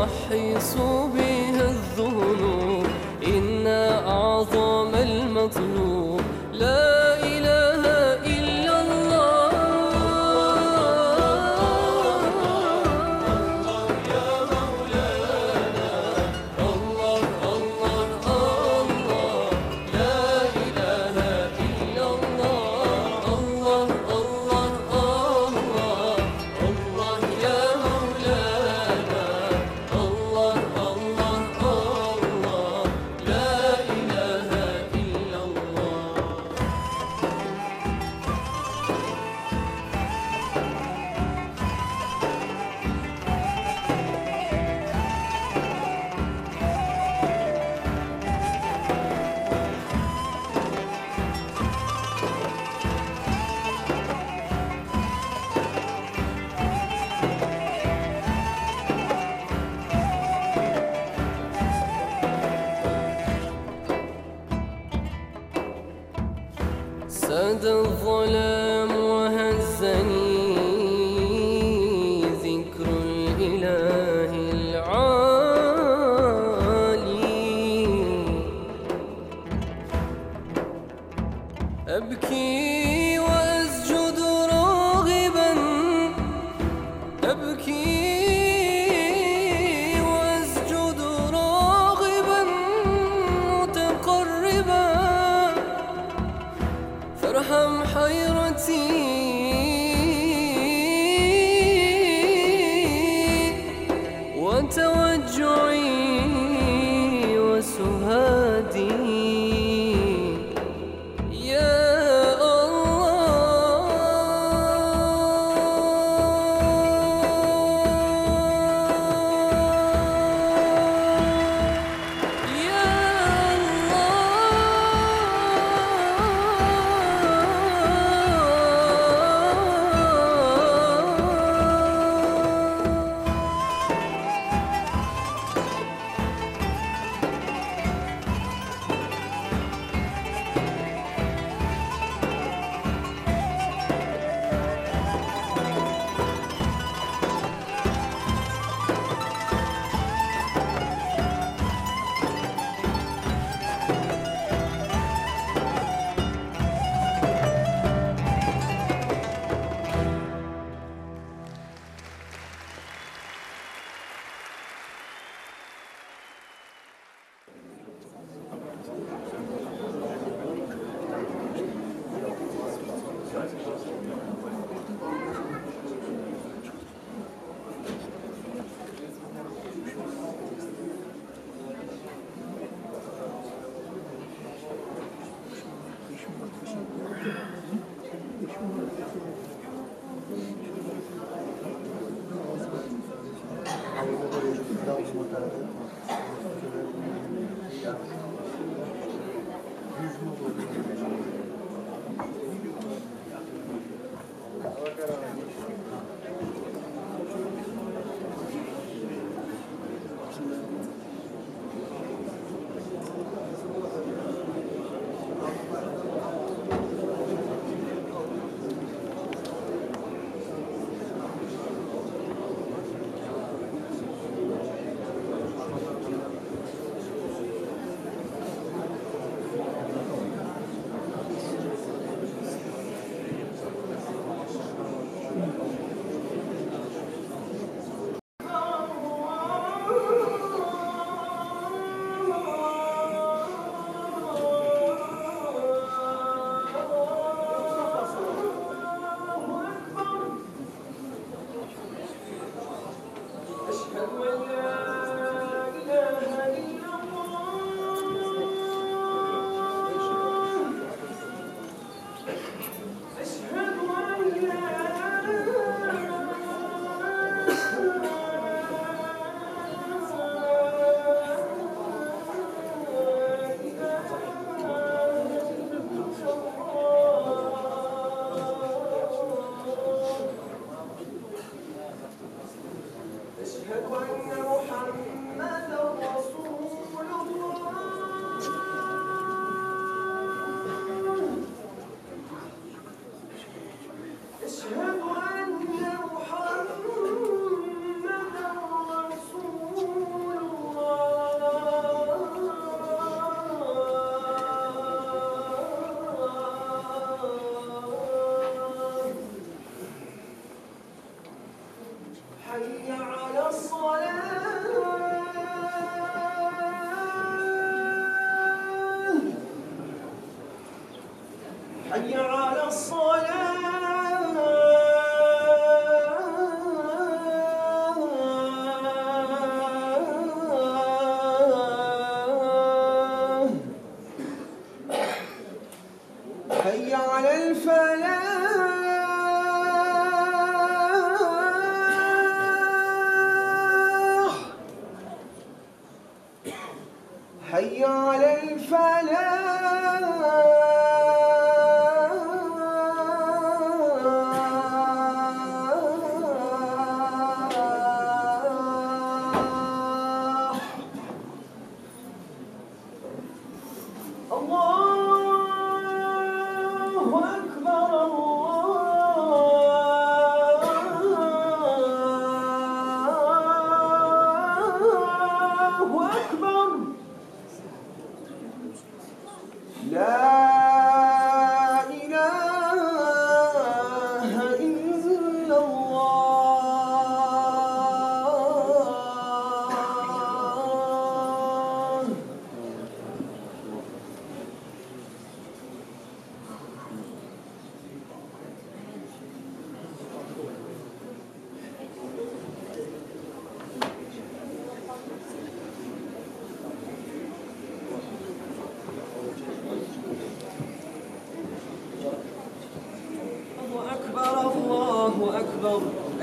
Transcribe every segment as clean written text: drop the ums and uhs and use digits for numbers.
يحيص بها الذنوب إن أعظم المطلوب لا إله إلا الله. يا مولانا الله الله الله لا إله إلا الله. الله الله الله الله يا مولانا الله الله الله لا إله إلا الله. ساد الظلام وهزني ذكر الإله العالي. أبكي وأسجد راغبا أبكي وأسجد راغبا متقربا فارحم حيرتي وتوجعي وسهادي. يا الله حي على الصلاة حي على الفلاح حي على الفلاح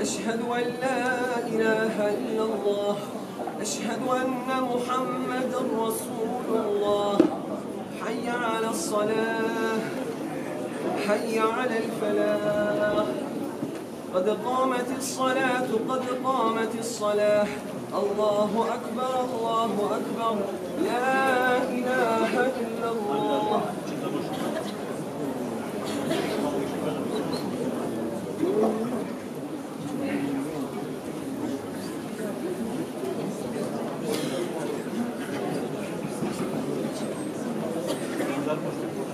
أشهد أن لا إله إلا الله أشهد أن محمدا رسول الله حي على الصلاة حي على الفلاح قد قامت الصلاة قد قامت الصلاة الله أكبر الله أكبر لا إله إلا الله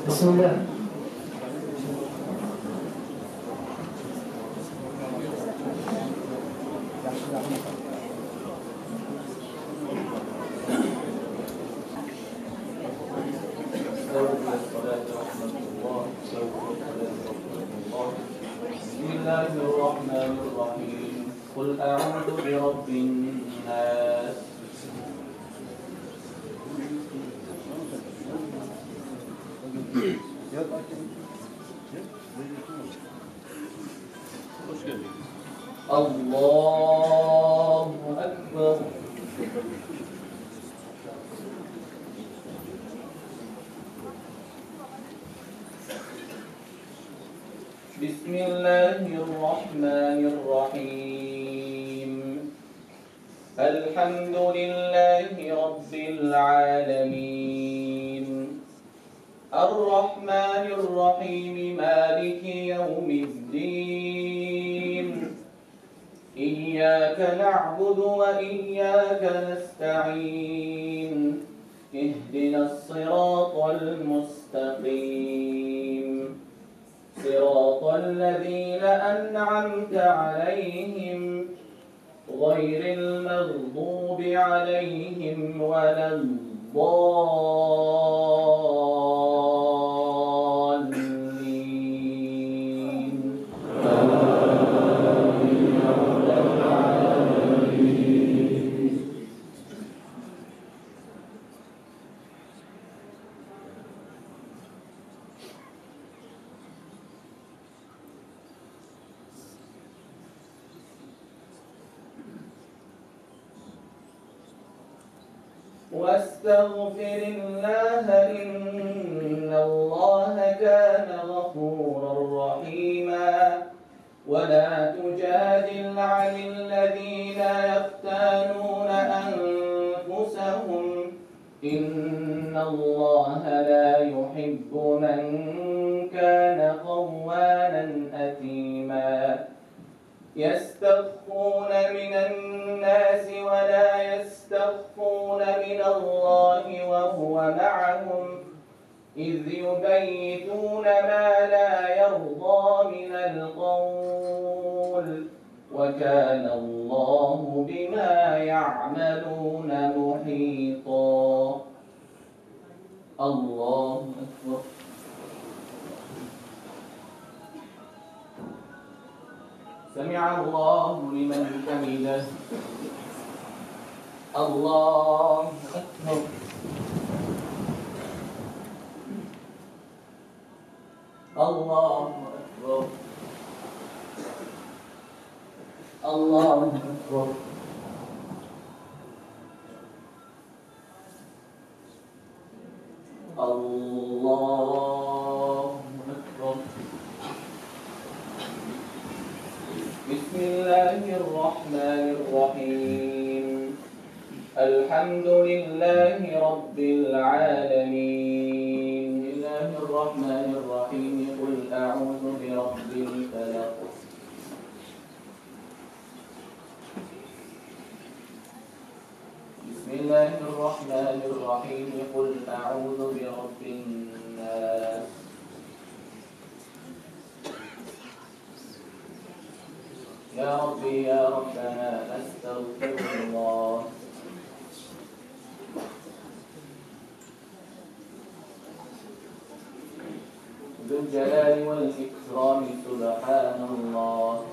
بسم الله. بسم الله الرحمن الرحيم قل أعوذ برب الناس الله أكبر بسم الله الرحمن الرحيم الحمد لله رب العالمين الرحمن الرحيم مالك يوم الدين إياك نعبد وإياك نستعين اهدنا الصراط المستقيم صراط الذين أنعمت عليهم غير المغضوب عليهم ولا الضالين واستغفر الله إن الله كان غفورا رحيما ولا تجادل عن الذين يختانون أنفسهم إن الله لا يحب من كان خوانا أثيما يستخفون من الناس ولا يستخفون من الله وهو معهم إذ يبيتون ما لا يرضى من القول وكان الله بما يعملون محيطا الله أكبر سمع الله لمن حمده الله أكبر الله أكبر الله أكبر الله أكبر بسم الله الرحمن الرحيم الحمد لله رب العالمين بسم الله الرحمن الرحيم قل أعوذ برب الفلق بسم الله الرحمن الرحيم قل أعوذ برب الناس يا ربي يا ربنا أستغفر الله ذو الجلال والإكرام سبحان الله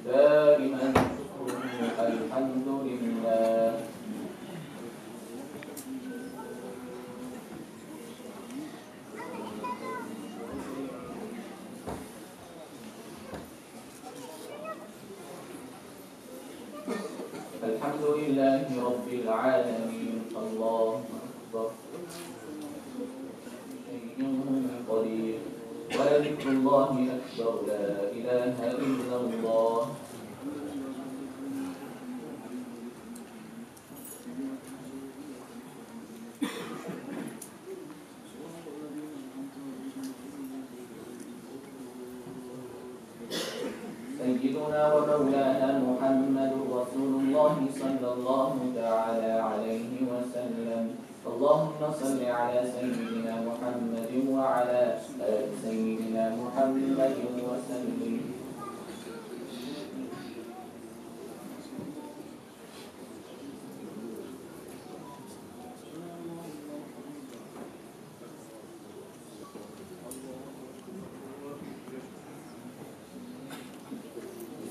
دائما شكره الحمد لله الحمد لله رب العالمين الله أكبر شيء قدير ولذكر الله أكبر لا إله إلا الله سيدنا ومولانا محمد رسول الله صلى الله تعالى عليه وسلم اللهم صل على سيدنا محمد وعلى آل سيدنا محمد وسلم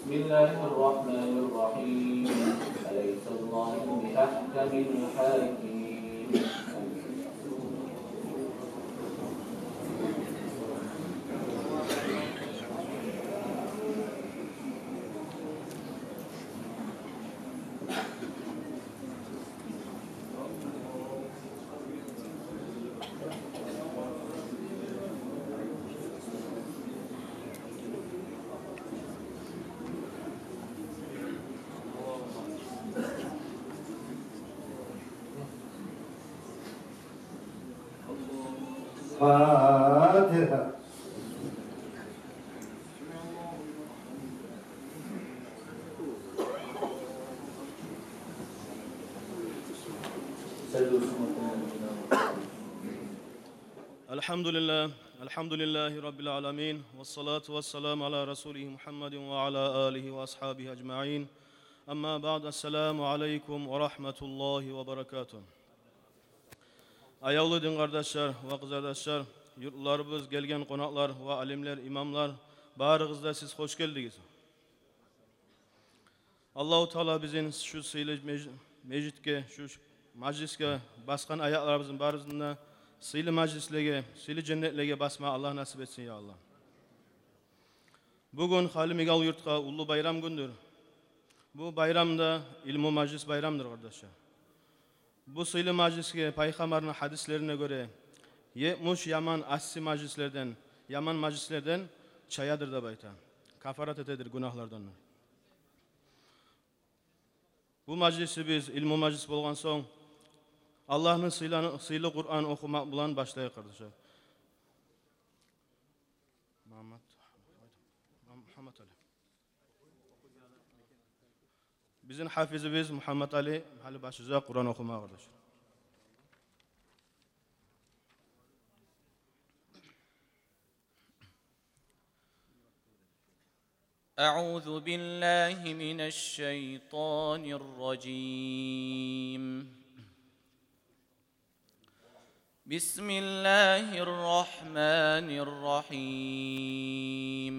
بسم الله الرحمن الرحيم أليس الله بأحكم الحاكمين فاتحة. الحمد لله رب العالمين والصلاة والسلام على رسوله محمد وعلى آله وأصحابه أجمعين أما بعد السلام عليكم ورحمة الله وبركاته Ayavlı din kardeşler ve kız kardeşler, yurtlarımız, gelgen konaklar ve alimler, imamlar, bağrınızda siz hoş geldiniz. Allahu Teala bizim şu sıylı mecitke, şu majliske baskan ayaklarımızın barızında sıylı majlislege, sıylı cennetlege basma Allah nasip etsin ya Allah. Bugün Halim İgal yurtka ulu bayram gündür. Bu bayramda ilmu majlis bayramdır kardeşler. Bu sıylı majliske Peygamber'in hadislerine göre 70 yaman assi majlislerden, yaman majlislerden çayadır da bayta. Kafarat etedir günahlardan. Bu majlisi biz ilmu majlis bolgan soň Allah'ın sıylı Kur'an okumak bulan başlayık kardeşler. Muhammed Ali. Bizim hafizimiz Muhammed Ali hali başlayacak Kur'an okumaya kardeşler. أعوذ بالله من الشيطان الرجيم. بسم الله الرحمن الرحيم.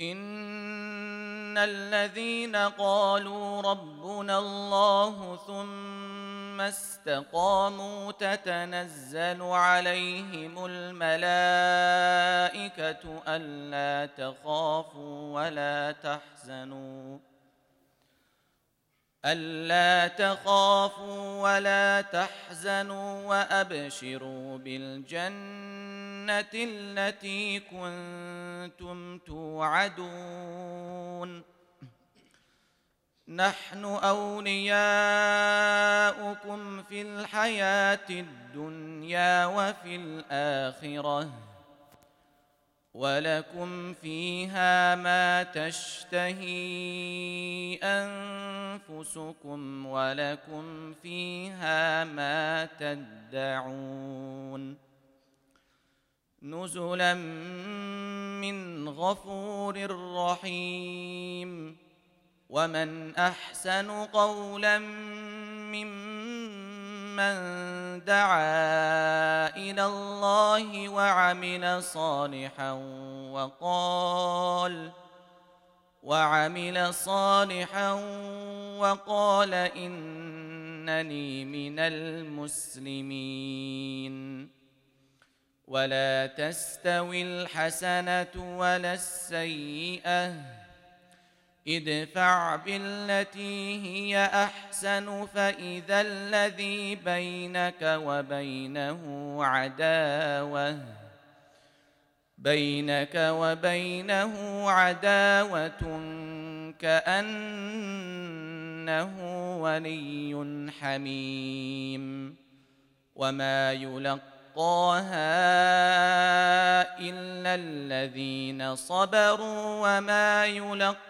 إن الذين قالوا ربنا الله ثم استقاموا تتنزل عليهم الملائكة ألا تخافوا ولا تحزنوا وأبشروا بالجنة التي كنتم توعدون. نحن أولياؤكم في الحياة الدنيا وفي الآخرة ولكم فيها ما تشتهي أنفسكم ولكم فيها ما تدعون. نزلا من غفور رحيم. ومن أحسن قولا ممن دعا إلى الله وعمل صالحا وقال إنني من المسلمين. ولا تستوي الحسنة ولا السيئة ادفع بالتي هي أحسن فإذا الذي بينك وبينه عداوة كأنه ولي حميم. وما يلقاها إلا الذين صبروا وما يلقاها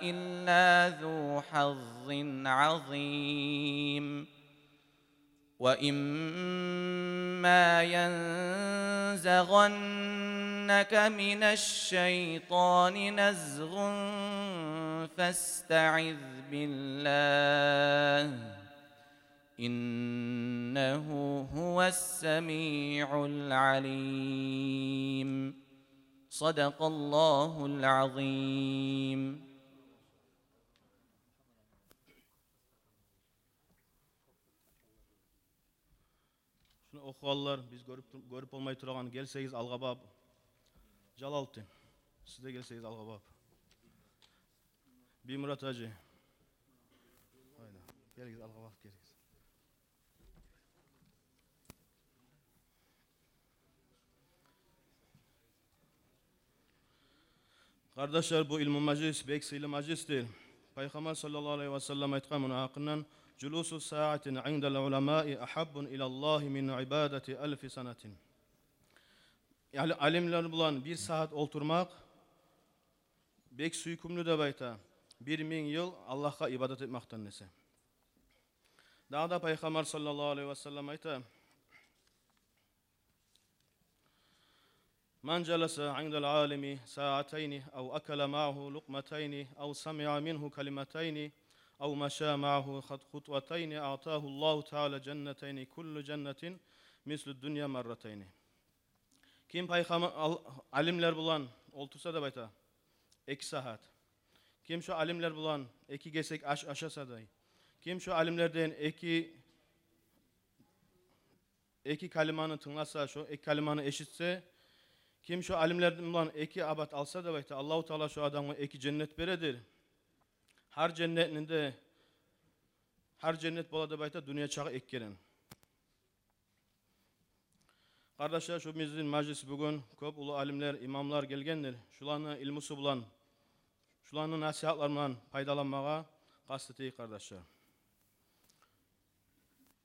إلا ذو حظ عظيم. وإما ينزغنك من الشيطان نزغ فاستعذ بالله إنه هو السميع العليم. صدق الله العظيم. Şunu okuallar, biz görüp olmayı turağan gelseyiz Algabab. Jalalttin. Siz de gelseyiz Algabab. Bir Murat Hacı. Haydi. Geliz Algabab geliz. Kardeşler, bu ilmi meclis, beksili meclistir. Peygamber sallallahu aleyhi ve sellem aytkan bunu hakkından Culusu saatin indel ulemâi ahabbun ilallahi min ibadeti elfi senetin. Yani alimler bulan bir saat oturmak bek suykumlu da bayta 1000 yıl Allah'a ibadet etmekten nese. Daha da Peygamber sallallahu aleyhi ve sellem ayta من جلس عند العالم ساعتين أو أكل معه لقمتين أو سمع منه كلمتين أو مشى معه خطوتين أعطاه الله تعالى جنتين كل جنة مثل الدنيا مرتين. Kim alimler bulan oltursa da bayta 2 saat. Kim şu alimler bulan 2 gesek aşasa da. Kim şu alimlerden 2 kalimanı tınlasa, şu 2 kalimanı eşitse, kim şu alimlerden bulan 2 abat alsa da bayta Allahu Teala şu adamı 2 cennet beredir. Her cennet bola da bayta dünya çağı ekkerin. Kardeşler, şu bizin meclisi bugün köp ulu alimler, imamlar gelgendir. Şularını ilmusu bulan, şularını nasihatlarından faydalanmağa kasteti kardeşler.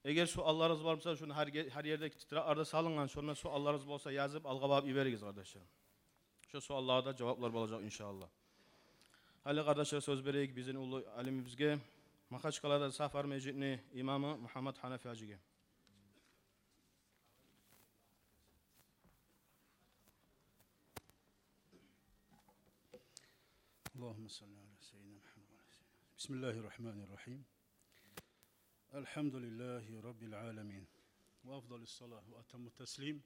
Eğer şu Allah razı varsa şunu her yerdeki titrarda salıngan, şuna şu Allah razı olsa yazıp algabab iberiz kardeşler. Şu suallara da cevaplar olacak inşallah. Hali kardeşler, söz bereyik bizim ulu alimimizge, Makaçkala'da Safar Mecidni imamı Muhammed Hanefi Hacı'ge. Allahümme salli ala seyyidina Muhammed. Bismillahirrahmanirrahim. Elhamdülillahi Rabbil alemin. Ve afdalus salah ve atammu teslim.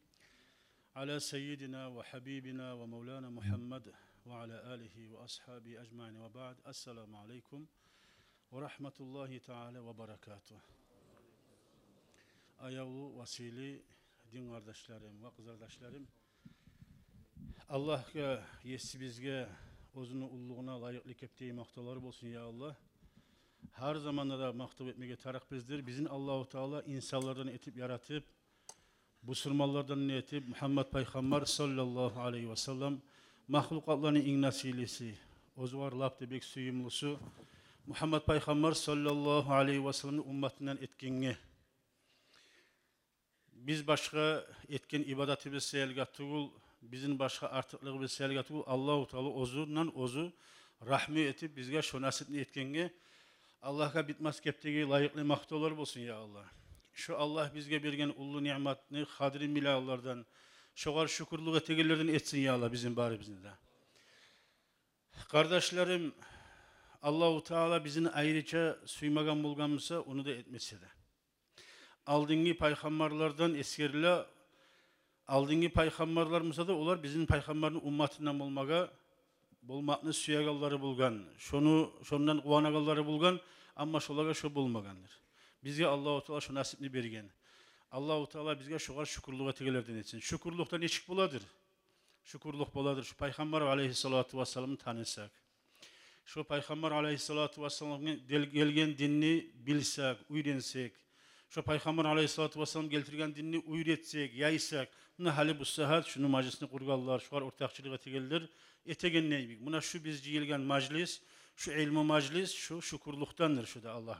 Ala seyyidina ve habibina ve mevlana Muhammed ve ala alihi ve ashabi ecmain ve ba'd. Esselamu aleyküm ve rahmetullahi teala ve berekatuhu. Ayavlu vasili din kardeşlerim ve kız kardeşlerim. Allah'a yesi bizge özünü ulluğuna layıklı kepteyi maktaları olsun ya Allah. Her zamanda da maktab etmeye tarak bizdir. Bizim Allahu Teala insanlardan etip yaratıp bu sırmallardan etip Muhammed Peygamber sallallahu aleyhi ve sellem mahlukatların en nasilisi, ozu var lapte bek suyumlusu Muhammed Peygamber sallallahu aleyhi ve sellem'in ümmetinden etkenge. Biz başka etken ibadetimiz selgatugul, bizim başka artıqlığımız selgatugul Allahu Teala ozundan ozu rahmi etip bizge şu nasipni etkenge. Allah'a bitmez keptegi layıklı maktalar olsun ya Allah. Şu Allah bizge bergen ullu nimetini hadri milallardan, şoğar şükürlük etegelerden etsin ya Allah bizim bari bizim de. Kardeşlerim, Allahu Teala bizini ayrıca suymagan bulganmısa onu da etmese de. Aldıngi peygamberlerden eskerle, aldıngi peygamberlerimize de olar bizim peygamberin ümmetinden olmaga, bulmakını suyagalları bulgan, şondan kuvanagalları bulgan, ama şolaga şu bulmagandır. Bizge Allahu Teala şu nasipni bergen. Allahu Teala bizge şoğar şükürlük etegelerden etsin. Şükürlükten eşik buladır. Şükürlük buladır. Şu Peygamber aleyhissalatu vesselam'ı tanısak. Şu Peygamber aleyhissalatu vesselam'ın gelgen dinini bilsek, uyrensek. Şu Peygamber aleyhissalatu vesselam geltirgen dinini uyretsek, yaysak. Buna hali bu sahat, şunu majlisini kurgallar, şoğar ortakçılık etegeller. Etegen neybi? Buna şu biz ciyilgen majlis, şu ilmi majlis, şu şükürlüktendir şu da Allah'a.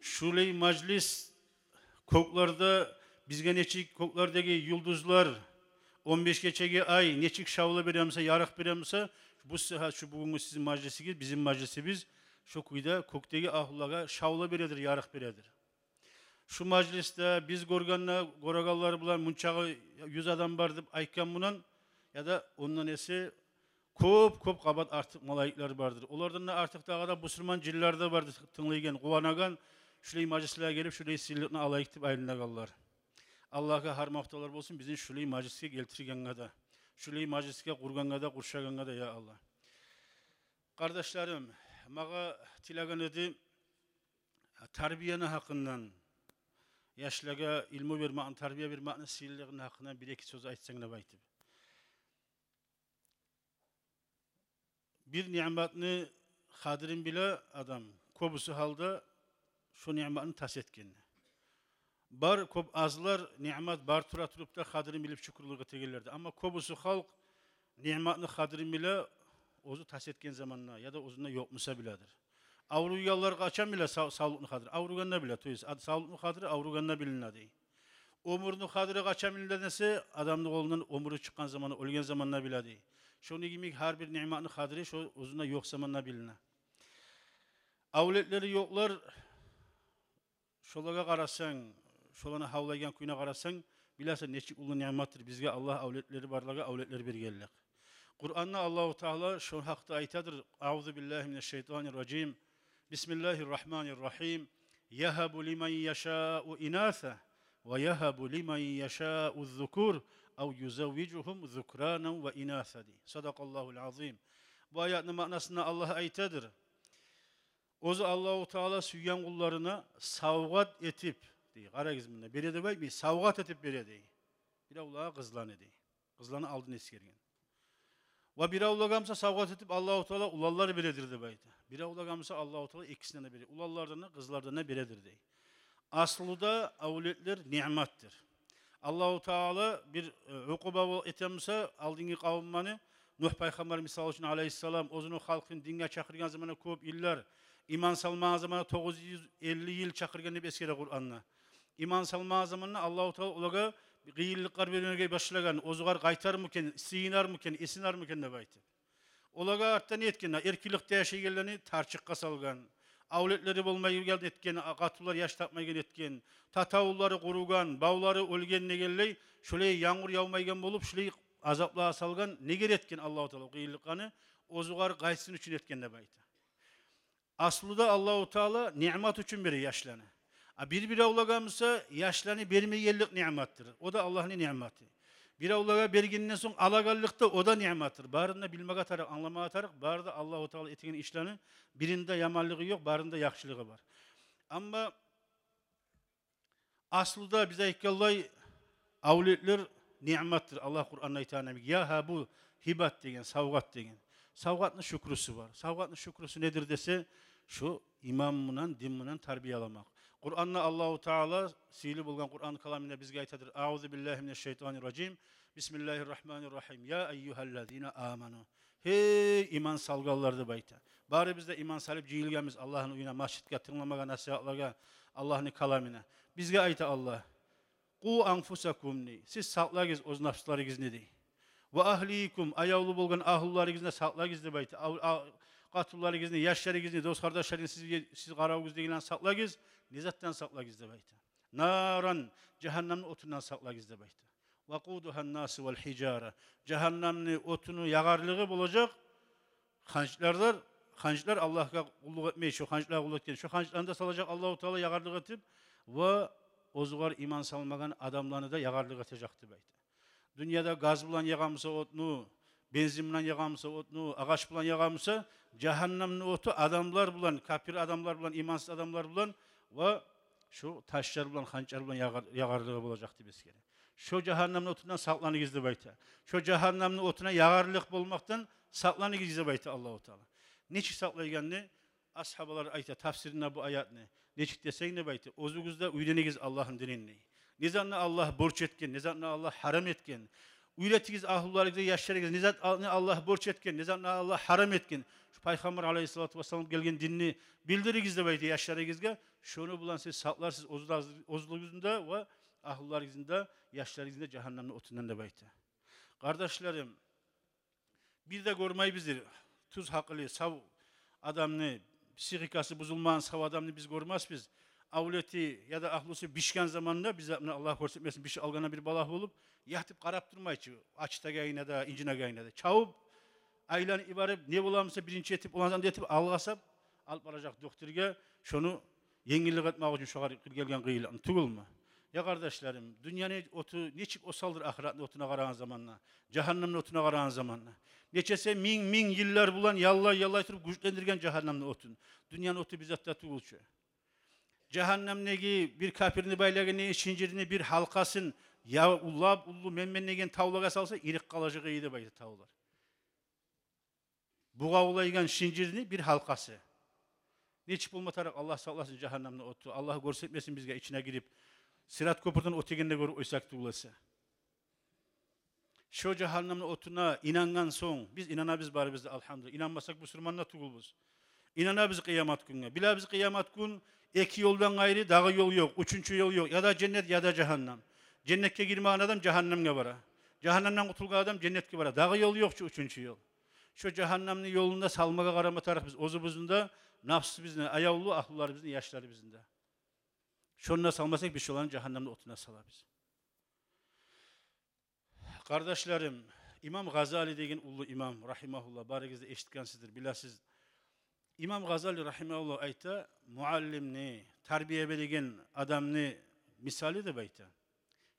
Şuley majlis koklarda bizge neçik koklardaki yıldızlar 15 geçegi ay neçik şavla beremse yarık beremse bu sahat şu bugün sizin majlisiniz bizim majlisimiz şu kuyda koktagi ahullaga şavla beredir yarık beredir. Şu majliste biz gorganla goragallar bulan munçağı 100 adam var dep aytkan bunan ya da ondan esi köp kabat artık malayikler vardır. Onlardan da artık dağda Müslüman cillerde vardır tınlaygen kuvanagan şuley majlislerge gelip şuley sillikni alayık dep ayrılagallar. Allah'a har maftalar olsun bizim şuley majlisge keltirgenge da. Şuley majlisge kurganga da kurşaganga da ya Allah. Kardeşlerim, maga tilagan edi tarbiyeni hakkından yaşlaga ilmi vermağın, tarbiye vermağın sillikni hakkından bir iki söz aytsan ne baytib. Bir nimetini hadirin bile adam kobusu halda şu nimetini tas etken. Bar kop azlar nimet bar tura turup da hadirin bilip şükürlüğü tegellerdi. Ama kobusu halk nimetini hadirin bile ozu tas etken zamanla ya da ozunda yokmusa biledir. Avrugalar kaçan bile sağlıklı hadir. Avruganna bile toyuz. Sağlıklı hadir avruganna bilinadi. Omurunu hadire kaçan bilinadese adamın kolundan omuru çıkan zamanı, ölgen zamanla biladi. Şunu gibi her bir nimetini hadire şu uzunda yok zamanla biline. Avletleri yoklar şolaga karasan, şolana havlaygan kuyuna karasan bilase neçik ulu nimettir. Bizge Allah avletleri barlaga avletleri bir gellik. Kur'an'da Allahu Teala şu hakta aytadır. Euzu billahi mineşşeytanirracim. Bismillahirrahmanirrahim. Yahabu limen yeşâ'u inâtha ve yahabu limen yeşâ'u zukur ev yuzevvicuhum zukranen ve inâtha. Sadakallahul azim. Bu ayetinin manasında Allah aytadır. Ozu Allahu Teala süyyen kullarına savgat etip diye karagizminde berede var mı? Savgat etip berede. Bir Allah'a kızlan edi. Kızlanı aldın eskergen. Ve bir avlagamsa savgat etip Allahu Teala ulalları biredirdi baydı. Bir avlagamsa Allahu Teala ikisinden de biri. Ulallardan da kızlardan da biredirdi. Aslıda avletler nimettir. Allahu Teala bir ukuba etemse aldığın kavimmanı Nuh Peygamber misal için aleyhisselam ozunu halkın dinge çakırgan zamana köp iller iman salma zamana 950 yıl çakırgan dep eskere Kur'an'na. İman salma zamanına Allahu Teala olaga gıyıllıklar vermeye başlagan, ozugar kaytar mıken, siyinar mıken, esinar mıken de baytı. Olaga arttan etken, erkilikte yaşayanlarını tarçıkka salgan, avletleri bolmayı geldi etken, katılar yaş tapmaygen etken, tatavulları kurugan, bağları ölgen negelley, şöyle yağmur yağmaygen bolup, şöyle azaplığa salgan, neger etken Allah-u Teala gıyıllıklarını, ozugar qaysın üçün etkende bayta. Aslında Allahu Teala nimet üçün biri yaşlanı. Bir avlagamsa yaşlanı bermeyenlik nimettir. O da Allah'ın nimeti. Bir avlaga berginden son alagallıkta o da nimettir. Barında bilmek atarak, anlamak atarak, barında Allahu Teala ettiğin işlerini birinde yamanlığı yok, barında yakışılığı var. Ama aslında bize ikallay avletler nimettir. Allah Kur'an'da itanem. Ya ha bu hibat degen, savgat degen. Savgatın şükrüsü var. Savgatın şükrüsü nedir dese şu imamından, dinmından terbiye alamak. Kur'an'da Allahu Teala sihirli bulgan Kur'an kalamında bizge aytadır. Auzu billahi mineşşeytanirracim. Bismillahirrahmanirrahim. Ya eyyuhellezine amanu. Hey iman salgallarda bayta. Bari bizde iman salıp cihilgemiz Allah'ın uyuna, masjidga, tınlamaga, nasihatlaga, Allah'ın kalamına. Bizge ayta Allah. Qu anfusakum ni. Siz saqlagiz o'z nafslaringizni dey. Ve ahlikum ayavlı bolgan ahullarınızda saqlagiz de bayta. Qatullarınızda, yaşlarınızda, dost kardeşlerinizde siz qaravgiz degilen saqlagiz. Nizattan saqlagiz de bayta. Naran cehennemin otundan saqlagiz de bayta. Vaquduhan nasu vel hicara. Cehennemin otunu yagarlığı bulacak. Hancılar Allah'a kulluk etmeyi, şu hancılar kulluk etmeyi, şu hancılarını da salacak Allah-u Teala yagarlık etip ve ozugar iman salmagan adamlarını da yagarlık edecekti bayta. Dünyada gaz bulan yagamısa otunu, benzin bulan yagamısa otunu, ağaç bulan yagamısa cehennemin otu adamlar bulan, kafir adamlar bulan, imansız adamlar bulan ve şu taşlar bulan, hancılar bulan yagarlığı bulacaktı biz kere. Şu cehennemin otundan saklanıgiz de bayta. Şu cehennemin otuna yagarlık bulmaktan saklanıgiz de bayta Allah-u Teala. Neçik saklayganını ashabalar ayta tafsirine bu ayet ne? Neçik desen ne bayta? Ozuguzda uydenigiz Allah'ın dinini. Nizanna Allah borç etken, nizanna Allah haram etken. Üyletigiz ahullarınızda yaşlarınız, nizanna Allah borç etken, nizanna Allah haram etken. Şu Peygamber aleyhissalatu vesselam gelgen dinini bildirigiz de bayta yaşlarınızga. Şunu bulan siz saklarsız ozuluguzunda ve ahullarınızda yaşlarınızda cehennemin otundan da bayta. Kardeşlerim, bir de görmeyi bizdir. Tuz haklı, sav adamını, psikikası bozulmayan sav adamını biz görmez biz. Avleti ya da ahlusu bişken zamanında biz Allah korusun bir şey algana bir balak olup yatıp karap durmayıcı. Açta gayına da, incine gayına da. Çavup, aylan ibarip ne bulamsa birinci etip, olandan da etip algasap, alıp alacak doktorga şunu yengillik etmek için şoğar gelgen kıyılan. Tugul mu? Ya kardeşlerim, dünyanın otu neçik osaldır ahiretin otuna karan zamanla, cehennemin otuna karan zamanla. Neçese min yıllar bulan yallay turup güçlendirgen cehennemin otun. Dünyanın otu bizzat da tugulçu. Cehennemdeki bir kapirini baylagan şincirini bir halkasın ya ullu memmenlegen tavlaga salsa irik kalacak iyiydi baydı tavlar. Buğa ulaygan şincirini bir halkası. Neçik bulmatarak Allah sallasın cehennemde otu. Allah görsetmesin bizge içine girip Sirat köprüden otegende görüp oysak tuğlasa. Şu cehennemin otuna inangan son, biz inanabız bari bizde elhamdülillah. İnanmasak bu sürmanla tuğulbuz. İnanabız kıyamet gününe. Bilabız kıyamet gün iki yoldan gayrı dağı yol yok, üçüncü yol yok. Ya da cennet ya da cehennem. Cennetke girmeyen adam cehennemge vara. Cehennemden kurtulgan adam cennetke vara. Dağı yol yok şu üçüncü yol. Şu cehennemin yolunda salmaga karamatarak biz ozubuzunda, nafsı bizinde, ayavlu ahlular bizinde, yaşları bizinde. Şununla salmasak bir şey olan cehennemde otuna salabız. Kardeşlerim, İmam Gazali degen ulu imam, rahimahullah, barigizde eşitkensidir, bilasiz. İmam Gazali rahimahullah ayta, muallimni, terbiye berigen adamni misali de bayta.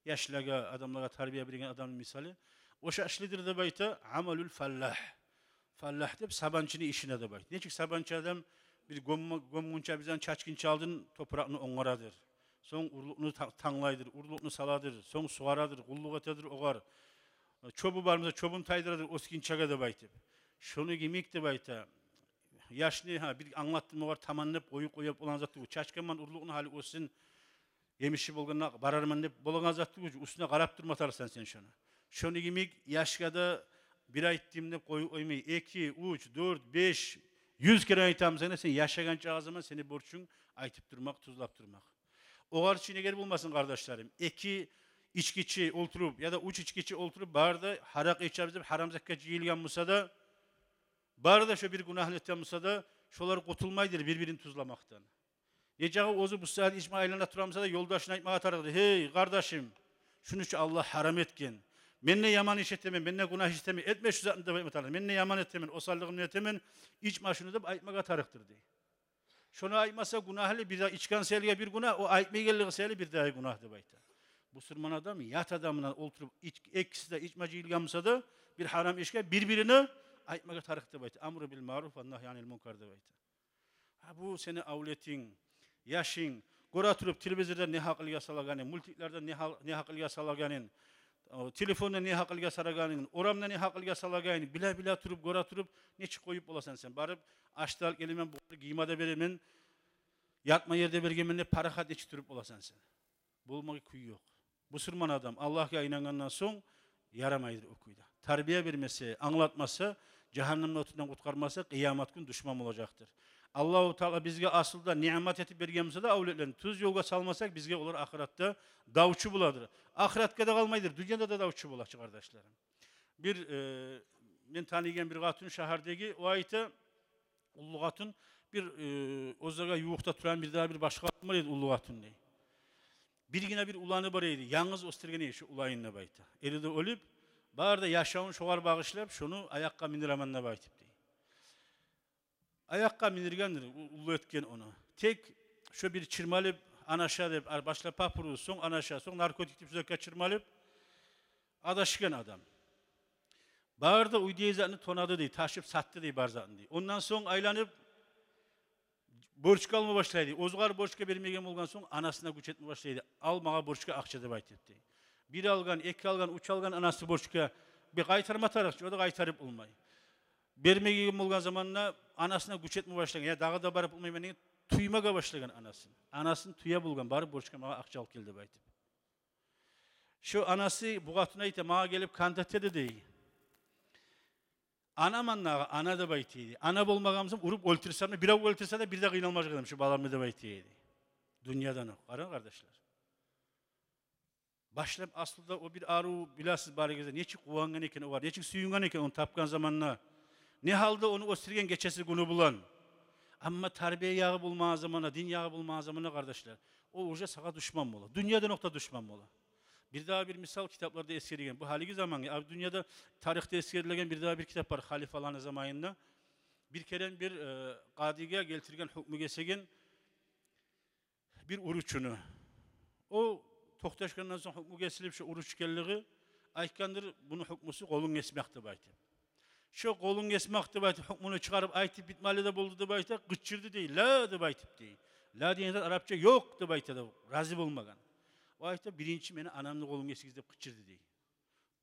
Yaşlaga, adamlara terbiye berigen adamni misali. O şaşlıdır da bayta, amalül fallah. Fallah deyip sabancını işine de bayta. Neçik sabancı adam bir gomgunça bizden çaçkın çaldın, toprağını onaradır. Son urluğunu tanlaydır, urluğunu saladır, son suaradır, kulluk etedir, oğar. Çobu barımıza çobun taydıradır, oskin çaga da baytip. Şunu gimik de bayta. Yaşlı bir anlattığım var, tamamlayıp, koyup olan zattı bu. Çaçkanman urluğunu hali olsun, yemişi bolganına bararman deyip, bolan zattı bu. Üstüne karap durmatarsan sen şunu. Şunu gimik, yaşkada bir ay ettiğimde koyup oymayı, 2, 3, 4, 5, 100 kere aytam sana, sen yaşagan çağı zaman seni borçun aytıp durmak, tuzlap durmak. Oğar içine gel bulmasın kardeşlerim. İki içkiçi olturup ya da üç içkiçi olturup barda harak içebize haram zekkaçı yiyilgen olsa da barda şu bir günah eten olsa da şoları kurtulmaydır birbirini tuzlamaktan. Neceği ozu bu saat içme aylana turamsa da yoldaşına itmeye tarafı. Hey kardeşim şunu şu Allah haram etken. Menne yaman iş etemen, menne günah iştemen, etme şu zatında baymatarlar. Menne yaman etemen, osallığını etemen, iç maşını da aytmaga tarıktır diye. Şunu aytmasa günahlı bir daha içkan seliye bir günah, o aytmaya geldiği seli bir daha günah da bayta. Bu sırman adam yat adamına oturup ikisi de içmacı ilgamsa da bir haram işe birbirini aytmaga tarıktır bayta. Amru bil maruf ve nahyanil munkar da bayta. Ha bu seni avletin, yaşın, gora turup televizörde ne hakılga salaganin, multiklerde ne hakılga salaganin, telefonda ne hakılga salaganin, oramda ne hakılga salaganin, bile turup gora turup ne çık koyup olasan sen. Barıp açtal gelimen bu giymada berimin, yatma yerde bergemen ne parahat içi turup olasan sen. Bulmak kuyu yok. Bu sırman adam Allah'a inangandan son yaramaydır okuyda. Terbiye vermesi, anlatması, cehennemden otundan kurtarması kıyamet gün düşman olacaktır. Allah-u Teala bizge aslında nimet etip bergemizde de avletlerini tuz yolga salmasak bizge olur ahirette davçı buladır. Ahiretka da kalmaydır, dünyada da davçı bulacak kardeşlerim. Ben tanıyan bir hatun şehardaki o ayette Ulu Hatun bir ozaga yuğukta turan bir daha bir başka hatun var idi Ulu Hatun diye. Bir yine bir ulanı var idi. Yalnız ostirgeni şu ulayınla bayta. Eli de ölüp bağırda yaşamın şoğar bağışlayıp şunu ayakka miniramanla baytip diye. Ayakka minirgendir ulu etken onu. Tek şu bir çırmalıp anaşa deyip başla papuru son anaşa son narkotik tip sürekli çırmalıp adaşıken adam. Bağırda uydiyezatını tonadı diye taşıp sattı diye barzatını diye. Ondan sonra aylanıp borç kalma başlaydı. Ozgar borçka vermegen olgan son anasına güç etme başlaydı. Al mağa borçka akça da bayt etti. Bir algan, iki algan, üç algan anası borçka bir kaytarma tarafçı o da kaytarıp olmay. Vermegen olgan zamanla anasına güç etme başlagan. Ya dağı da barıp olmay beni tuymaga başlagan anasını. Anasını tuya bulgan barıp borçka mağa akça al geldi bayt. Şu anası buğatına ite mağa gelip kantat dedi değil. Anamanla ana da baytiydi. Ana bulmagamızım urup öldürsem de bir av öldürse de bir de kıynalmaz kılım şu balamı da baytiydi. Dünyadan o. Karın kardeşler. Başlayıp aslında o bir aru bilasız bari gezer. Neçik kuvangan eken o var. Neçik suyungan eken onu tapkan zamanla. Ne halde onu östürgen geçesi günü bulan. Ama terbiye yağı bulmağı zamanla, din yağı bulmağı zamanla kardeşler. O uca sağa düşman mı ola? Dünyada nokta düşman mı ola? Bir daha bir misal kitaplarda eskerilen, bu haligi zaman, dünyada tarihte eskerilen bir daha bir kitap var halifaların zamanında. Bir kere bir kadige geltirgen hükmü gesegen bir uruçunu. O tohtaşkandan sonra hükmü gesilip şu uruç gelliği aytkandır bunu hükmüsü kolun esmekti baytı. Şu kolun esmekti baytı hükmünü çıkarıp aytıp bitmali de buldu da baytı gıçırdı değil, la da baytıp değil. La diyen Arapça yok da baytı da razı bulmagan. O ayette birinci beni anamlı kolum esikizde kıçırdı diye.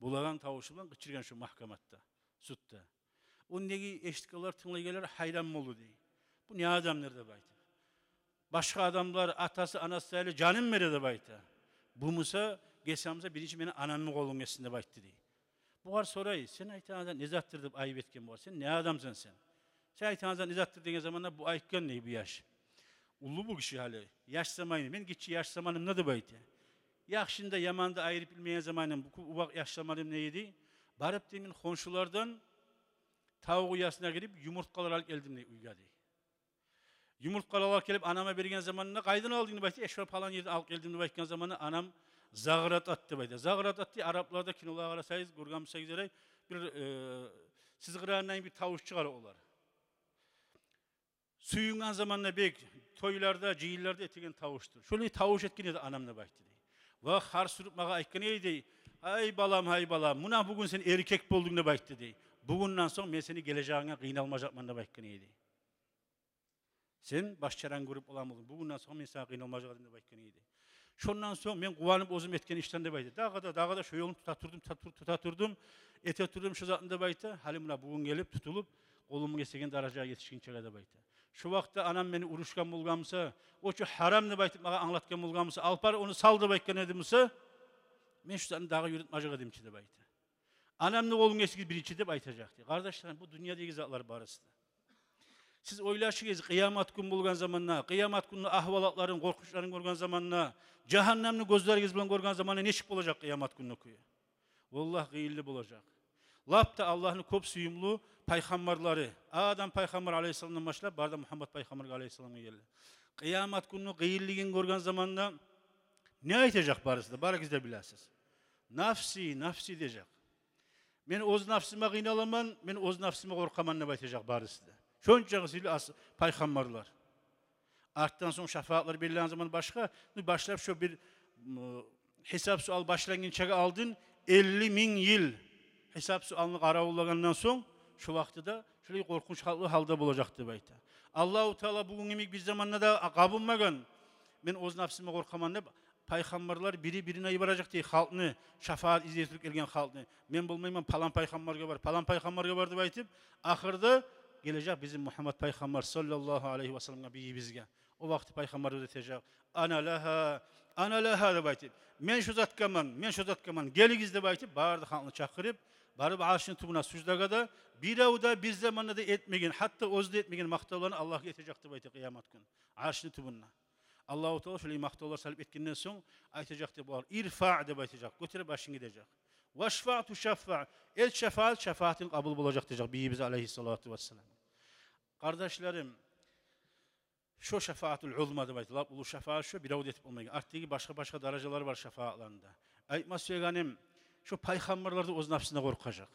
Bulagan tavuşulan kıçırgan şu mahkamatta, sutta. Ondaki eşitkalar tınlaygeler hayran mı oldu diye. Bu ne adamlar da bayta. Başka adamlar atası anası ile canım mı da bayta. Bu musa geçsamıza birinci beni anamlı kolum esinde bayttı diye. Bu var sorayı. Sen aytanazdan nezattırdıp ayıp etken bu var. Sen ne adamsın sen? Sen aytanazdan nezattırdığın zamanlar bu ayıkken ne bu yaş? Ulu bu kişi hali. Yaş zamanı. Ben gitçi yaş zamanım ne da bayta. Yakşında yamanda ayırıp bilmeyen zamanım bu uvak yaşlamadığım neydi? Barıp demin konşulardan tavuğu yasına girip yumurtkalar alıp geldim diye uygadı. Yumurtkalar alıp gelip anama bergen zamanına kaydın aldığını baytı. Eşver falan yerde alıp geldiğini baytken zamanı anam zağırat attı baytı. Zağırat attı Araplarda kinolar arasayız, gurgam sayızları bir sızgırandan bir tavuş çıkar olar. Suyungan zamanına bek toylarda, cihillerde etigen tavuştur. Şöyle tavuş etkin de anamla baytı diye. Ve har sürüp mağa aytkan eydi. Hay balam, muna bugün sen erkek buldun da baytı diye. Bugünden sonra ben seni geleceğine kıynalmayacakman da baytkan eydi. Sen başçaran grup olamadın. Bugünden sonra ben sana kıynalmayacakman da baytkan eydi. Şondan sonra ben kuvanıp ozum etken işten de baytı. Dağda şu yolunu tutatırdım. Ete oturdum şu zatında baytı. Halimuna bugün gelip tutulup kolumu kesegen daracaya yetişkin çağda baytı. Şu vakti anam beni uruşkan bulgamsa, o şu haram ne baytıp bana anlatkan bulgamsa, alpar onu saldı baytkan edimse, ben şu zaten dağı yürütmacık edim içinde baytı. Anam ne olun eski bir içinde baytacaktı. Kardeşlerim bu dünyadaki zatlar barısında. Siz oylaşınız kıyamet gün bulgan zamanla, kıyamet günü ahvalatların, korkuşların görgen zamanla, cehennemli gözleriniz bilen görgen zamanla ne şık olacak kıyamet günü okuyor. Vallahi gıyilli bulacak. Lap da Allah'ın kop suyumlu peygamberleri, Adam peygamber aleyhisselam'dan başlayıp barda Muhammed peygamber aleyhisselam'a geldi. Kıyamet günü gıyilliğin görgen zamanla ne aytacak barısında? Barak izle biləsiz. Nafsi diyecek. Men öz nafsıma kıynalaman, men öz nafsıma korkaman ne baytacak barısıda. Şonca gısıyla paygambarlar. Arttan son şefaatler belirlenen zaman başka, başlayıp şu bir hesap sual başlangıçaga aldın, 50 bin yıl hesap sualını qaravulagandan son, şu vaxtıda şöyle korkunç halda bulacaktı bayta. Allah-u Teala bugün bir zamanla da kabulmagan, men öz nafsıma korkaman ne paygambarlar biri birine ibaracak diye halkını, şefaat izleyip gelgen halkını, men bulmayman palan paygambarga var, palan paygambarga var deb aytıp, ahırda gelecek bizim Muhammed Peygamber sallallahu aleyhi ve sellem'e bir bizge. O vakti Peygamber ödetecek. Ana laha deb aytıp, men şu zatkaman, geligiz deb aytıp, bardı halkını çakırıp, barıp arşın tubuna sucdagada, bir avda bir zamanla da etmegen, hatta özde etmegen maktavlarını Allah getecek deb aytıp kıyamet günü. Arşın tubuna. Allah-u Teala şöyle maktavlar salip etkenden son aytacak deb var. İrfa' deb aytacak. Götürüp başını gidecek. Veşfa'tu şeffa. El şefaatin kabul bulacak diyecek Biyimiz aleyhissalatu vesselam. Kardeşlerim, şu şefaatul uzma deb aytılır. Ulu şefaat şu bir avd etip olmayın. Artık başka dereceler var şefaatlarında. Aytmaz söylenim, şu paygambarlarda öz nafsına korkacak.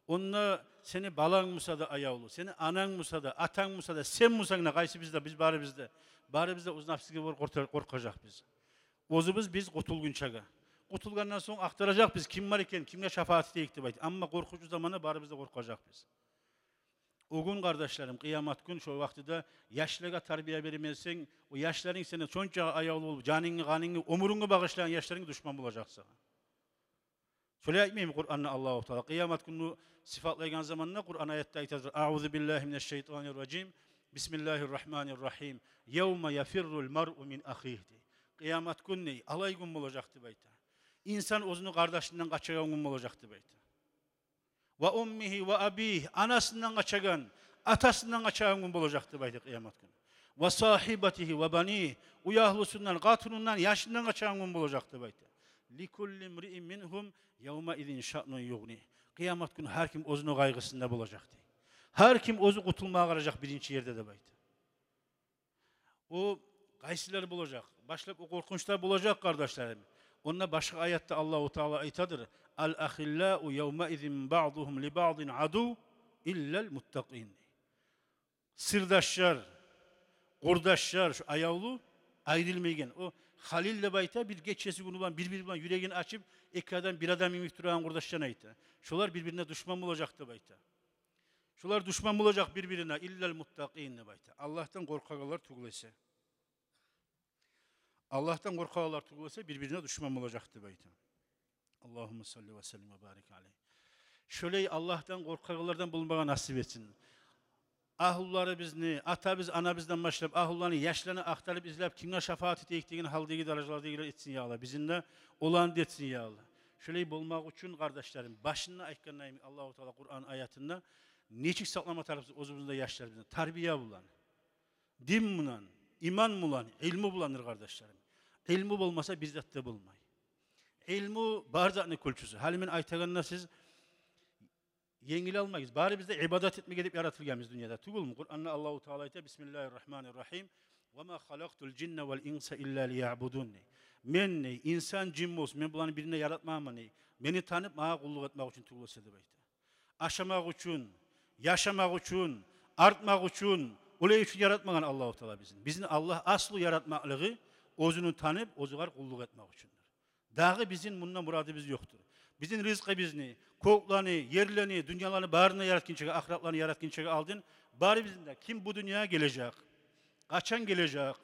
Onunla seni balan musa da ayavlu, seni anan musa da, atan musa da, sen musana kaysı bizde, biz bari bizde. Bari bizde öz nafsına korkacak biz. Ozubuz biz kutulgunçaga. Kutulgandan sonra aktaracak biz kim var iken, kimle şefaat edeyik deb aytı. Ama korkucu zamana bari bizde korkacak biz. O gün kardeşlerim, kıyamet gün şu vaxtıda yaşlıga tarbiye vermezsen, o yaşların seni çonça ayavlu olup, canını, kanını, umurunu bağışlayan yaşların düşman bulacaksa. Şöyle aytmayayım Kur'an'ı Allah-u Teala. Kıyamet günü sıfatlayan zamanında Kur'an ayette aytadır. A'udhu billahi mineşşeytanirracim. Bismillahirrahmanirrahim. Yevme yafirrul mar'u min ahihdi. Kıyamet günü alay gün olacaktı bayta. İnsan özünü kardeşinden kaçayan gün olacaktı bayta. Ve ummihi ve abih, anasından kaçagan, atasından kaçagan gün olacaktı bayta kıyamet günü. Ve sahibatihi ve bani, uyahlusundan, katunundan, yaşından kaçagan gün olacaktı bayta. Likulli mri'in minhum yevme idin şa'nun yugni. Kıyamet günü her kim özünü kaygısında bulacaktı. Her kim özü kutulmaya kalacak birinci yerde de bayta. O kaysiler bulacak, başlayıp o korkunçlar bulacak kardeşlerim. Onunla başka ayette Allah-u Teala aytadır. Al-ahillâ'u yevme izin ba'duhum li ba'din adu illel muttaqin. Sırdaşlar, kurdaşlar, şu ayavlu ayrılmayan. O Halil'le bayta bir geçesi günü olan birbirine yüreğini açıp ekkadan bir adam imik duran kurdaşlarına ayta. Şular birbirine düşman olacaktı bayta. Şular düşman olacak birbirine illel muttaqin bayta. Allah'tan korkaklar tuğulese. Allah'tan korkaklar tuğulese birbirine düşman olacaktı bayta. Allahumme salli ve sellim ve barik aleyh. Şöyle Allah'tan korkaklardan bulunmaya nasip etsin. Ahulları bizni, ata biz, ana bizden başlayıp ahullarını, yaşlarını aktarıp izleyip kimle şefaat ettiğini haldeki derecelarda ileri etsin ya Allah. Bizimle olan etsin ya Allah. Şöyle bulmak için kardeşlerim, başına aytkanlayım Allah-u Teala Kur'an ayetinde neçik saklama tarafı özümüzde yaşlar bizden. Terbiye bulan, din bulan, iman bulan, ilmi bulanır kardeşlerim. İlmi olmasa bizzat da bulmay. İlmi barzatını kulçusu. Halimin aytağında siz yengil almayız. Bari bizde ibadet etmek edip yaratılganız dünyada. Tugul mu? Kur'an'da Allah-u Teala ayta Bismillahirrahmanirrahim. وَمَا خَلَقْتُ الْجِنَّ وَالْاِنْسَ اِلَّا لِيَعْبُدُونَ. Men ne? İnsan cin olsun. Men bulanı birine yaratmam ne? Beni tanıp bana kulluk etmek için tugul sedi bayta. Aşamak için, yaşamak için, artmak için, olay için yaratmagan Allah-u Teala bizim. Bizim Allah aslı yaratmaklığı özünü tanıp, özüne kulluk etmek içindir. Dağı bizim bundan muradımız yoktur. Bizim rızkı bizni, koklarını, yerlerini, dünyalarını, bağrını yaratkinçege, ahiretlerini yaratkinçege aldın. Bari bizim de kim bu dünyaya gelecek, kaçan gelecek,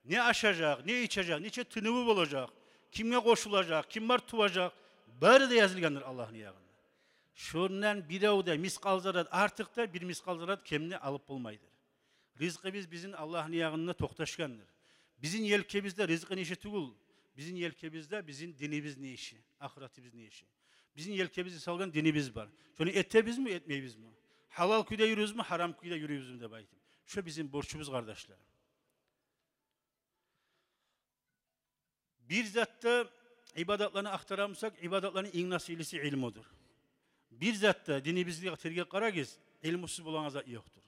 ne aşacak, ne içecek, niçe tınıvı olacak, kimle koşulacak, kim var tuvacak, bari de yazılgandır Allah'ın yağında. Şundan bir avda miskal zarat, artık da bir miskal zarat kemini alıp bulmaydır. Rızkı bizim Allah'ın yağında toktaşkandır. Bizim yelkemizde rızkın işi tugul. Bizim yelkemizde bizim dinimiz ne işi, ahiretimiz ne işi. Bizim yelkemizi salgan dinimiz var. Şunu ette biz mi, etmeyiz mi? Halal kuyda yürüyoruz mu, haram kuyda yürüyoruz mu de baytim. Şu bizim borçumuz kardeşler. Bir zatta ibadetlerini aktaramsak, ibadetlerin en nasilisi ilmudur. Bir zatta dinimizde tergip karagiz, ilmutsuz bulan azat yoktur.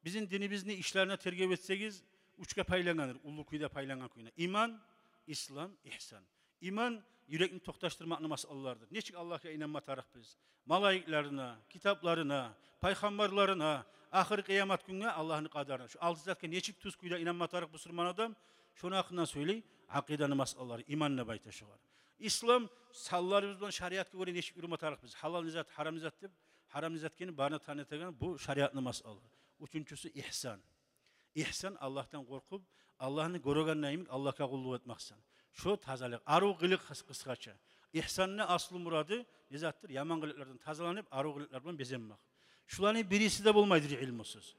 Bizim dinimiz ne işlerine tergip etsegiz, uçka paylananır, ullu kuyda paylanan kuyuna. İman, İslam, ihsan. İman, yürekni to'xtashtirmoqni masalalardir. Nechik Allohga inanma tarix biz. Malaiklarına, kitaplarına, paygambarlarına, ahir kıyamet gününe Allah'ın kadarına. Şu altı zatga nechik tuz kuyla inanma tarix Müslüman adam. Şunu hakkında söyley, akidanı masalaları, imanla bayta şu var. İslam sallarımızdan şariatga göre nechik yurma tarix biz. Halal nizat, haram nizat deb, haram nizatkeni barını tanıtagan bu şariatni masalaları. Üçüncüsü ihsan. İhsan Allah'tan korkup, Allah'ını görügandan emin Allah'a kulluk etmeksen. Şu tazalık, arı kılık kıskaça. İhsanın aslı muradı nizattır, yaman kılıklardan tazalanıp arı kılıklardan bezenmek. Şuların birisi de bulmaydır ilmusiz.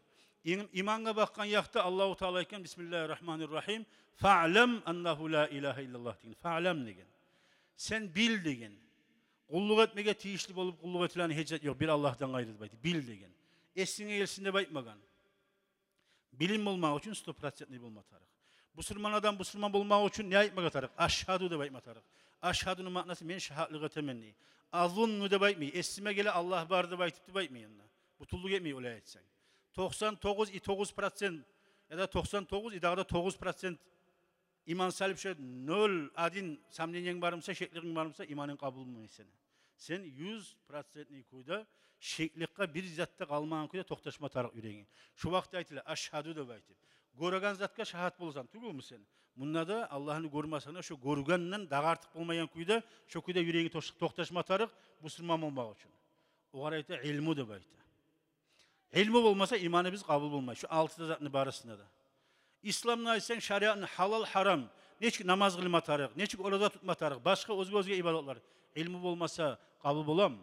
İmanga bakkan yakta Allahu Teala iken Bismillahirrahmanirrahim. Fa'lem ennehu la ilahe illallah deyin. Fa'lem deyin. Sen bil deyin. Kulluk etmege tiyişli olup kulluk etilen hecet yok. Bir Allah'tan gayrı baydı. Bil deyin. Esine gelsinde baytmagan. Bilim olmak için 100% bulmak tarık. Müslüman adam Müslüman bulmak için ne aytmak tarık? Aşhadu da baytmak tarık. Aşhadu'nun manası men şahadlığı temenni. Azunnu da baytmay. Esime gele Allah var da baytıp da baytmay yanına. Bu tulluk etmey öyle etsen. 99,9% ya da 99 idağda 9% iman salip şey 0 adin samnenyen varımsa şekliğin varımsa imanın kabul mu seni. Sen 100%'ni kuyda şeklikka bir zatta kalmağın kuyda toxtaşma tarık yüreğin. Şu vakti aytıyla aşhadu da baytip. Goragan zatka şahat bolsan tugul mu sen? Bunda da Allah'ını görmasana şu gorgandan dağartık olmayan kuyda şu kuyda yüreğin toxtaşma tarık Müslüman olmak için. O garayta ilmu da baytı. İlmi olmasa imanı biz kabul olmayız. Şu altıda zatını barasında da. İslam'la aytsan şariatın halal haram, neçik namaz kılma tarık, neçik oruza tutma tarık, başka özge ibadetler. İlmi olmasa kabul olam.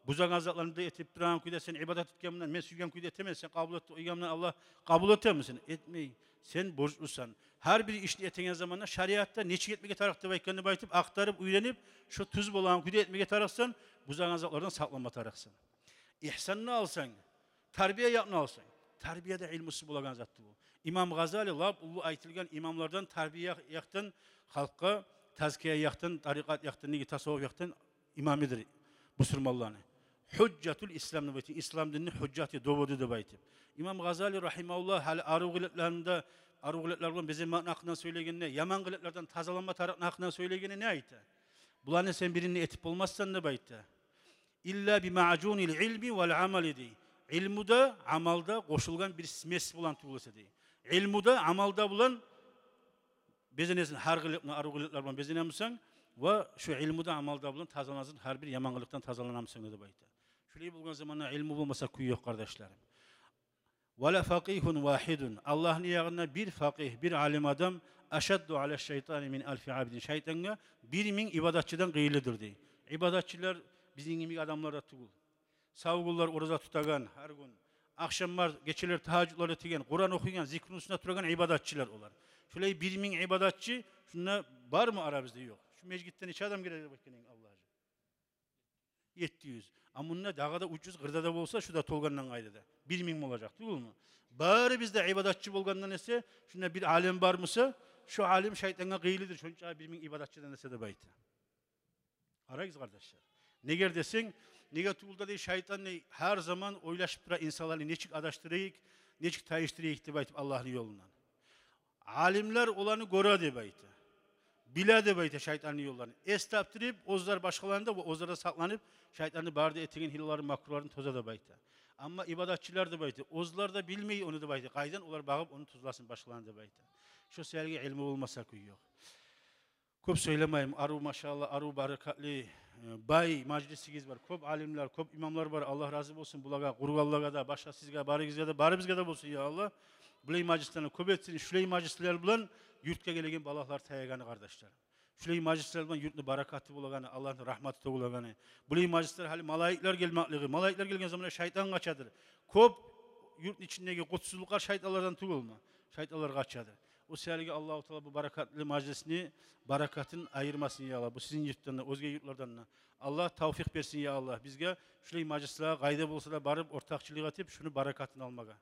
Buzan azatlarında etip duran kuyda sen ibadet etkenimden, men suygan kuyda etemez, sen kabul et, uygamdan Allah kabul eder misin? Etmeyi. Sen borçlusan. Her bir işini etingen zamanla şariatta neçik etmege tarıkta baykanını baytıp, aktarıp, uyrenip, şu tuz bolan kuyda etmege tarıksan, buzan azatlardan saklanma tarıksın. İhsanını alsan, terbiye yapını alsan. Terbiyede ilmusu bulagan zattı bu. İmam Gazali lab ulu aytılgan imamlardan terbiye yaktan, halka tazkiye yaktan, tarikat yaktan, negi tasavvuf yaktan imamidir Müslümanlarını. Hüccetül İslam'ını baytı. İslam dinini hücceti dovodu da baytı. İmam Gazali rahimahullah hali arugıletlerinde arugıletlerden bizim hakkında söyleyenine, yaman gıletlerden tazalanma tarafının hakkında söyleyenine ne aytı? Bulanı sen birini etip olmazsan da baytı. İlla bi ma'cunil ilmi vel ameli dey. İlmuda, amalda koşulgan bir mes bulan tuğulası dey. İlmuda, amalda bulan bezenesin har gıletlerden, arugıletlerden bezenemsen ve şu ilmuda, amalda bulan tazalanasın her bir yamanlıktan tazalanamsın da baytı. Şöyle bulgan zamanla ilmu bulmasa kuyu yok kardeşlerim. Vela fakihun vahidun. Allah'ın yağına bir fakih, bir alim adam aşaddu ala şeytani min alfi abidin. Şeytana bir min ibadatçıdan gıyılıdır dey. İbadatçılar bizim gibi adamlar da tuğul. Savgullar oruza tutagan her gün. Akşamlar geçiler tahajjudlar ötegen, Kur'an okuyan, zikrin üstüne turagan ibadatçılar olar. Şöyle bir min ibadatçı, şuna var mı aramızda yok. Şu mecgitten hiç adam girer bakayım Allah'a. 700. Ama bununla dağda 300 kırda da olsa şu da tolgandan gayrıda. 1000 olacak değil mi? Bari bizde ibadatçı bolgandan ise şuna bir alim var mısa şu alim şeytana kıyılıdır. Şunca 1000 ibadatçıdan ise de baytı. Arayız kardeşler. Neger desin, nege tuğulda değil şeytan ne her zaman oylaşıp dura insanları neçik adaştırayık, neçik tayıştırayık de baytı Allah'ın yolundan. Alimler olanı gora de baytı. Bila de baytı şeytanın yollarını. Estaptırıp ozlar başkalarında bu ozlara saklanıp şeytanı barda ettiğin hilaların makrularını toza da baytı. Ama ibadatçılar da baytı. Ozlar da bilmeyi onu da baytı. Kaydan onlar bağıp onu tuzlasın başkalarını da baytı. Şu sergi ilmi olmasa kuyuyor. Köp söylemeyim. Aru maşallah, aru barakatli, bay majlisigiz var. Köp alimler, köp imamlar var. Allah razı olsun. Bulaga, Kurgallaga da, başka sizge, barigizge da, baribizge da olsun ya Allah. Bulay majlislerini köp etsin. Şulay majlisler bulan yurtka gelegen balaklar tayaganı kardeşlerim. Şulay majlisler bulan yurtlu barakatı bulaganı, Allah'ın rahmatı da bulaganı. Bulay majlisler hali malaikler gelmekliği. Malaikler gelgen zaman şeytan kaçadır. Köp yurtun içindeki kutsuzluklar şeytanlardan tugulma. Şeytanlar kaçadır. O sergi Allah-u Teala bu barakatlı majlisini barakatın ayırmasın ya Allah. Bu sizin yurtlarından, özge yurtlardan. Allah tavfik versin ya Allah. Bizge şulay majlislere gayda bolsa da barıp ortakçılık etip şunu barakatını almaga.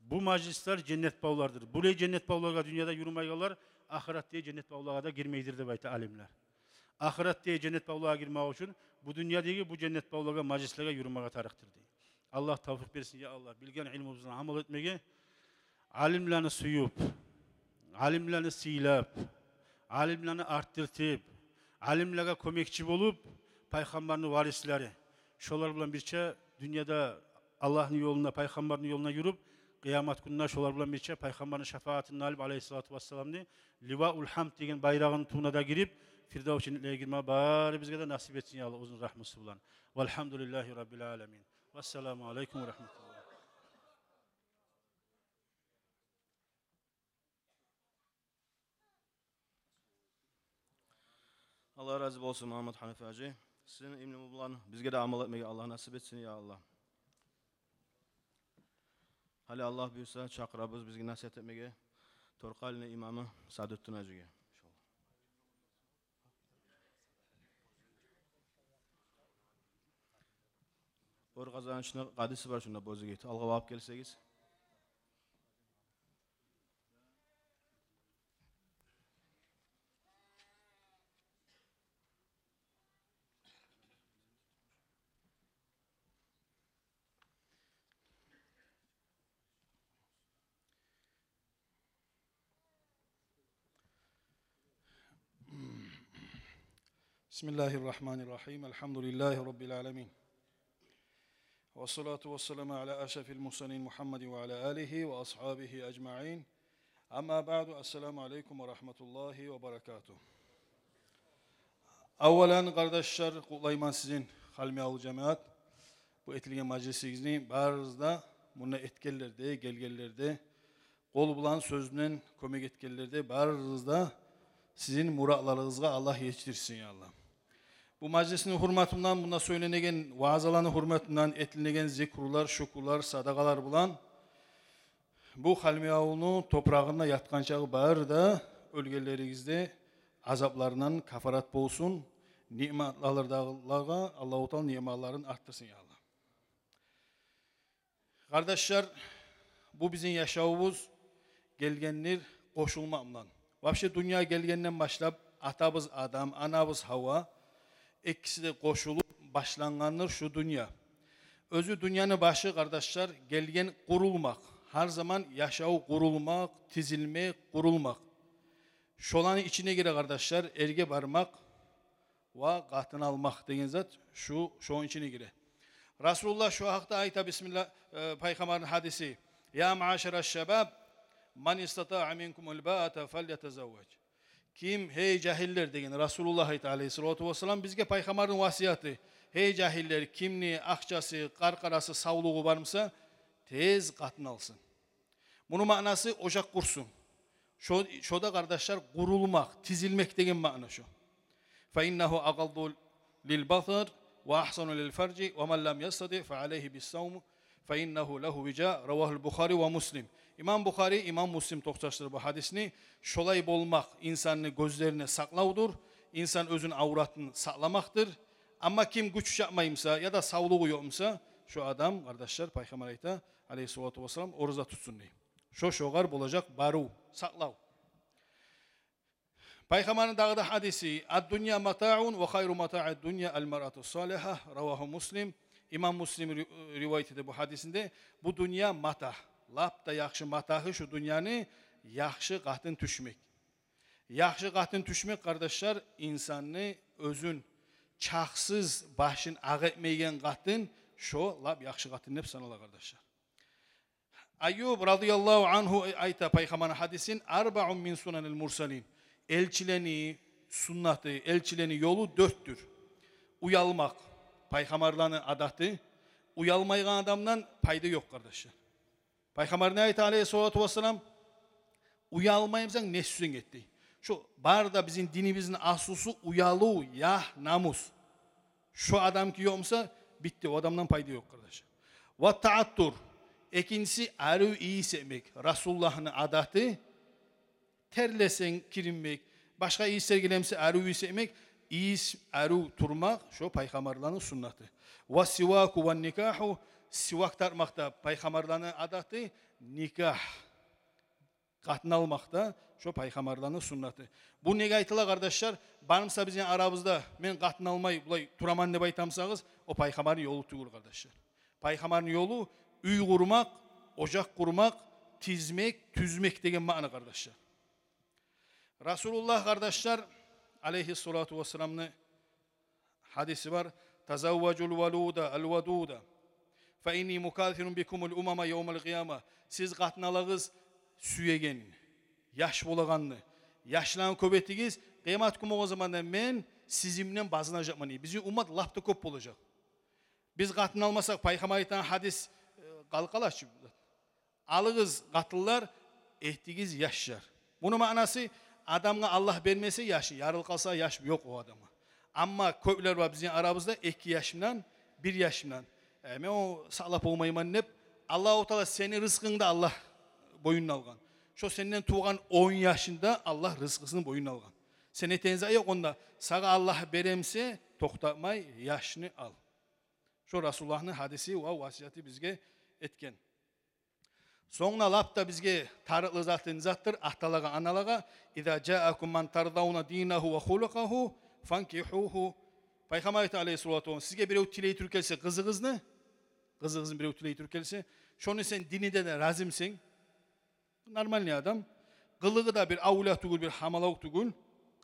Bu majlisler cennet bağlardır. Buraya cennet bağlarga dünyada yürümeyeler, ahiret diye cennet bağlarga da girmeydir de bayta alimler. Ahiret diye cennet bağlarga girmek için bu dünyadaki bu cennet bağlarga majlislere yürümeye tarıktır diye. Allah tavfik versin ya Allah. Bilgen ilmimizden amal etmeye, alimlerini suyup, alimlerini silap, alimlerini arttırtıp, alimlerge kömekçi bolup paygambarın varisleri. Şolar bilen birçe dünyada Allah'ın yoluna, paygambarın yoluna yürüp kıyamet gününe şolar bilen birçe paygambarın şefaatini alıp aleyhissalatu vesselam'ni Livaul Hamd degen bayrağın tuğuna da girip Firdevs cennetine girme bari bizge de nasip etsin ya Allah uzun rahmeti bilen. Velhamdülillahi Rabbil alemin. Vesselamu aleyküm ve rahmetullah. Allah razı olsun Muhammed Hanife Hacı. Sizin ilmi bulan bizge de amal etmeyi Allah nasip etsin ya Allah. Hali Allah buyursa çakırabız bizge nasihat etmeye. Torqalini imamı Sadettin Hacı'ya. Or kazanışına kadisi var şunda bozu git. Alga vap gelseyiz. Bismillahirrahmanirrahim. Elhamdülillahi Rabbil alemin. Ve salatu ve selamu ala eşrefil murselin Muhammed ve ala alihi ve ashabihi ecma'in. Amma ba'du. Esselamu aleyküm ve rahmetullahi ve berekatuhu. Evvelen kardeşler, kutlayman sizin halmiyalı cemaat. Bu etilgen meclisizni barzda, buna etkellerde, gelgellerde, kol bulan sözünün kömek etkellerde, barzda sizin muratlarınızga Allah yetiştirsin ya Allah. Bu meclisin hürmetünden, bunda söylenen vaazaların hürmetünden etilinen zikrlar, şukurlar, sadakalar bulan bu halmiyavunu toprağında yatkançağı bağır da ölgelerinizde azaplarından kafarat bolsun, nimetlerden Allah-u Teala nimetlerini arttırsın ya Allah. Kardeşler, bu bizim yaşavımız gelgenler koşulmamdan. Vapşe dünya gelgenden başlayıp atabız Adam, anabız Hava, ikisi de koşulup başlanganlar şu dünya. Özü dünyanın başı kardeşler gelgen kurulmak. Her zaman yaşağı kurulmak, tizilmek, kurulmak. Şolanın içine gire kardeşler erge barmak ve katın almak degen zat şu içine gire. Resulullah şu hakta ayta bismillah peygamberin hadisi. Ya maşereş şebab man istata'a minkumul ba'ata felyetezevvec. Kim hey cahiller degen Resulullah aleyhissalatu vesselam bizge peygamberin vasiyatı. Hey cahiller kimni akçası, karkarası, sağlığı varmsa tez katın alsın. Bunun manası ocak kursun. Şoda kardeşler kurulmak, tizilmek degen mana şu. Fe innehu aqaldu lil basar ve ahsanu lil farci ve men lem yastati fe aleyhi bis savm fe innehu lehu vica ravahul Bukhari ve Muslim. İmam Bukhari, İmam Muslim toxtaştırır bu hadisini. Şolay bolmak insanın gözlerine saklavdır. İnsan özün avratını saklamaktır. Ama kim güç yapmayımsa ya da sağlığı yoksa şu adam kardeşler Peygamber ayta aleyhissalatu vesselam oruza tutsun diye. Şoğar bolacak baru, saklav. Peygamberin dağda hadisi ad-dünya mata'un ve hayru mata'ad dünya el-mar'atu salihah ravahu Muslim. İmam Muslim rivayet ediyor bu hadisinde bu dünya mata. Lap da yaxşı matahı şu dünyanı yaxşı qatın düşmek. Yaxşı qatın düşmek kardeşler insanı özün çaksız başın ağ etmeyen qatın şu lap yaxşı qatın hep sanala kardeşler. Ayyub radıyallahu anhu ayta peygamberin hadisin arba'un min sunanil mursalin. Elçileni, sunnatı, elçileni yolu dörttür. Uyalmak, peygamberlerin adatı, uyalmayan adamdan payda yok kardeşler. Peygamber ne ayet aleyhissalatu vesselam uyalmayımsan ne süzün etti. Şu barda bizim dinimizin asusu uyalı, yah, namus. Şu adam ki yoksa bitti. O adamdan payda yok kardeşler. Ve taattur. İkincisi arı iyi sevmek. Resulullah'ın adatı terlesen kirinmek. Başka iyi sergilemse arı iyi sevmek. İyi arı turmak. Şu peygamberlerin sünneti. Ve sivaku ve nikahu. Sivak tarmakta peygamberlerin adatı nikah. Katın almakta şu peygamberlerin sünneti. Bu ne aytıla kardeşler? Barımsa bizim aramızda men katın almayı turaman ne baytamsağız o peygamberin yolu tügül kardeşler. Peygamberin yolu üy kurmak, ocak kurmak, tizmek, tüzmek degen mana kardeşler. Resulullah kardeşler aleyhissalatu vesselam'ın hadisi var. Tazavvacul valuda al vaduda. Fe inni mukathirun bikumul umama yevmel kıyama. Siz katnalağız süyegen, yaş bolaganlı, yaşlan köbetigiz. Kıyamet günü o zaman men sizimden bazınacakmani. Bizim ummat lapta köp olacak. Biz katın almasak Peygamber aytan hadis kalkalaş. Alığız katıllar, ehtigiz yaşlar. Bunun manası adamga Allah vermese yaşı, yarıl kalsa yaş yok o adama. Ama köpler var bizim aramızda 2 yaşından 1 yaşından. Men o sağlap olmayman hep Allah-u Teala seni rızkında Allah boyunun algan. Şu senden tuğan 10 yaşında Allah rızkısını boyunun algan. Sen eteğinize yok onda. Sağa Allah beremse toktamay yaşını al. Şu Resulullah'ın hadisi ve vasiyeti bizge etken. Sonra lapta bizge tarıklı zatın zattır. Ahtalaga analaga. İza ca'akum man tardavna dinahu ve hulukahu fankihuhu. Peygamber aleyhissalatu vesselam sizge bir ötüleyi türkelse kızınız bir ötüleyi türkelse şonu sen dinide de razimsin. Normal ne adam? Kılığı da bir avla tugul bir hamalavuk tugul.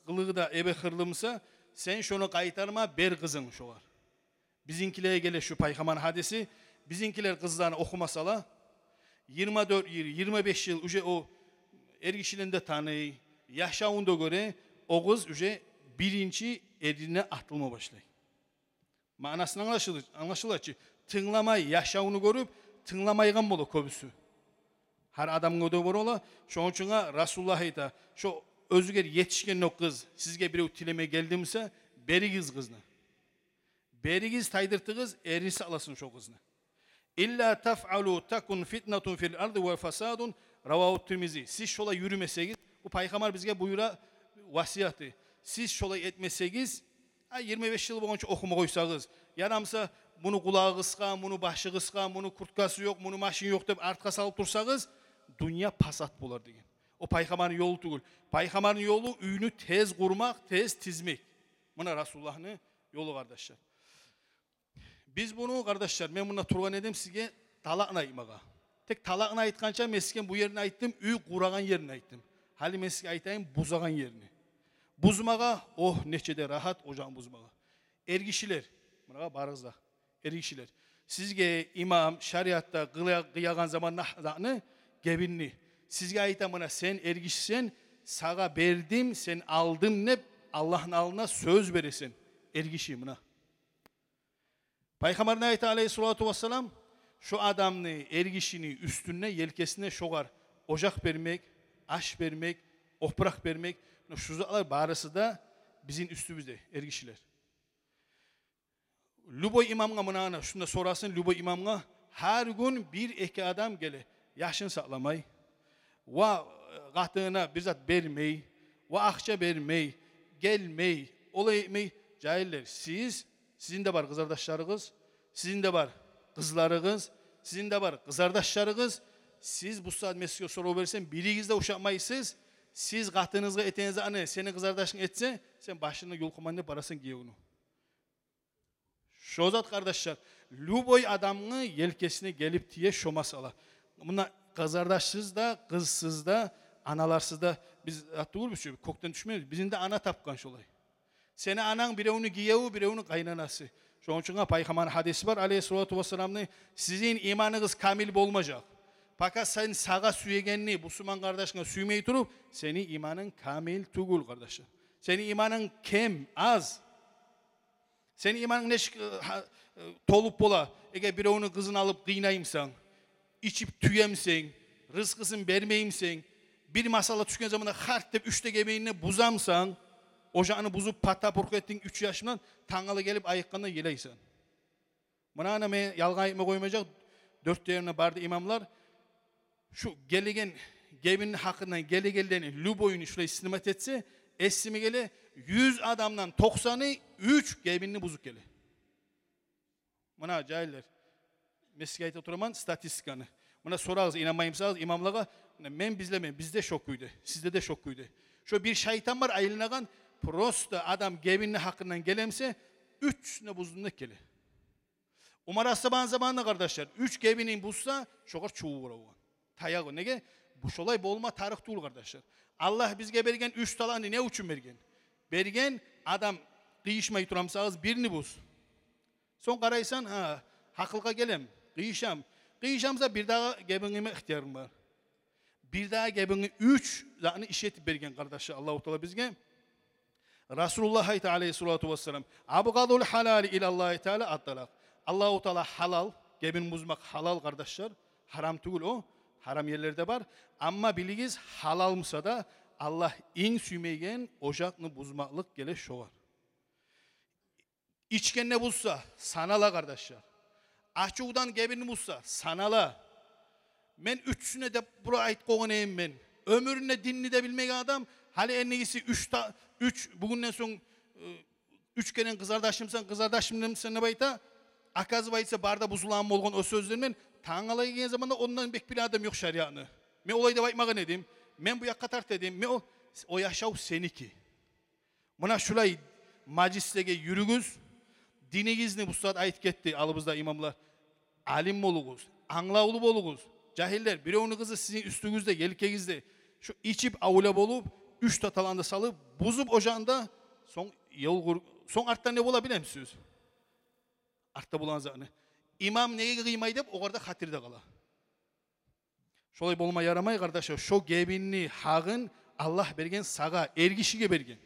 Kılığı da ebe hırlımsa sen şunu kaytarma ber kızın şu var. Bizinkilere gele şu Peygamber hadisi. Bizinkiler kızlarını okumasala 24 yıl, 25 yıl üce o ergişilinde tanıyı, yaşağında göre o kız üce birinci erine atılma başlayı. Manasını anlaşılır ki tınlamay yaşağını görüp tınlamaygan bolu köbüsü. Her adamın öde var ola. Şunun için Resulullah ayta şu özgür yetişken o kız sizge bir tileme geldimse berigiz kızını. Berigiz taydırtığız erisi alasın şu kızını. İlla taf'alu takun fitnatun fil ardı ve fasadun ravahu Tirmizi. Siz şola yürümesegiz bu Peygamber bizge buyura vasiyatı. Siz şola etmesegiz 25 yıl boyunca okuma koysağız. Yaramsa bunu kulağı kıskan, bunu başı kıskan, bunu kurtkası yok, bunu maşin yok deyip artka salıp tursağız dünya pasat bolar degen. O Peygamber'in yolu değil. Peygamber'in yolu üyünü tez kurmak, tez tizmek. Buna Resulullah'ın yolu kardeşler. Biz bunu kardeşler, ben buna turgan edem sizge talakını aytmağa. Tek talakını aytkança mesken bu yerini ayttım, üy kuragan yerini ayttım. Hali meske aytayım buzagan yerini. Buzmağa, oh neçede rahat ocağın buzmağa. Ergişiler, buna barızda, ergişiler. Sizge imam, şariatta kıyagan zaman nahzanı, gebinli. Sizge aytam bana sen ergişsen, sağa verdim, sen aldım ne Allah'ın alına söz veresin. Ergişi buna. Peygamber ayet aleyhissalatu vesselam şu adamını ergişini üstüne yelkesine şogar ocak vermek, aş vermek, oprak vermek şu zatlar barısı da bizim üstümüzde ergişiler. Luboy imamga mınana şunda sorasın Luboy imamga her gün 1-2 adam gele yaşın sağlamay ve gatığına bir zat vermey ve akça vermey gelmey olay etmey cahiller sizin de var kız kardeşleriniz, sizin de var kızlarınız, sizin de var kız kardeşleriniz. Siz bu saat mesleğe soru verirsen biriniz de uşakmaysınız. Siz katınızga etenize anne senin kız kardeşin etse sen başına yol kumandı parasını giye onu. Şu zat kardeşler, Luboy adamını yelkesine gelip diye şomasala. Buna kız kardeşsiz da, kızsız da, analarsız da biz attığı bir şey, koktan düşmüyoruz. Bizim de ana tapkan şolay. Seni anan bireuni giyevu, bireuni kaynanası. Şu için Peygamber hadisi var aleyhissalatu vesselam'ın sizin imanınız kamil olmayacak. Fakat sen sağa süyegenini, Müslüman kardeşine süymeyi durup senin imanın kamil tugul kardeşim. Senin imanın kem, az. Senin imanın ne tolup bola. Eğer bireuni kızını alıp kıynayımsan, içip tüyemsen, rızkısını vermeyimsen, bir masala düşken zamanında hart deyip 3'te gemeğine buzamsan, ocağını buzup patta purku ettin 3 yaşından tangalı gelip ayıkkanda yeleysen. Buna aname yalga etme koymayacak 4 yerine bardı imamlar şu gelegen geminin hakkından gelegellerini Luboy'unu şuraya isnimet etse esimi gele 100 adamdan 90'ı 3 gemini buzuk gele. Buna cahiller meskayete oturaman statistikanı. Buna sorarız inanmayımsınız imamlara men bizlemeyin bizde şokuydu sizde de şokuydu. Şu bir şeytan var ayılınagan prosta adam geminin hakkından gelemse 3 ne buzduğunda gele. Umar zamanında kardeşler 3 geminin buzsa şokar çuğu var. Tayağı nege? Bu şolay bolma tarih değil kardeşler. Allah bizge bergen 3 talanı ne üçün bergen? bergen adam kıyışmay turamsağız birini buz. Son qaraysan, ha, haqılqa gelem, kıyışam. Kıyışamsa bir daha gebinime ihtiyarım var. Bir daha gebini 3 zatını işletip bergen kardeşi Allah-u Teala bizge. Resulullah aleyhissalatu vesselam. Abgadul halali ilallahi teala at-talak. Allah-u Teala halal, gebin buzmak halal kardeşler. Haram tugul o. Haram yerlerde var. Ama biligiz halal mısa da Allah in süymeygen ocakını buzmaklık gele şo var. İçken ne bulsa sanala kardeşler. Açuğdan gebini bulsa sanala. Men üçüne de bura ait koğunayım ben. Ömrüne dinli de bilmek adam. Hali en iyisi 3 bugünden son 3 kere kızardaşımsan sen ne bayta? Akaz baytsa barda buzulan olgun o sözlerмен tağalay gelgen zamanda ondan bek bir adam yok şeriatını. Men olayda baytmagan edim. Men bu yakka tart edim. Men o yaşav seniki. Buna şulay majlisege yürügüz. Dinigizni bu saat ait ketdi alıbızda imamlar. Alim boluguz, anlaulu boluguz. Cahiller bireuni kızı sizin üstünüzde, yelkegizde şu içip avula bolup 3 tatalanda salıp buzup ocağında son arttan ne bola bilemsiz? Artta bulan zanı. İmam neye kıymay dep o kadar hatirde kala. Şolay bolma yaramay kardeşler. Şu gebinni hağın Allah bergen sağa, ergişige bergen.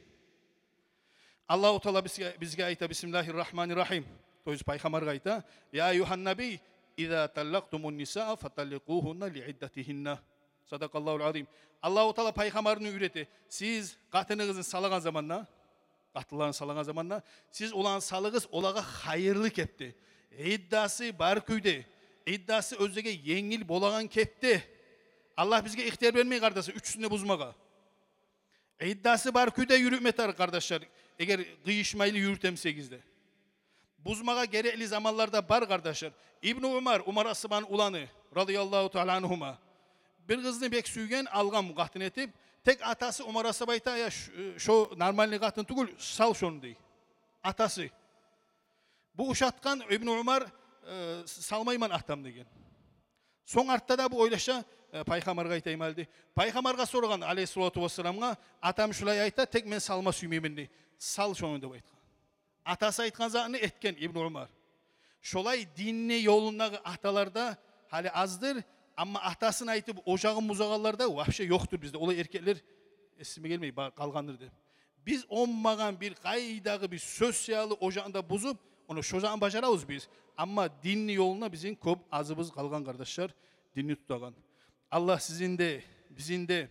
Allah-u Teala bizge ayta Bismillahirrahmanirrahim. Toyuz paygamberge ayta ya eyyuhan nabi İza tallaqtumun nisaa fatalliquhunna liiddatihinna. Sadakallahul azim. Allah-u Teala paygamberini üyreti. Siz katınızın salagan zamanla, katılan salagan zamanla siz olan salığız olaga hayırlı kepti. İddası bar küyde. İddası özlege yengil bolagan kepti. Allah bizge ihtiyar vermeyi kardeşler üçüne buzmaga. İddası bar küyde yürümetar kardeşler. Eğer kıyışmaylı yürütemsegizde. Buzmaga gerekli zamanlarda bar kardeşler. Umar Asıban ulanı radıyallahu teala anhuma. Bir kızını bek süygen algan muqatın etip tek atası Umar Asıbayta ya şu normalni qatın tugul sal şonu dey. Atası. Bu uşatkan Umar salmayman atam degen. Son artta da bu oylaşa paygamarga aytayım aldı. Paygamarga sorgan aleyhissalatu vesselamga atam şulay ayta tek men salma süymeymin dey. Sal şonu dep aytkan. Atası aytkan zatını etken İbn Umar. Şolay dinni yolundaki atalarda hali azdır ama atasını aytıp ocağın muzağalarda vahşe yoktur bizde. Olay erkekler esime gelmeyi kalgandır de. Biz olmagan bir kaydağı bir sosyal ocağında buzup onu şocağın başarağız biz. Ama dinni yoluna bizim kop azımız kalgan kardeşler dinni tutagan. Allah sizin de bizim de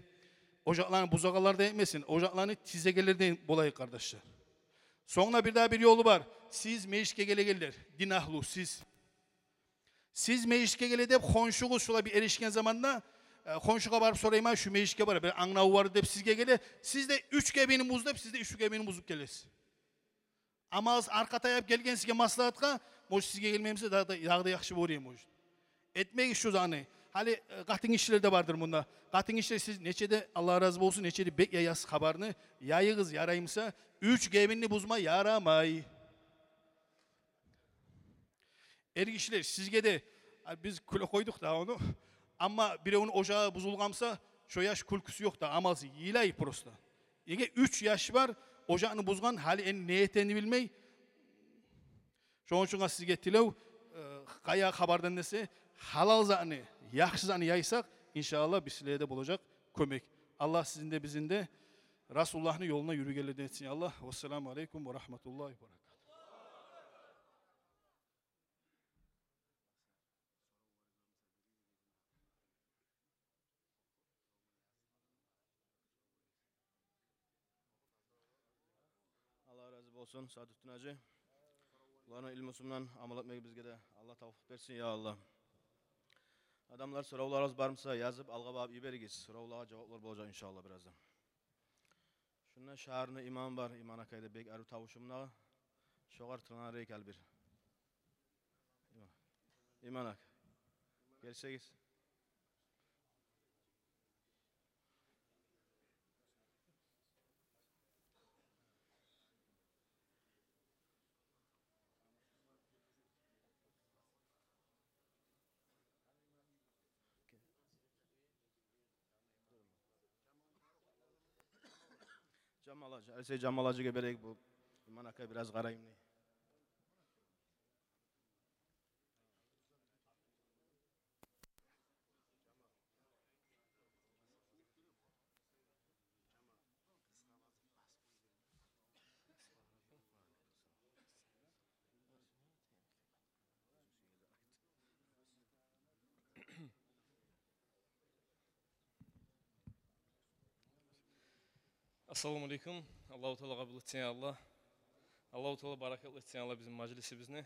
ocaklarını buzağalarda etmesin. Ocaklarını tizegelerden bolayı kardeşler. Sonra bir daha bir yolu var. Siz meclike gelegeller. Din ahlu siz. Siz meclike gele deyip konşuğuz şula bir erişken zamanda konşuğa barıp sorayım şu meclike var. Bir anlağı var deyip sizge gele. Siz de 3 gebini muz deyip siz de 3 gebini muzuk gelesiz. Ama arka tayap gelgen sizge maslahatka moş sizge gelmeyimse daha da yakşı boruyum moş. Etmek şu zanı. Hali katın işleri de vardır bunda. Katın işleri siz neçede Allah razı olsun neçede bek yayas habarını yayığız yarayımsa 3 gebini buzma yaramay. Ergişler sizge de biz kule koyduk da onu ama biri onun ocağı buzulgamsa şu yaş kulkusu yok da amazı yilay prosta. Ege 3 yaş var ocağını buzgan hali en niyetini bilmey. Şu an sizge tilev kaya habardan dese halal zanı, yakşı zanı yaysak inşallah bir silede bulacak kömek. Allah sizin de bizim de Resulullah'ın yoluna yürügeli etsin. Allah. Vesselamu aleyküm ve rahmetullahi ve berekatuhu. Allah razı olsun Saadettin Hacı. Ulanın ilmi sundan amal etmeyi bizge de Allah tavfik versin ya Allah. Adamlar soravlarınız barmsa yazıp alga babı iberigiz. Soravlara cevaplar bulacak inşallah birazdan. Şundan şaharını imam var. İman akayda bek arı tavuşumla. Şoğar tırnağı reykel bir. İman ak. Gelsegiz. Cemal Hacı. Else Cemal Hacı geberek bu. Manaka biraz karayım ne. Assalamu alaikum. Allahu Teala kabul etsin ya Allah. Allahu Teala barakatlı etsin ya Allah bizim meclisimizni.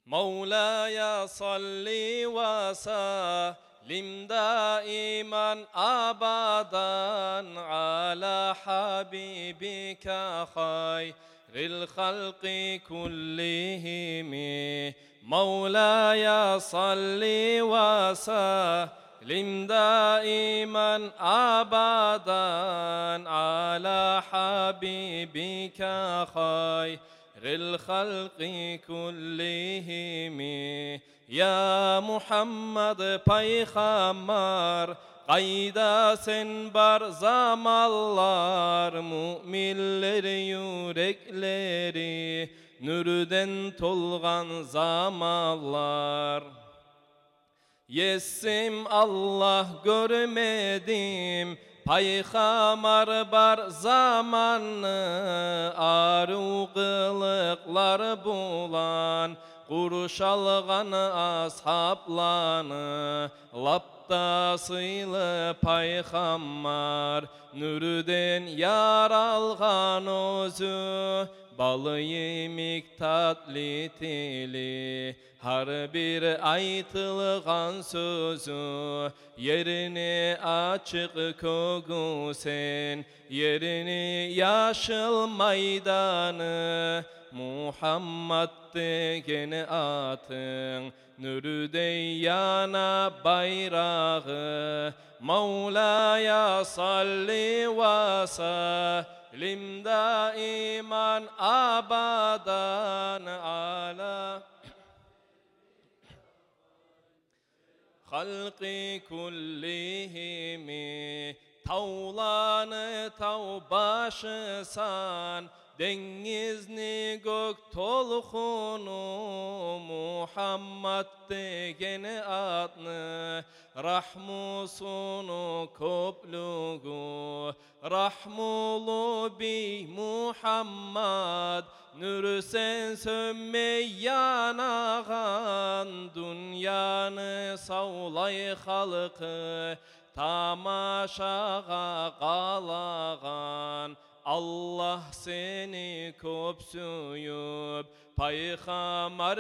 Mevlaya salli ve salim daiman abadan ala habibika hayril halqi kullihim. Mevlaya salli ve salim daiman abadan ala habibika hayril halqi kullihim. Ya Muhammed Peygamber, kayda sen bar zamallar, müminleri yürekleri nürden tolgan zamallar. Yesim Allah görmedim, Peygamber bar zamanı, arı kılıklar bulan, kurşalgan ashablanı, lapta sıylı Peygamber, nürden yaralgan özü, balı yemik tatlı tili, her bir aytılgan sözü, yerini açık kogu sen, yerini yaşıl maydanı, Muhammed degen atın, nürüde yana bayrağı, Mevlaya salli ve salim daiman abadan ala halqi kullihim. Tavlanı tav başısan, dengizni gök tolhunu, Muhammed degen adını, rahmusunu kopluğu, rahmulu bi Muhammed, nürü sen sönmey yanağan, dünyanı savlay halkı, tamaşağa qalağan. Allah seni köpsüyüp, Peygamber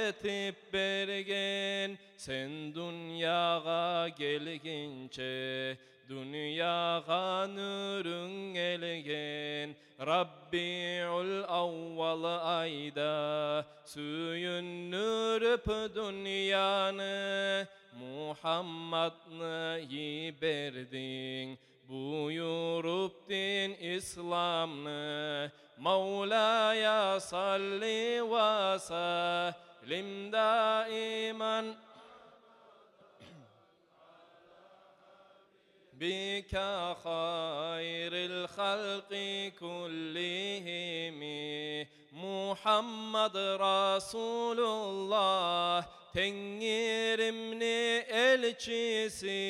etip bergen, sen dünyaya gelgince, dünyaya nürün gelgen. Rabbi'ül avval ayda, süyünürüp dünyanı, Muhammed'ni yiberdin, buyurup din İslam'ını. Mevlaya salli ve salim daiman bika hayril halqi kullihim. Muhammed Resulullah, Tengrimni elçisi,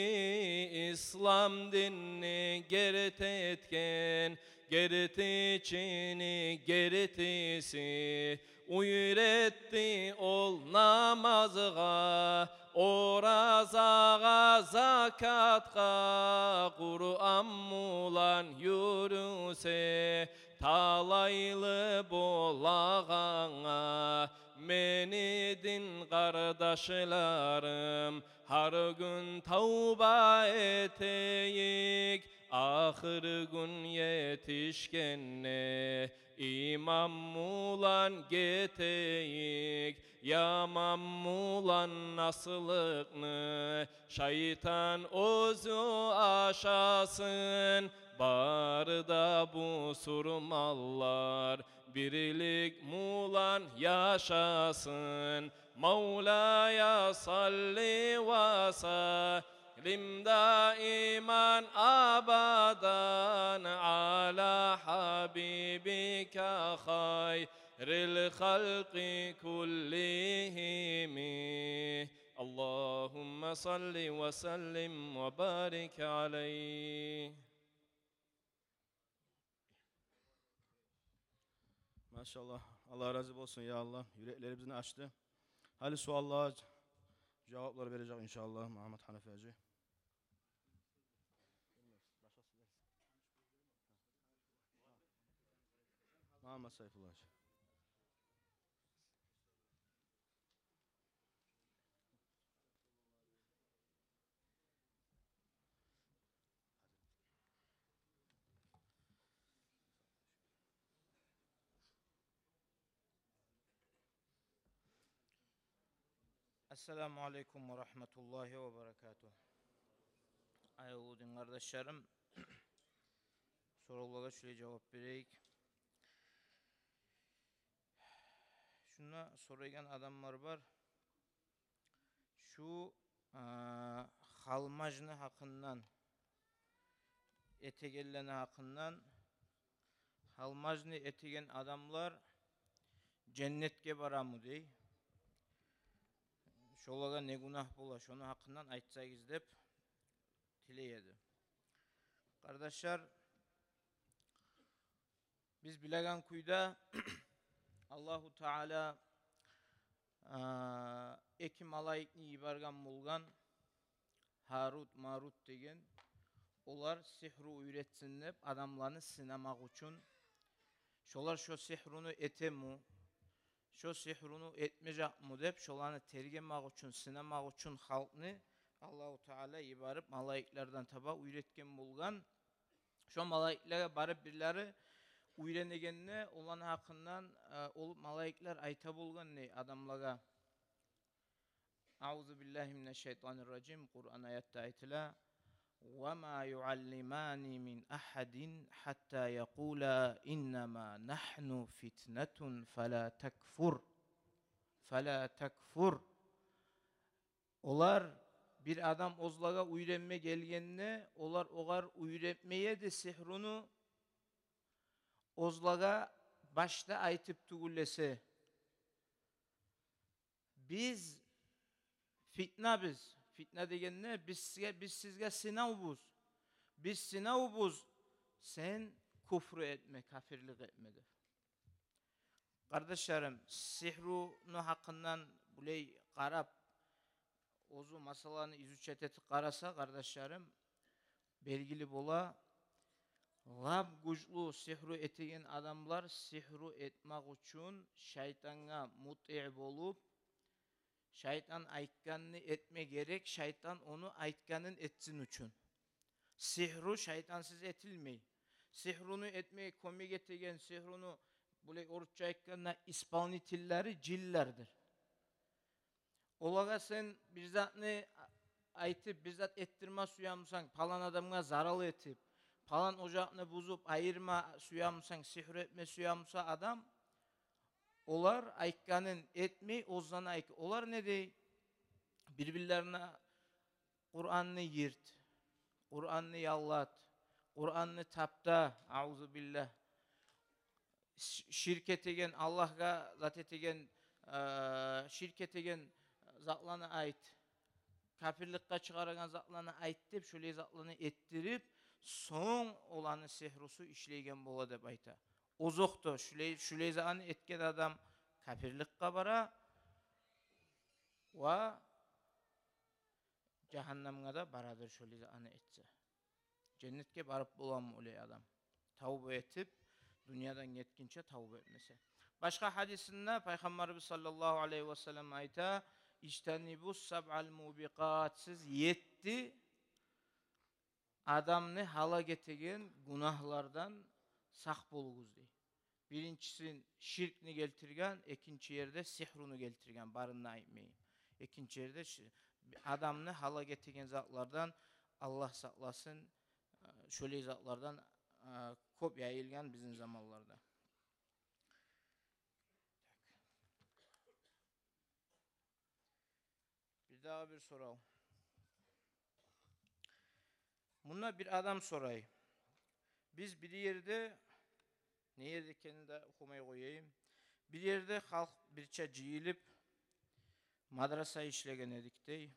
İslam dinini gert etken, gertiçini gertisi, uyretti ol namazga, orazaga, zakatga, Kur'an mulan yürüse, talaylı bolağana. Meni din kardeşlerim, her gün tavba eteyik, ahir gün yetişkenne, imam mulan geteyik, yaman mulan nasılıkны, şeytan ozu aşasın, barda bu surmallar, Birlik mulan yaşasın. Mevla'ya salli ve sallim daiman abadan ala habibike hayril halqi kullihimi. Allahümme salli ve sellim ve barik aleyh. Maşallah. Allah razı olsun ya Allah. Yüreklerimizi açtı. Hadi suallara cevaplar verecek inşallah Muhammed Hanefi Hacı. Muhammed Sayfullah Hacı. Esselamu Aleyküm ve Rahmetullahi ve Berekatuhu. Ayoludun kardeşlerim, sorulara şöyle cevap vereyim. Şuna soruyan adamlar var. Şu halmajını hakkından, etegelleni hakkından, halmajını etegen adamlar cennetke baramı dey. Şolaga ne günah bola, şonu hakkından aytsayız dep tileyedi. Kardeşler, biz bilegan kuyda Allahu Teala eki malayikni ibargan bulgan Harut Marut degen olar sihru üretsin dep adamlarını sınamak üçün şolar şu sihrunu etemu şu sihrunu etmeyecek mu dep şolarını tergemek üçün sınamak üçün halkını Allahu Teala ibarıp malayiklerden taba üretken bulgan şu malayiklere barıp birleri uyrenegenne olan hakkından olup malayikler ayta bulgan ne adamlara Euzubillahimineşşeytanirracim Kur'an ayette ayetler وَمَا يُعَلِّمَانِ مِنْ أَحَدٍ حَتَّى يَقُولَا إِنَّمَا نَحْنُ فِتْنَةٌ فَلَا تَكْفُرْ Olar bir adam ozlaga uyrenme gelgenine olar ogar uyretmeye de sihrunu ozlaga başta aytıp tugulese biz fitna degen ne biz sizge sınavbuz biz sınavbuz sen kufru etme kafirlik etme de. Kardeşlerim sihrunu hakkından buley qarap ozu masalanı izüçet etip qarasa kardeşlerim belgili bola lab güçlü sihru etegen adamlar sihru etmek üçün şeytana mut'i bolup şeytan aytkanını etme gerek şeytan onu aytkanın etsin üçün. Sihru şeytansız etilmey. Sihrunu etmeyi komik etegen sihrunu bulay orutça aytkanına ispanitiller cillerdir. Olaga sen bir zatını aytıp bir zat ettirme suyamsan palan adamına zaralı etip palan ocağını buzup ayırma suyamsan sihr etme suyamsa adam olar aytkanın etmey ozdan ayk. Olar ne dey? Birbirlerine Kur'an'ını yırt, Kur'an'ını yallat, Kur'an'ını tapta, auzubillah. Şirket egen Allah'a zat etegen şirket egen zatlarını ait. Kafirlikka çıkaragan zatlarını ait dep şöyle zatlarını ettirip son olanı sihrusu işleygen bola dep ayta. Ozokto şöyle zatlarını etken adam kafirlikka bara ve cehennamga da baradır şöyle zatlarını etse. Cennetke barıp bulan öyle adam. Tavbe etip dünyadan yetkince tavbe etmese. Başka hadisinde Peygamberimiz sallallahu aleyhi ve sellem ayta İçtenibus sab'al mubiqat siz 7 adamını hala getegen günahlardan sak boluguz dey. Birincisi şirkni geltirgen, ikinci yerde sihrunu geltirgen, barınna aytmayın. İkinci yerde adamını hala getegen zatlardan Allah saklasın, şöyle zatlardan kop yayılgan bizim zamanlarda. Bir daha bir soru. Buna bir adam sorayım. Biz bir yerde, ne yerde kendini de okumaya koyayım. Bir yerde halk birçe ciyilip madrasa işlegen edik dey.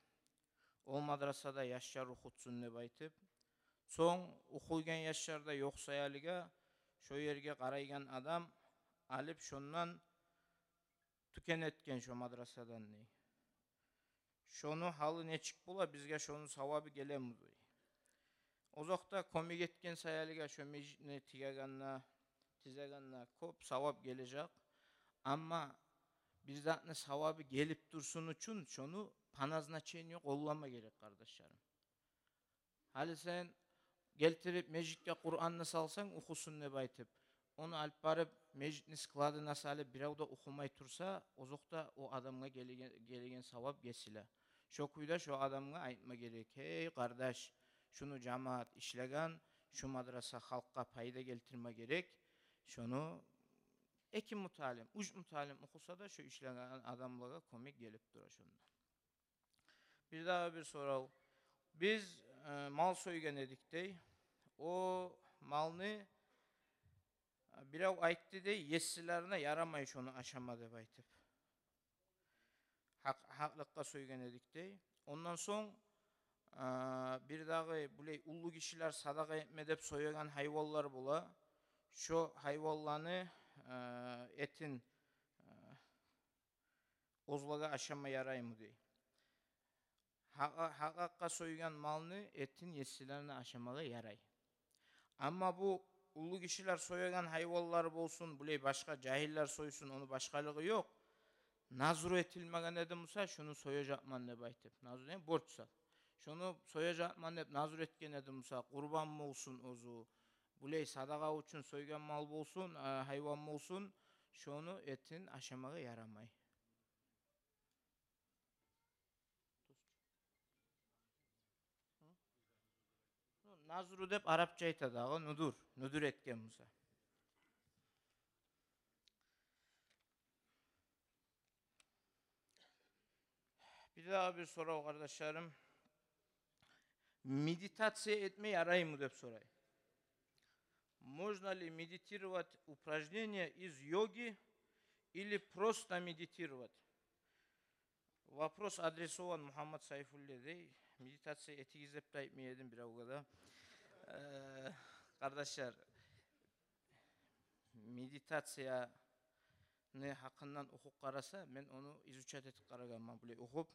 O madrasada yaşlar okutsun dep aytıp, soň okuygan yaşlarda yok sayalyga şo yerge qaraygan adam alıp şondan tüken etken şo madrasadan dey. Şonu halı neçik bola bizge şonun savabı gelem dey. Ozakta komik etken sayalyga şo mejitni tizeganna köp savab gelecek. Ama bir zatны savabı gelip dursun üçün şonu panazına çeyini kollama gerek kardeşlerim. Hali sen geltirip mejitke Kur'an'ını salsan okusun dep aytıp, onu alıp barıp mejitni skladına salıp biravda okumay tursa, ozakta o adamga gelegen savab gesile. Şo kuyda şo adamga aytma gerek. Hey kardeş, şunu cemaat işlegen, şu madrasa halkka payda geltirme gerek. Şonu iki mutalim, üç mutalim okusa da şu işlegen adamlara komik gelip dura şundan. Bir daha bir soru. Biz mal soygan edik dey. O malını birav aytdı dey, yessilerine yaramay şonu aşama dep aytıp. Haklıkka soygan edik dey. Ondan son bir dağı bulay ullu kişiler sadaka etme dep soygan hayvallar bola. Şu hayvallarını etin ozlaga aşama yaray mı dey. Hakka soygan malını etin yessilerine aşamaga yaray. Ama bu ullu kişiler soygan hayvallar bolsun, bulay başka cahiller soysun, onu başkalığı yok. Nazru etilmegen edim musa şunu soyacakman dep aytıp. Nazru ne? Borçsal. Şunu soyacakman dep nazru etken edim musa, kurban mı olsun ozu, bulay sadaka üçün soygan mal bolsun, hayvan bolsun, şonu etin aşamaga yaramay. Nazru dep Arapça aytadi ağa, nudur etken musa. Bir daha bir soru kardeşlerim. Медитация etme yaray mı dep soray. Можно ли медитировать упражнения из йоги или просто медитировать? Вопрос адресован Muhammed Sayfulleh. Meditatsiya etigiz dep de aytmayedin bir avgada. Kardeşler, meditatsiyani hakkından okup karasa, ben onu izuçat etip karaganman bile okup.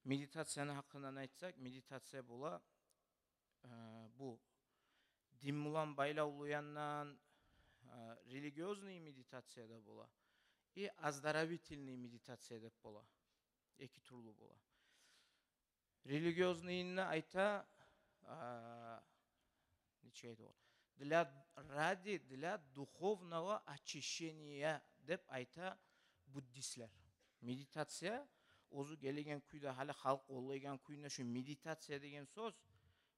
Meditatsiyani hakkından aytsak, meditatsiya bola bu din bulan baylauluyandan religiozny meditatsiyada bola. Оздоровительный медитация dep bola. Eki turlu bola. Religiozny'ni ayta для духовного очищения dep ayta Buddistler. Meditatsiya ozu gelegen kuyda hali halk ollaygan kuyuna şu meditatsiya degen söz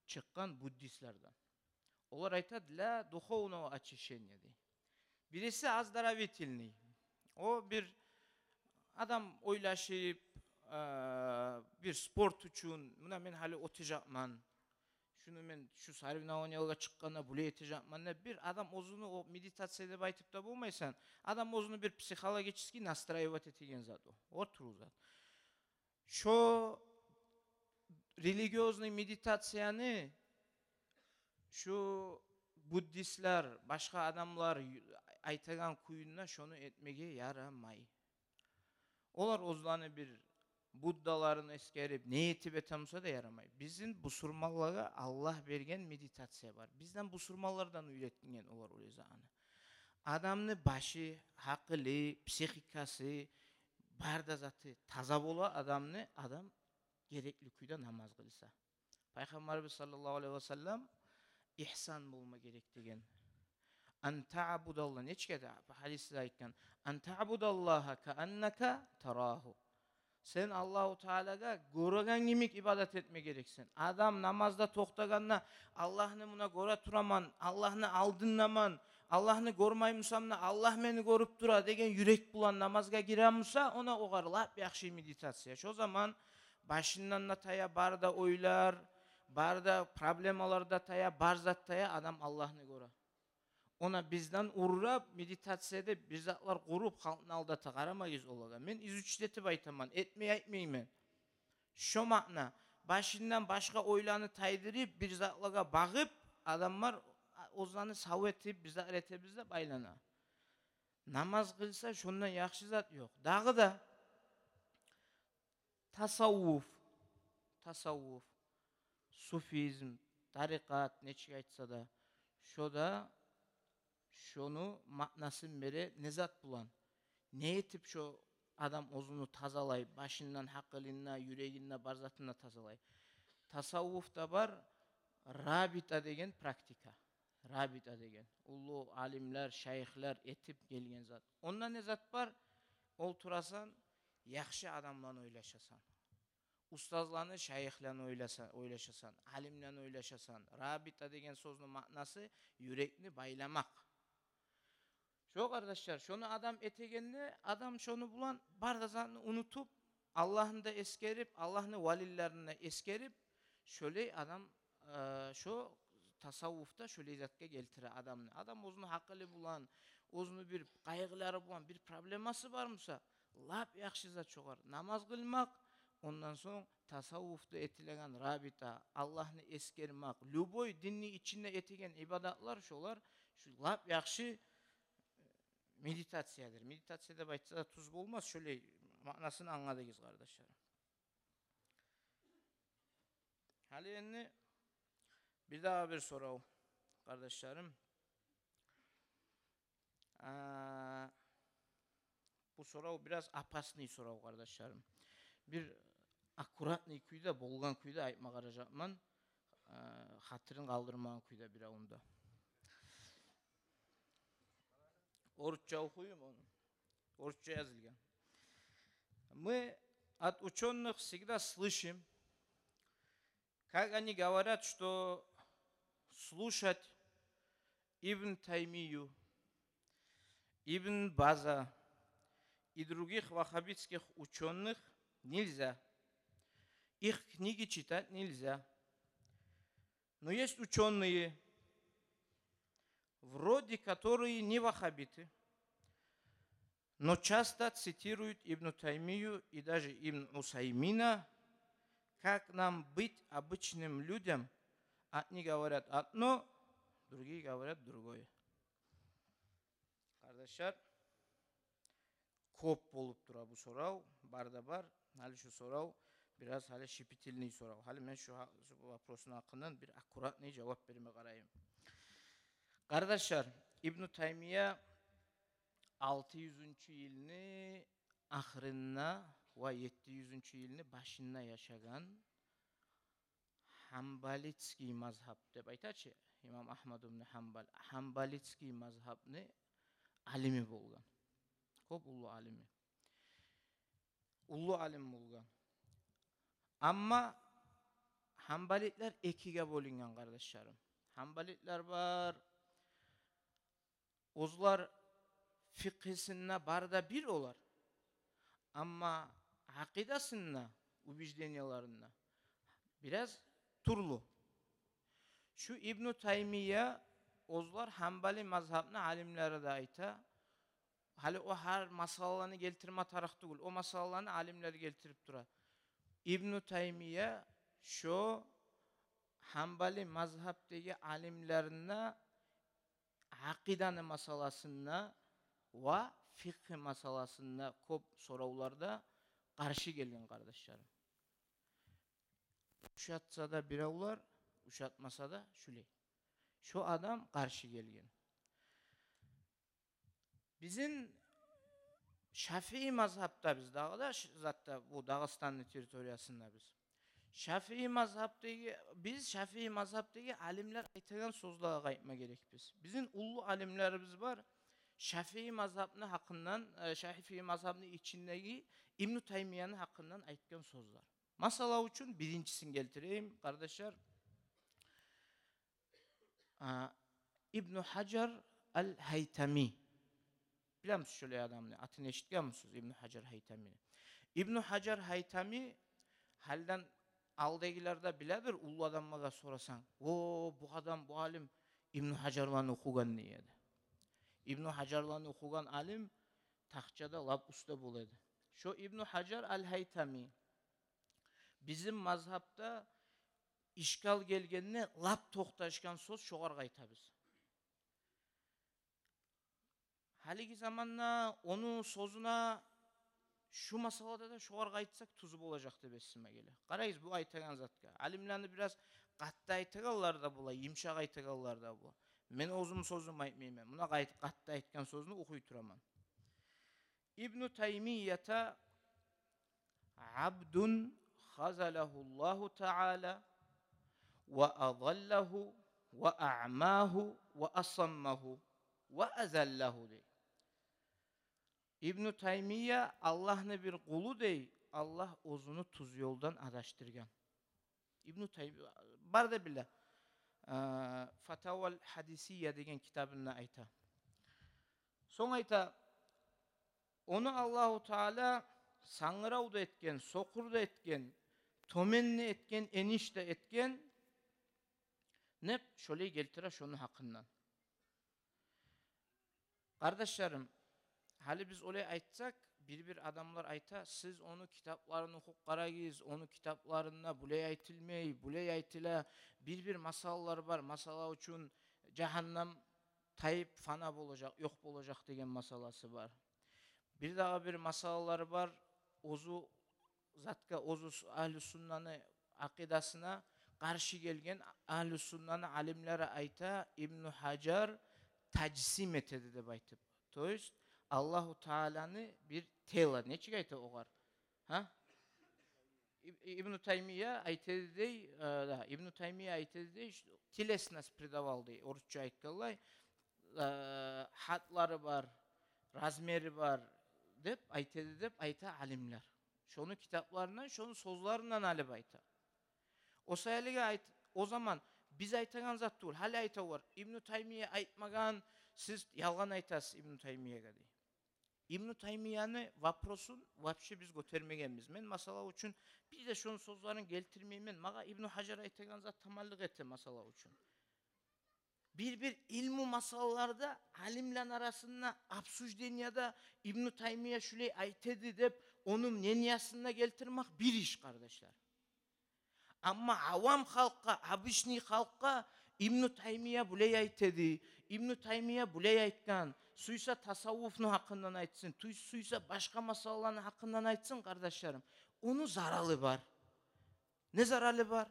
çıkkan Buddistlerden. Olar ayta для духовного очищения dey. Birisi оздоровительный. O bir adam oylaşıp bir sport üçün, buna men hali otacakman, şunu men şu sarvinavanyalıga çıkkanda bule etecekman, bir adam ozunu o meditatsiyada baytıp da bulmaysan, adam ozunu bir psixologический настраивать etegen zat o. O turu zat. Şu religiozny meditatsiyani şu Buddistler, başka adamlar aytagan kuyuna şonu etmege yaramay. Olar ozlanı bir Buddaların eskerip ne etip etamsa da yaramay. Bizim busurmallara Allah bergen meditatsiya var. Bizden busurmallardan üretingen olar o zanı. Adamны başı, akıllı, psikikası, barda zatı taza bola adamны adam gerekli kuyda namaz kılsa. Peygamberimiz sallallahu aleyhi ve sellem ihsan bulma gerek degen. En ta'budallah neçkede hadisde aytkan. En ta'budallaha ka'annaka tarahu. Sen Allahu Teala'ga göregan gimik ibadet etme gereksin. Adam namazda toktaganna Allah'ını buna göre turaman, Allah'ını aldınlaman, Allah'ını görmeymişsamna Allah beni görüp dura degen yürek bulan namazga giremişsa ona oğarlap yakşı meditatsiya. Şu zaman başından da taya barda oylar, barda problemalarda taya, barzattaya adam Allah'ını göre. Ona bizden uğrap meditatsiyada bir zatlar kurup halkın aldata qaramayız olaga. Men izüçletip aytaman, etmeymen. Şu makna başından başka oylarını taydırıp bir zatlaga bağıp adamlar ozanı savetip bize öğretebizde baylana. Namaz kılsa şundan yaxşı zat yok. Dağı da tasavvuf, sufizm, tarikat neçe aytsa da şunu maknasın beri nezat bulan. Ne etip şu adam ozunu tazalayıp başından hakkılığına, yüreğine, barzatına tazalayıp. Tasavvufta var rabita degen praktika. Rabita degen. Ulu alimler, şeyhler etip gelgen zat. Ondan ne zat var? Olturasan, yaxşı adamla oylaşasan. Ustazlarını şeyhlerle oylaşasan. Alimle oylaşasan. Rabita degen sözün manası yürekni baylamak. Şu kardeşler, şunu adam etegenli, adam şunu bulan bardazanını unutup, Allah'ını da eskerip, Allah'ını valillerine eskerip, şöyle adam şu tasavvufta şöyle zatga geltire adamını. Adam ozunu hakkılı bulan, ozunu bir kaygıları bulan, bir probleması varmışsa, lap yaxşı zat çoğar. Namaz kılmak, ondan sonra tasavvufta etilegen rabita, Allah'ını eskermek, lüboy dinni içinde etegen ibadatlar şolar, şu lap yaxşı meditatsiyadır. Meditatsiyada baytsa da tuz olmaz. Şöyle manasını anladınız kardeşlerim. Hali yeni bir daha bir soru kardeşlerim. Bu soru biraz apasni soru kardeşlerim. Bir akuratni kuyda, bolgan kuyda aytma karacakman. Hatırın kaldırmağın kuyda bir onda. Орысча okuyayım onu. Орысча yazılgan. Мы от ученых всегда слышим, как они говорят, что слушать Ибн Таймию, Ибн База и других ваххабитских ученых нельзя. Их книги читать нельзя. Но есть ученые, вроде которые не ваххабиты, но часто цитируют Ибн Таймию и даже Ибн Усаймина, как нам быть обычным людям. Одни говорят одно, другие говорят другое. Kardeşler, көп болып тұра bu sorau, barda бар, hali şu sorau, biraz hali şipitilni sorau. Hali men şu vопроsun hakkından bir akkuratni cevap verime qarayım. Kardeşler, İbn Taymiye 600. yılını ahırına ve 700. yılını başına yaşagan Hambalitski mazhab deb aytachi, İmam Ahmad ibn Hanbal Hambalitski mazhabni alimi bo'lgan. Ko'p ulug' alimi. Ulug' alim bo'lgan. Ammo Hambalitlar ikkiga bo'lingan kardeşlerim. Hambalitlar var. Ozlar fiqhisinde barda bir olar. Ama akidasında, ubijdenyalarında biraz turlu. Şu İbn Taymiye ozlar Hanbali mazhabına alimlere de ayta. Hali o her masalalarını geltirme tarafı değil. O masalalarını alimleri getirip dura. İbn Taymiye şu Hanbali mazhabdagi alimlerine akidanı masalasında ve fiqh masalasında көп sorularda karşı gelgen kardeşlerim. Uşatsa da biravlar, uşatmasa da şöyle. Şu adam karşı gelgen. Bizim Şafii mazhabda biz dağda zaten bu Dağıstanlı teritoriyasında biz. Şafii mazhabdagi alimler aytgan sözlerge aytma gerek biz. Bizim ulu alimlerimiz var. Şafii mazhabını hakkından, Şafii mazhabının içindeki İbn Taymiye'nin hakkından aytgan sözler. Masala için birincisini getireyim kardeşler. İbn Hacer el-Haytami. Biliyor musunuz şöyle adamını? Atını eşitliyor musunuz İbn Hacer Haytami'ni? İbn Hacer Haytami halden aldagilarda biledir, ulu adamlara sorasan. Bu adam, bu alim İbn Hacer'lan okugan neydi? İbn Hacer'lan okugan alim takçada lap usta buladı. Şu İbn Hacer el-Haytami bizim mazhapta işgal gelgenine lap toxtaşkan söz şoğar aytabız. Haligi zamanla onu sözüne şu masalada da şoğar aytsak tuzu olacak deb esime gele. Qarayız bu aytagan zatka. Alimlerini biraz qatta aytaganlar da bula, yumşaq aytaganlar da bula. Men özüm sözüm aytmayman. Buna qatta aytgan sözünü okuy turaman. İbn Taymiyata abdun khazalahullahu Teala ve adallahu ve a'mahu ve asammahu ve azallahu dey. İbn Taymiye Allah'ın bir kulu dey. Allah ozunu tuz yoldan adaştırgan. İbn Taymiye barda bile Fataval Hadisiye degen kitabında ayta. Son ayta onu Allahu Teala sangıravda etken, sokurda etken, tomenni etken, enişte etken ne şöyle geltire şunun hakkından. Kardeşlerim, hali biz olay aytsak, bir adamlar ayta, siz onu kitaplarını okuyup qarayız, onu kitaplarına bulay aytilmey, bulay aytila, bir masallar var, masala üçün cehennem tayip fana olacak, yok olacak degen masalası var. Bir daha bir masalları var, ozu zatka, ozu ahl-i sünnanı akidasına karşı gelgen ahl-i sünnanı alimlere ayta İbn Hacer tacsim etedi deb aytıp. Toyist Allahu Teala'nı bir tela neçik ayta oğar? Ha? İbn Taymiye aytedi dey, İbn Taymiye aytedi dey, tilesnas predavал dey, orusça aytkalay, hatları var, razmeri var dep aytedi dep ayta alimler. Şonu kitaplarından, şonu sözlerinden alip ayta. O sayılıga ayt, o zaman biz aytagan zat değil, hali ayta var. İbn Taymiye aytmagan, siz yalgan aytasız İbn Taymiye'ye dey. İbn Taymiyani vaprosun vapşe biz götermegenmiz. Men masala üçün bir de şunun sözlerini geltirmeymen. Maga İbn Hacer aytagan zat tamallık ette masala üçün. Bir ilmu masallarda alimler arasında absuj dünyada İbn Taymiye şöyle aytedi dep onun neniyasına geltirmek bir iş kardeşler. Ama avam halka, abişni halka İbn Taymiye bulay aytedi. İbn Taymiye bulay aytgan. Suysa tasavvufnu hakkından aytsın. Suysa başka masalaların hakkından aytsın kardeşlerim. Onun zaralı var. Ne zaralı var?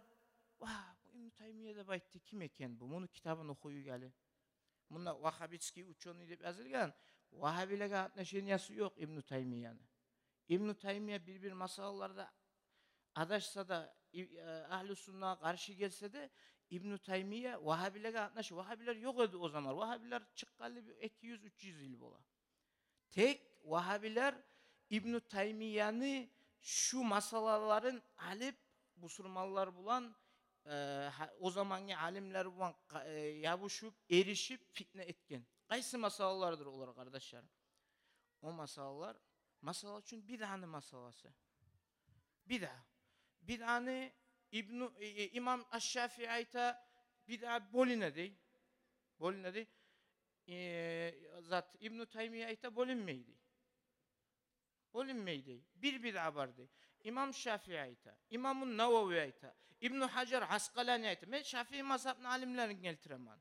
Vah, bu İbn Taymiye de ayttı. Kim eken bu? Bunu kitabını okuyu geli. Bunda Vahabitski uçonu deyip yazılgan. Vahabilega atneşeniyası yok İbn Taymiye'nin. İbn Taymiye bir masalalarda adaşsa da ahl-i sünnah karşı gelse de İbn Taymiye Vahabilerle atnaşı. Vahabiler yok idi o zaman. Vahabiler çıkkalı 200-300 yıl bola. Tek Vahabiler İbn Taymiye'ni şu masalaların alip Müslümanlar bulan o zamanki alimler bulan yabuşup, erişip fitne etken. Kaysı masalalardır olur kardeşlerim? O masalalar masala için bid'anın masalası. Bid'anı İmam Aş-Şafii ayta bid'a boline dey. Boline dey. Zat İbn Taymiye ayta bolinmeydi. Bolinmeydi. Bir bid'a var dey. İmam Şafii ayta, İmam Nevevi ayta, İbn Hacer Asqalani ayta. Men Şafii mazhabının alimlerini geltiremem.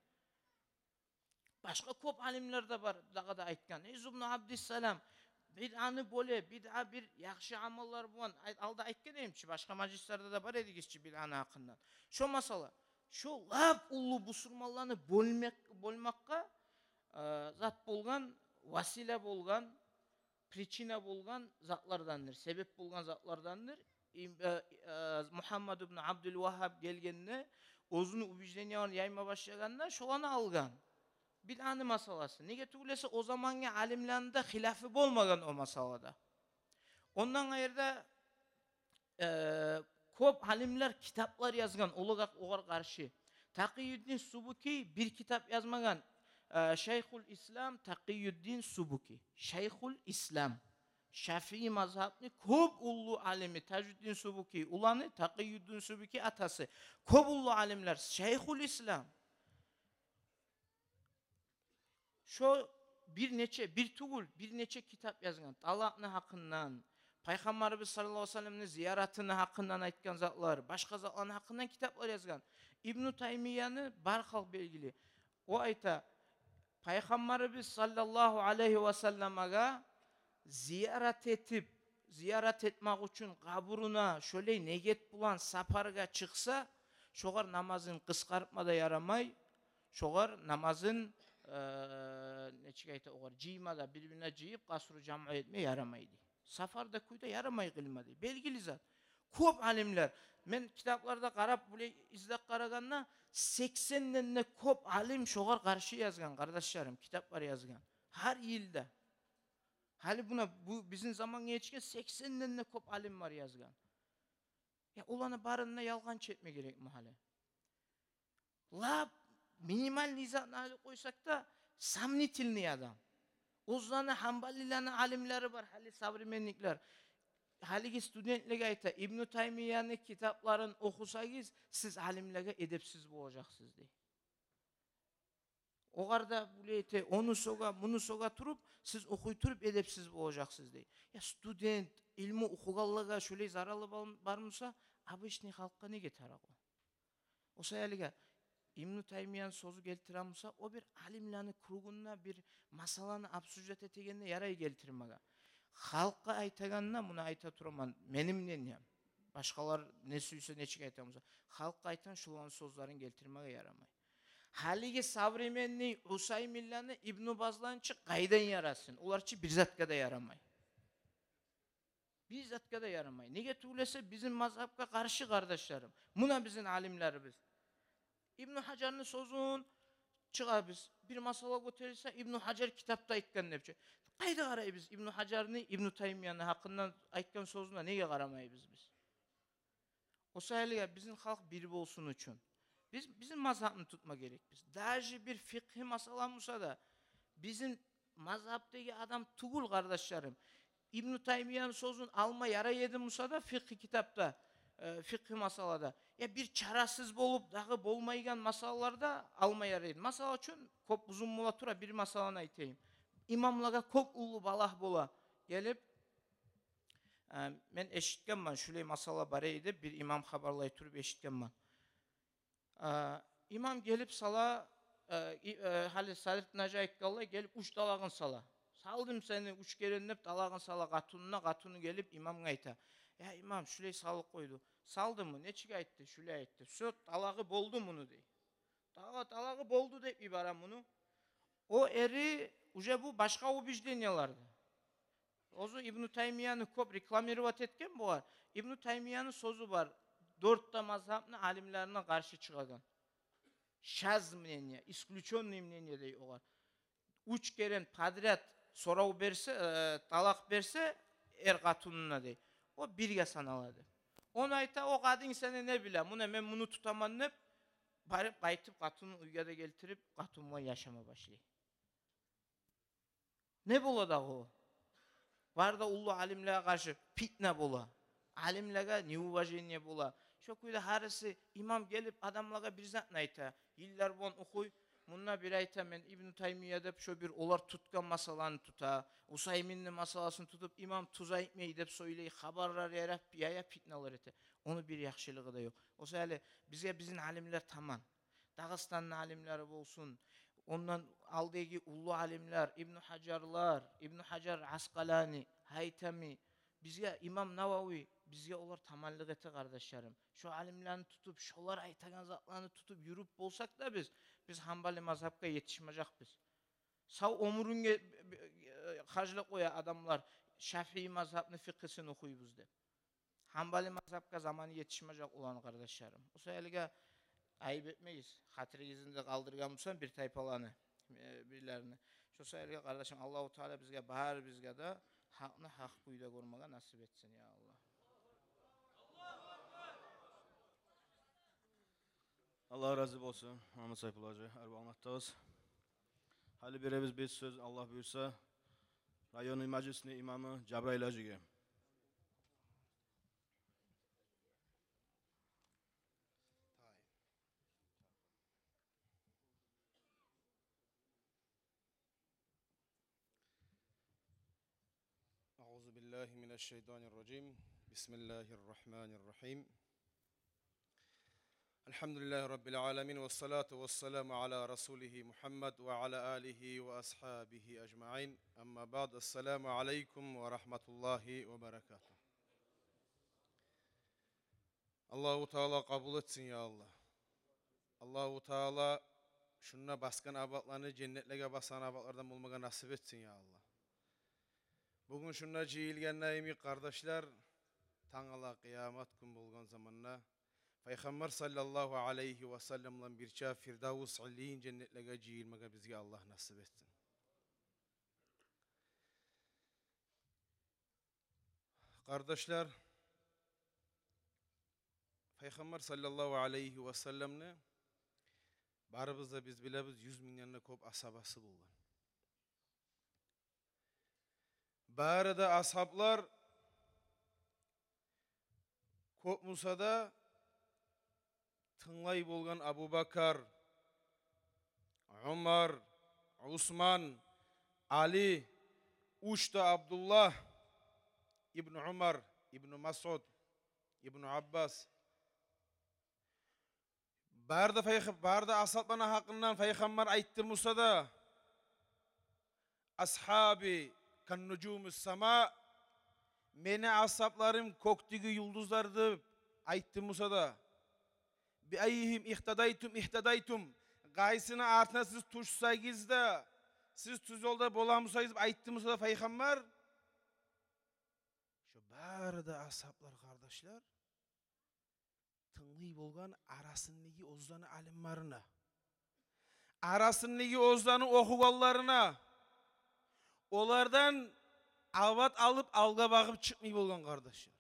Başka kop alimler de var, daha da aytgan. İbn Abdüsselam bid'anı bole, bid'a bir yaxşı amallar bulan. Alda aytgan emçi, başka majlislerde de var edigizçi bid'anı hakkından. Şu masala, şu lap ulu musulmanlarını bolmakka zat bolgan, vasile bolgan, pričina bolgan zatlardandır, sebep bolgan zatlardandır. Muhammed ibn Abdülvahhab gelgenine, ozunu ubijleniyan yayma başlayanlar şolanı algan. Bid'anı masalası. Nege tüylese o zamanki alimlerinde hilafı bolmagan o masalada. Ondan ayırda kop alimler kitaplar yazgan, oğar karşı. Taqiyüddin Subuki bir kitap yazmagan. Şeyhul İslam Taqiyuddin Subuki. Şeyhul İslam. Şafii mazhabının köp ullu alimi Tacuddin Subuki ulanı, Taqiyuddin Subuki atası. Köp ullu alimler Şeyhul İslam. Şu bir neçe kitap yazgan. Talaqны hakkından, Peygamberimiz sallallahu aleyhi ve sellem'nin ziyaretini hakkından aytkan zatlar, başka zatların hakkından kitaplar yazgan. İbn Taymiyani barxal belgili. O ayta Peygamberimiz sallallahu aleyhi ve sellem'e ziyaret etmek için kaburuna şöyle neget bulan saparga çıksa, şoğar namazın kıskartmada yaramay, şoğar namazın ciymada birbirine ciyip kasru cama etmeye yaramaydı. Safarda kuyda yaramay kılmadı. Belgili zat. Köp alimler. Men kitaplarda qarab bule izlep qaraganna 80'den köp alim şoğar karşı yazgan kardeşlerim, kitaplar yazgan. Her yılda. Hali bu bizim zaman geçken 80'den köp alim var yazgan. Ya ulanı barınına yalğanç etme gerek mi hali? La minimal nizamını koysak da samnitilni adam. Ozlanı Hanbalilerin alimleri var, hali savrimenlikler. Haligi studentlige ayta İbn Taymiyani kitapların okusanız siz alimlere edepsiz olacaksınız diye. O kadar bulete onu soga bunu soga turup siz okuyturup edepsiz olacaksınız diye. Ya student ilmi okugallığa şöyle zaralı barmısa abişni halkka ne getirir o? O sayılıga İbn Taymiyani sözü geltiramsa o bir alimlerin kurgununa bir masalаны absüjet etegenne yaray geltirmege. Halkka aytaganna bunu ayta turaman menimden ya. Başkalar ne suysa neçik aytamsa halkka aytan şulan sözlerin geltirmege yaramay. Haligi savremenni Usaymillanı İbn Bazlançı qaydan yarasın. Olarçı bir zatka da yaramay. Bir zatka da yaramay. Nege tuğlese bizim mazhabka karşı kardeşlerim. Buna bizim alimlerimiz. İbn Hacer'nin sözün çığa biz bir masala götürürse İbn Hacer kitapta aytkan nepçe. Qayda qaray biz İbn Hacer'ni İbn Taymiyani hakkından aytkan sözüne nege qaramayız biz? O sayılıga bizim halk bir bolsun üçün. Bizim mazhabını tutma gerek biz. Daji bir fıkhi masalamısa da bizim mazhabdaki adam tugul kardeşlerim. İbn Taymiyani sözün alma yara yedi musa da fıkhi kitapta, fıkhi masalada. Ya bir çarasız bolup dağı bolmaygan masallarda alma yara yedi. Masala üçün kop uzun mola tura bir masalını aytayım. İmamlaga kop ulu balah bola gelip men eşitkenman şuley masala bareydi bir imam habarlay turup eşitkenman. İmam gelip sala hali Sadrettin Acayipkallah gelip uç dalağın sala. Saldım seni uç gerenlep dalağın sala katunu gelip imam ayta. Ya imam şuley salık koydu. Saldı mı? Neçik ayttı? Şuley ayttı. Söt dalağı boldu bunu dey. Dalağı boldu deyip ibaram bunu. O eri uca bu başka ubijdenyalardı. Ozu İbn Taymiyani kop reklamirovat etken bu var. İbn Taymiyani sözü var. 4 mazhabını alimlerine karşı çıkagan. Şaz мнение, исключенное мнение dey olar. Uç gelen padrat sorav berse, talak berse katununa dey. O birge sanaladı. Onu ayta o kadın seni ne bile, men bunu tutaman ne? Barıp qaytıp katunu uygada geltirip katunla yaşama başlay. Ne bola da o? Var da ulu alimlere karşı fitne bola. Alimlere neuvajeniye bola. Şokuyda harisi imam gelip adamlara bir zatını ayta. Yıllar bon okuy. Bununla bir ayta men İbn Taymiyye'de şu bir olar tutkan masalarını tuta. Usaymin'in masalasını tutup imam tuza etmeyi dep söyleyi haberler yarap yaya fitnalar ete. Onu bir yakşılığı da yok. O sayede bize bizim alimler tamam. Dağıstan'ın alimleri olsun. Ondan aldığı ulu alimler, İbn Hacerlar, İbn Hacer Asqalani, Haytami, bizge İmam Navawi, bizge olar tamallık ete kardeşlerim. Şu alimlerini tutup, şolar aytagan zatlarını tutup yürüp bolsak da biz Hanbali mazhabka yetişmeyecek biz. Sağ omurunga hacla koya adamlar Şafii mazhabını fıkhısını okuyubuz de. Hanbali mazhabka zamanı yetişmeyecek olan kardeşlerim. O sayılıga ayıp etmeyiz. Hatırınızda kaldırganmışsan bir taypalarını, birilerini. Şu sayılıga kardeşim Allah-u Teala bizge bahar bizge de hakını hak buyda görmeye nasip etsin ya Allah. Allah razı olsun. Muhammed Sayfullah Hoca, Erba anlattığız. Hali beremiz 5 söz Allah buyursa. Rayon Majlisinin imamı Cabrail Hacı'ya. أعوذ بالله من الشيطان الرجيم بسم الله الرحمن الرحيم الحمد لله رب العالمين والصلاة والسلام على رسوله محمد وعلى آله وأصحابه أجمعين أما بعد السلام عليكم ورحمة الله وبركاته الله تعالى قبول etsin ya Allah. Allahu Teala şununa baskan abatlarını cennetlere basan abatlardan bulmaga nasip etsin ya Allah. Bugün şuna cihilgen naimi kardeşler, tağala kıyamet gün bulgan zamanla, Peygamber sallallahu aleyhi ve sellem'le birçe Firdavus illiyin cennetlere cihilmege bizge Allah nasip etsin. Kardeşler, Peygamber sallallahu aleyhi ve sellem'le barımızda biz bilemiz 100 milyonla kop asabası bulgan. Bari de ashablar kop Musa'da tınlay bolgan Abu Bakar, Umar, Osman, Ali, Uçta Abdullah, İbn Umar, İbn Mas'ud, İbn Abbas. Bari de ashablarına hakkından Peygamber aytti Musa'da ashabi kan nucumus sama meni ashablarım koktigi yıldızlardı aytti Musa'da bi ayyihim ihtadaytum gaysına artına siz tuşsayız da siz tuz yolda bolamısayız aytti Musa'da Peygamber şu bari de ashablar kardeşler tınlıy bolgan arasındaki ozdanı alimlarına arasındaki ozdanı okugallarına onlardan avat alıp alga bakıp çıkmay bolgan kardeşler.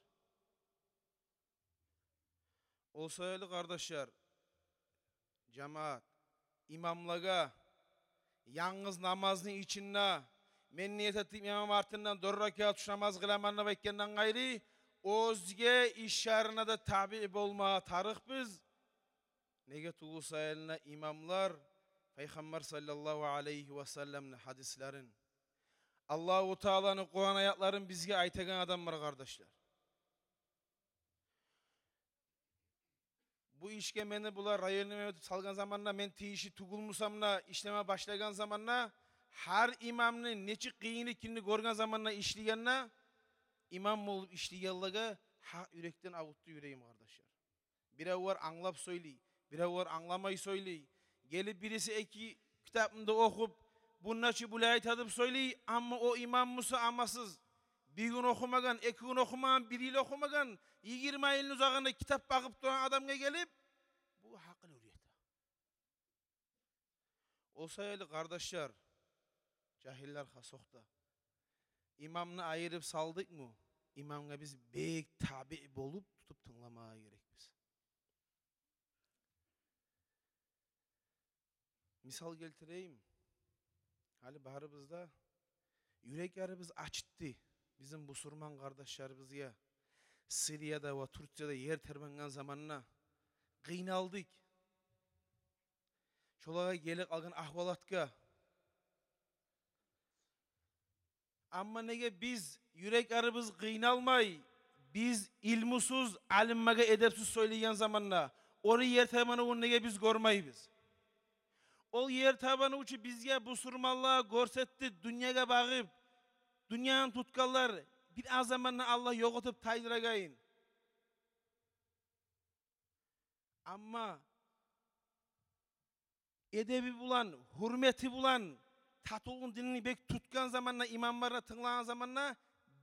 Olsa öyle kardeşler, cemaat, imamlaga, yalnız namazın içinde, men niyet ettiğim imam artından 4 rekat üç namaz kılamanına bekkenden gayri, özge işarına da tabi bolma tarih biz. Nege tuğusa eline imamlar, Peygamber sallallahu aleyhi ve sellem'le hadislerin, Allah-u Teala'nın Kur'an ayetlerin bizge aytagan adam var kardeşler. Bu işke meni bular rayonuma salgan zamanla men tiyişi tugulmusamla işleme başlagan zamanla her imamның neçi kıyını görgen zamanla işleyenle imam olup işleyenliğe ha yürekten avuttu yüreğim kardeşler. Biri var anlap söyley, biri var anlamay söyley. Gelip birisi iki kitabında okup bunnaçı bulay tadıp söyley ama o imam Musa amasız. Bir gün okumagan, 2 gün okumagan, 1 yıl okumagan, 20 yılın uzağında kitap bakıp duran adamga gelip bu hakkını öğreti. Olsa öyle kardeşler, cahiller hasokta. İmamını ayırıp saldık mı? İmamga biz bek tabi bolup tutup tınlamaya gerek biz. Misal geltireyim. Hali barımızda yüreklerimiz açtı. Bizim bu Surman kardeşlerimize Suriye'de ve Türkiye'de yer terbengen zamanına kıynaldık. Şolağa gelip algan ahvalatka. Ama nege biz yüreklerimiz kıynalmay, biz ilmusuz, alimmaga edepsiz söyleyen zamanla onu yer terbengen nege biz görmeyiz. O yer tabanı uçu bizge bu surmallığa görsetti, dünyaya bakıp, dünyanın tutkallar bir az zamanla Allah yok atıp taydıragayın. Ama edebi bulan, hürmeti bulan, tatulun dinini bek tutkan zamanla, imamlarına tınlanan zamanla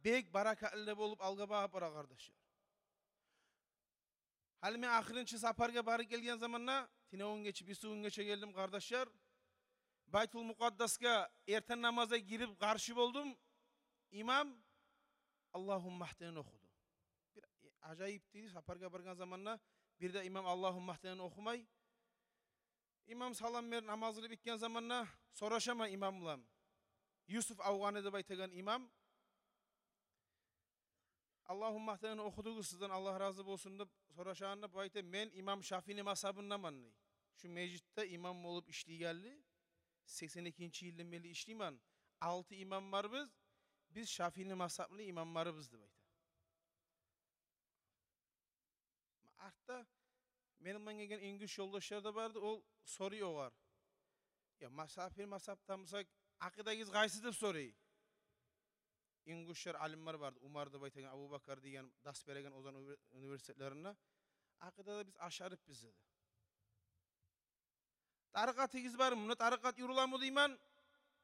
bek barakatlı olup alga bakıp ara kardeşler. Halime ahirinci saparga barı gelgen zamanla, tine 10 geçe, bir su 10 geçe geldim kardeşler. Baytul Mukaddas'ga erten namaza girip karşı oldum. İmam Allahümme ahdini okudu. Bir acayip değil, saparga bargan zamanla bir de imam Allahümme ahdini okumay. İmam salam ver namazını bitken zamanla soraşama imamla. Yusuf Afgani deb aytagan imam Allahumma htani okuduğunuz sizden Allah razı olsun deb soraşanına bu ayta men İmam Şafii'nin mazhabındaman. Şu meclitte imam olup işleygeldi. 82. yıldan beri işleyman. 6 imam var biz. Biz Şafii'nin mazhablı imamlarımız deb ayta. Artta benim gelgen İngiliz yoldaşlar da vardı. O soruyor var. Ya mazhabtamızsak akidagiz qaysi deb soruyor. İngilizler alimler vardı. Umar deb aytagan, Abu Bakar degan ders beregen ozan üniversitelerine. Akidada biz aşarıp biz dedi. Tarikatıgiz var mı? Tarikat yurula mı deyman?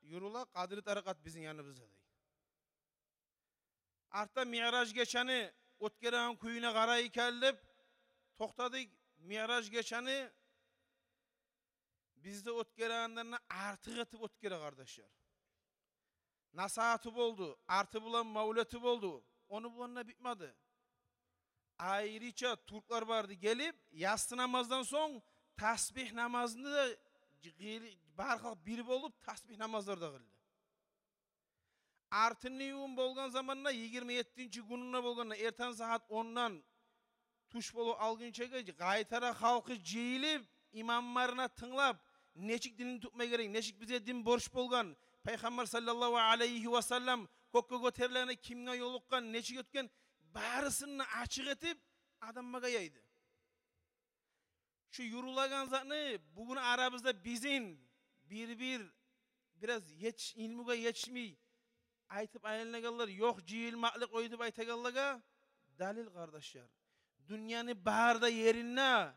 Yurula, kadri tarikat bizim yanımızda dey. Artta Mi'raj geçeni Otkeran kuyuna qarayı kelip toxtadık. Mi'raj geçeni bizde Otkeran'dan artıq etip Otkera kardeşler. Nasihatı oldu, artı bulan mavleti oldu. Onu bulanına bitmedi. Ayrıca Türkler vardı gelip yatsı namazdan son tasbih namazını da barxaq biri olup tasbih namazları da kıldı. Artı niyum bolgan zamanla 27. gününe bolganla ertan saat 10'dan tuş bolu algınçaga qaytara halkı jeyilip imamlarına tınlap neçik dinini tutmaya gerek, neçik bize din borç bolgan Peygamber sallallahu aleyhi ve sellem kokko göterilerine kimge yolukkan, neçik ötken barısını açık etip adammaga yaydı. Şu yurulagan zatını bugün aramızda bizim biraz ilmuga yetişmey aytıp aylanagalar yok jiyilmaklık oydup aytagallaga dalil kardeşler. Dünyanın baharda yerine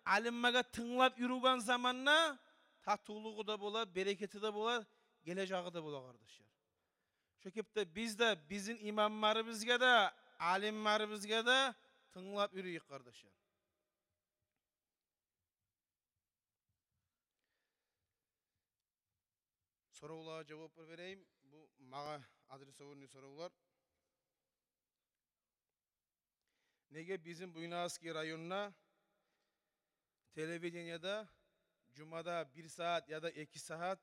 alimmaga tınlap yürügen zamanla tatuluğu da bola, bereketi de bola, geleceği de bola kardeşler. Şu kepte biz de bizim imamlarımızga da, alimlarımızga da tınlap yürüyük kardeşler. Sorulara cevap vereyim. Bu mağa adresovrni sorular. Nege bizim Buynaski rayonuna televizyonda Cuma'da 1 saat ya da 2 saat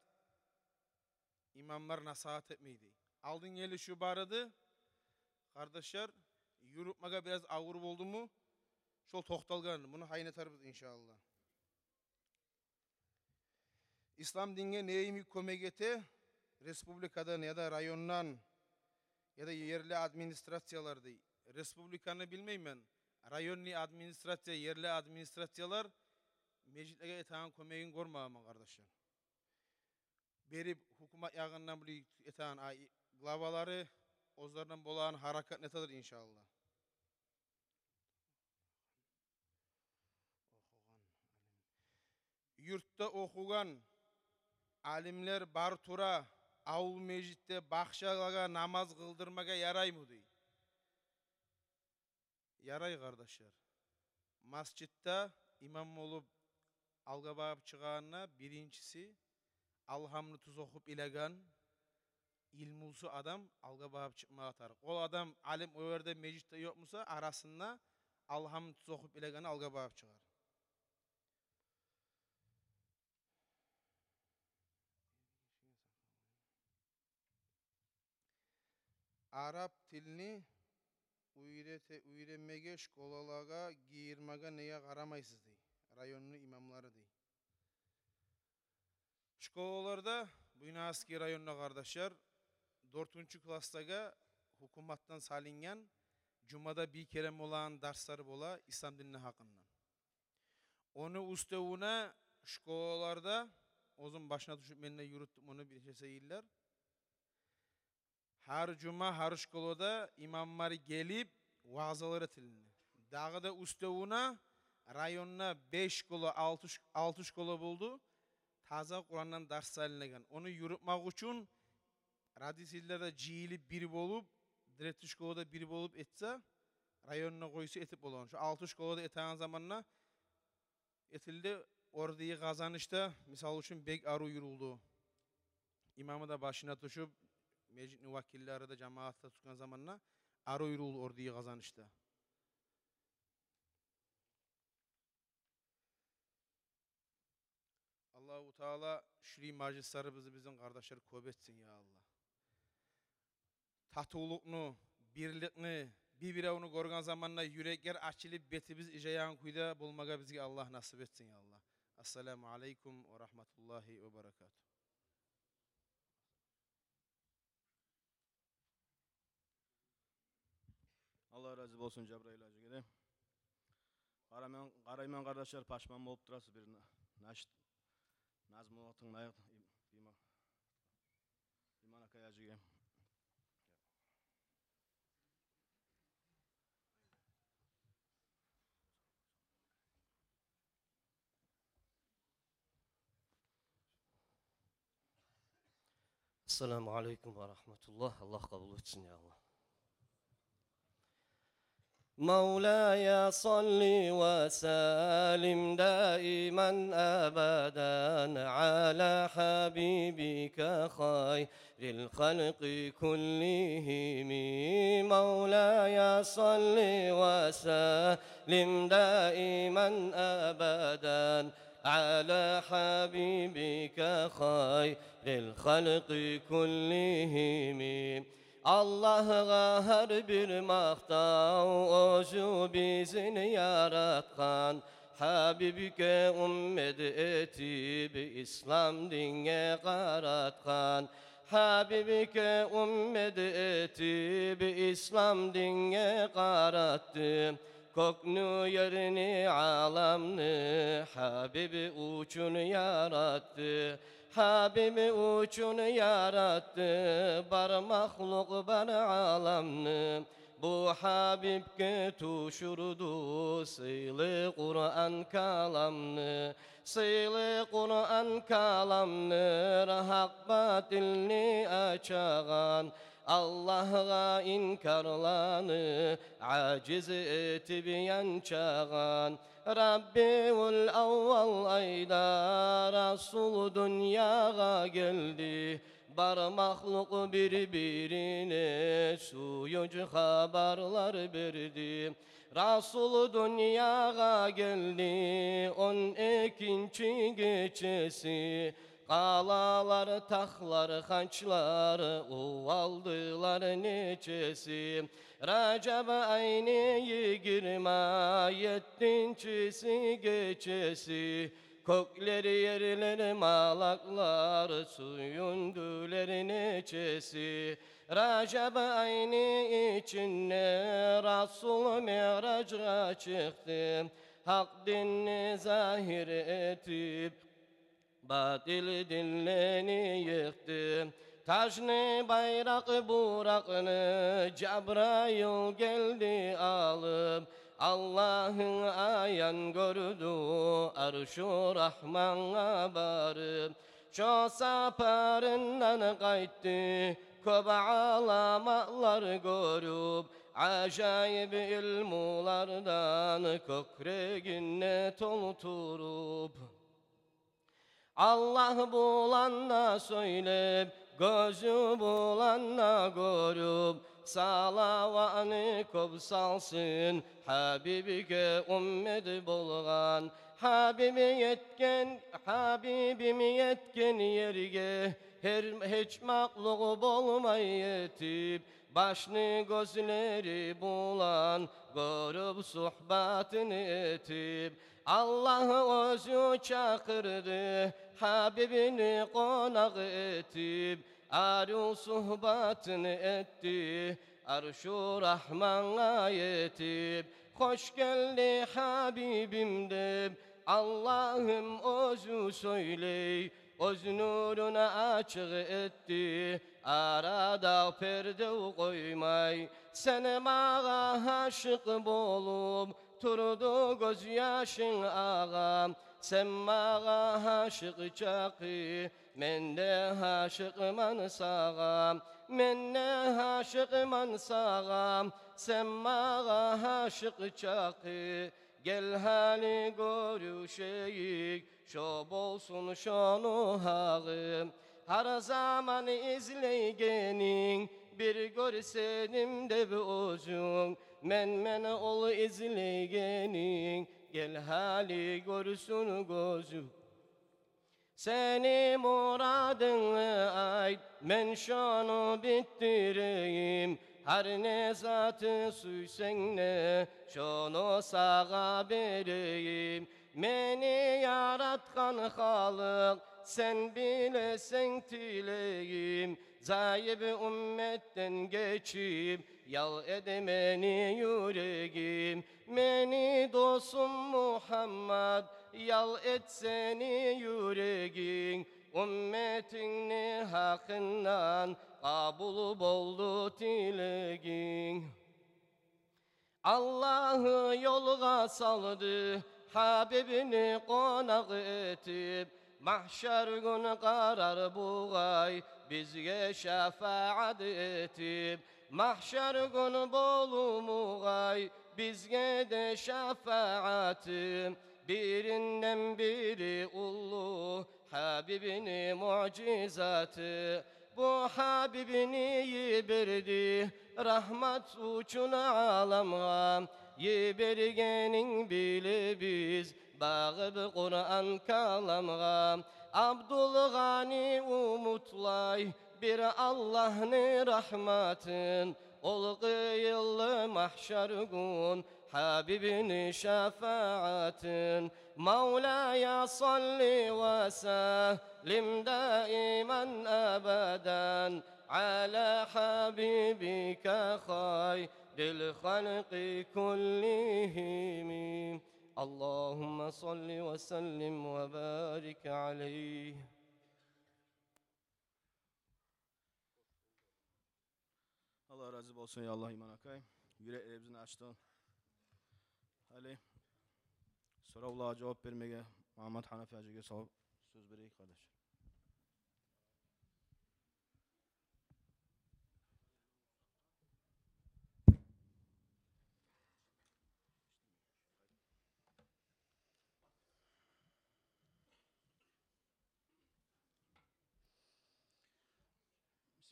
imamlar nasihat etmeydi. Aldın geli şu baradı. Kardeşler yürütmeye biraz ağır oldu mu? Şol toxtalgan. Bunu haynetarız inşallah. İslam dinge neyimi komegete Respublikadan ya da rayondan ya da yerli administrasiyalarda Respublikanı bilmeyim ben. Rayonli administrasiya, yerli administrasiyalar meclislere etağın kömeğin görmağımın kardeşler. Berip hukumat yağından bile etağın glavaları ozlarından bolan harakat netadır inşallah. Yurtta okugan alimler bar tura avul meclitte bakşaga namaz kıldırmaga yaray mı dey? Yaray kardeşler. Masjitta imam olup alga bağıp çıkağına birincisi alhamını tuz okup ilegan ilmulsu adam alga bağıp çıkmağa atar. O adam alim o yerde meclitte yok musa arasında alhamını tuz okup ileganı alga bağıp çıkar. Arap tilini öğrenmege şkolalarga giyirmege neye karamaysız dey. Rayonlu imamları dey. Şkolalarda Buynaski rayonuna kardeşler 4. klastaga hukumattan salingen Cuma'da bir kere olan dersler bola İslam dinine hakkında. Onu üstevune şkolalarda ozun başına düşüp benimle yürüttüm onu bir şey seyirler. Her cuma her şkolada imamlar gelip vaazları tilini. Dağı da üstevuna rayonuna 5 şkola 6 şkola buldu. Taza Kur'an'dan ders salinegen. Onu yürütmek için radisillerde cihili biri bolup, diretli şkolada biri bolup etse rayonuna koyusu etip olan. Şu 6 şkolada eten zamanla etildi. Orada kazanışta misal için bek aru yürüldü. İmamı da başına düşüp meclis vakilleri de cemaatta tutkan zamanla aru yürüldü orada kazanışta. Allahu Teala şuri majlislarımızı bizim kardeşler köp etsin ya Allah. Tatuluknu, birlikni, bir-birini görgen zamanla yürekler açılıp betimiz ijayan kuyda bulmaga bizge Allah nasip etsin ya Allah. Assalamu alaikum ve rahmetullahi ve berekatuhu. Allah razı olsun Cebrail Hacı'ya. Qarayman kardeşler paşman bolup turasız bir naşit nazmı otun layık İman Akay Hacı'ya. Esselamu Aleyküm ve Rahmetullah. Allah kabul etsin ya Allah. مولاي صل وسلم دائما أبدا على حبيبك خير الخلق كلهم مولاي صل وسلم دائما أبدا على حبيبك خير الخلق كلهم Allah'a her bir maqtav ozu bizini yaratkan Habibike ümmet etib İslam dinge qaratkan Habibike ümmet etib İslam dinge qarattı Koknu yerini alamını Habibi uçun yarattı Habibi uçun yarattı bar mahluk bar alamını Bu Habibke tuşurdu sıylı Kur'an kalamını Sıylı Kur'an kalamını hak batilini açağan Allah'a inkarlanı aciz etib yançağan Rabbiul avval ayda Resul dünyaya geldi Bar mahluk birbirine suyucu haberler verdi Resul dünyaya geldi 12. gecesi Qalalar, taxlar, xançlar uvaldılar neçesi Recep ayını 27. gecesi Kökleri yerleri malaklar suyundular neçesi Recep ayını içinde Resul Miraç'a çıktı Hak dinini zahir etip Batil dinlerini yıktı Taşını bayrak burakını Cebrail geldi alıp Allah'ın ayan gördü Arş-ı Rahman'a barıp Şu saparından kayttı Köp alamalar görüp Acayip ilmulardan Kökregine tolturup Allah bulanna söylep, gözü bulanna görüp, salavanı kop salsın, Habibike ümmet bolgan, Habibim yetken yerge, hiç mahluk bolmay yetip, başını gözleri bulan, görüp sohbatını etip, Allah özü çakırdı, Habibini konak etip, arı sohbatını etti, Arş-ı Rahman'a yetip, hoş geldi Habibim de, Allah'ım özü söyley, öz nuruna açık etti, arada perde koymay, sen bana aşık bolup, turdu gözyaşın ağam Sen bana aşık çakı Men de aşıkman sağam Men de aşıkman sağam Sen bana aşık çakı Gel hali görüşeyik Şob olsun şonu hağım Her zaman izleygenin Bir görsenim de bir özün Men ol izleyenin Gel hali görsün gözü Seni muradını ayt, men şonu bittireyim. Her ne zatı süysen ne, şonu sağa bereyim. Meni yaratkan Halık, sen bilesen tileyim. Zayıf ümmetten geçip, yal edemeni yüreğim. Meni dostum Muhammed, yal etseni yüreğin. Ümmetini hakkından kabul boldu dilegin. Allah'ı yolga saldı, Habibini konak etip, mahşer günü karar buğay, bizge şefaat etip. Mahşer günü bolumuğay, bizge de şefaatim. Birinden biri ulu, Habibini mucizatı. Bu Habibini yiberdi, rahmet uçuna alamğa. Yibergenin bile biz, bağıb Kur'an kalamğa. Abdülgani umutlay, bir Allah'ın rahmatın. Ol kıyıllı mahşer gün, Habibini şefaatin. Mevlaya salli ve sellim daiman ebeden ala habibike hayril halqi kullihim. Allahümme salli ve sellim ve barik aleyh. Allah razı olsun ya Allah iman akay. Yüreklerimizini açtın. Hali sorulara cevap vermeye Muhammed Hanafi Hacı'ya söz vereyim kardeş.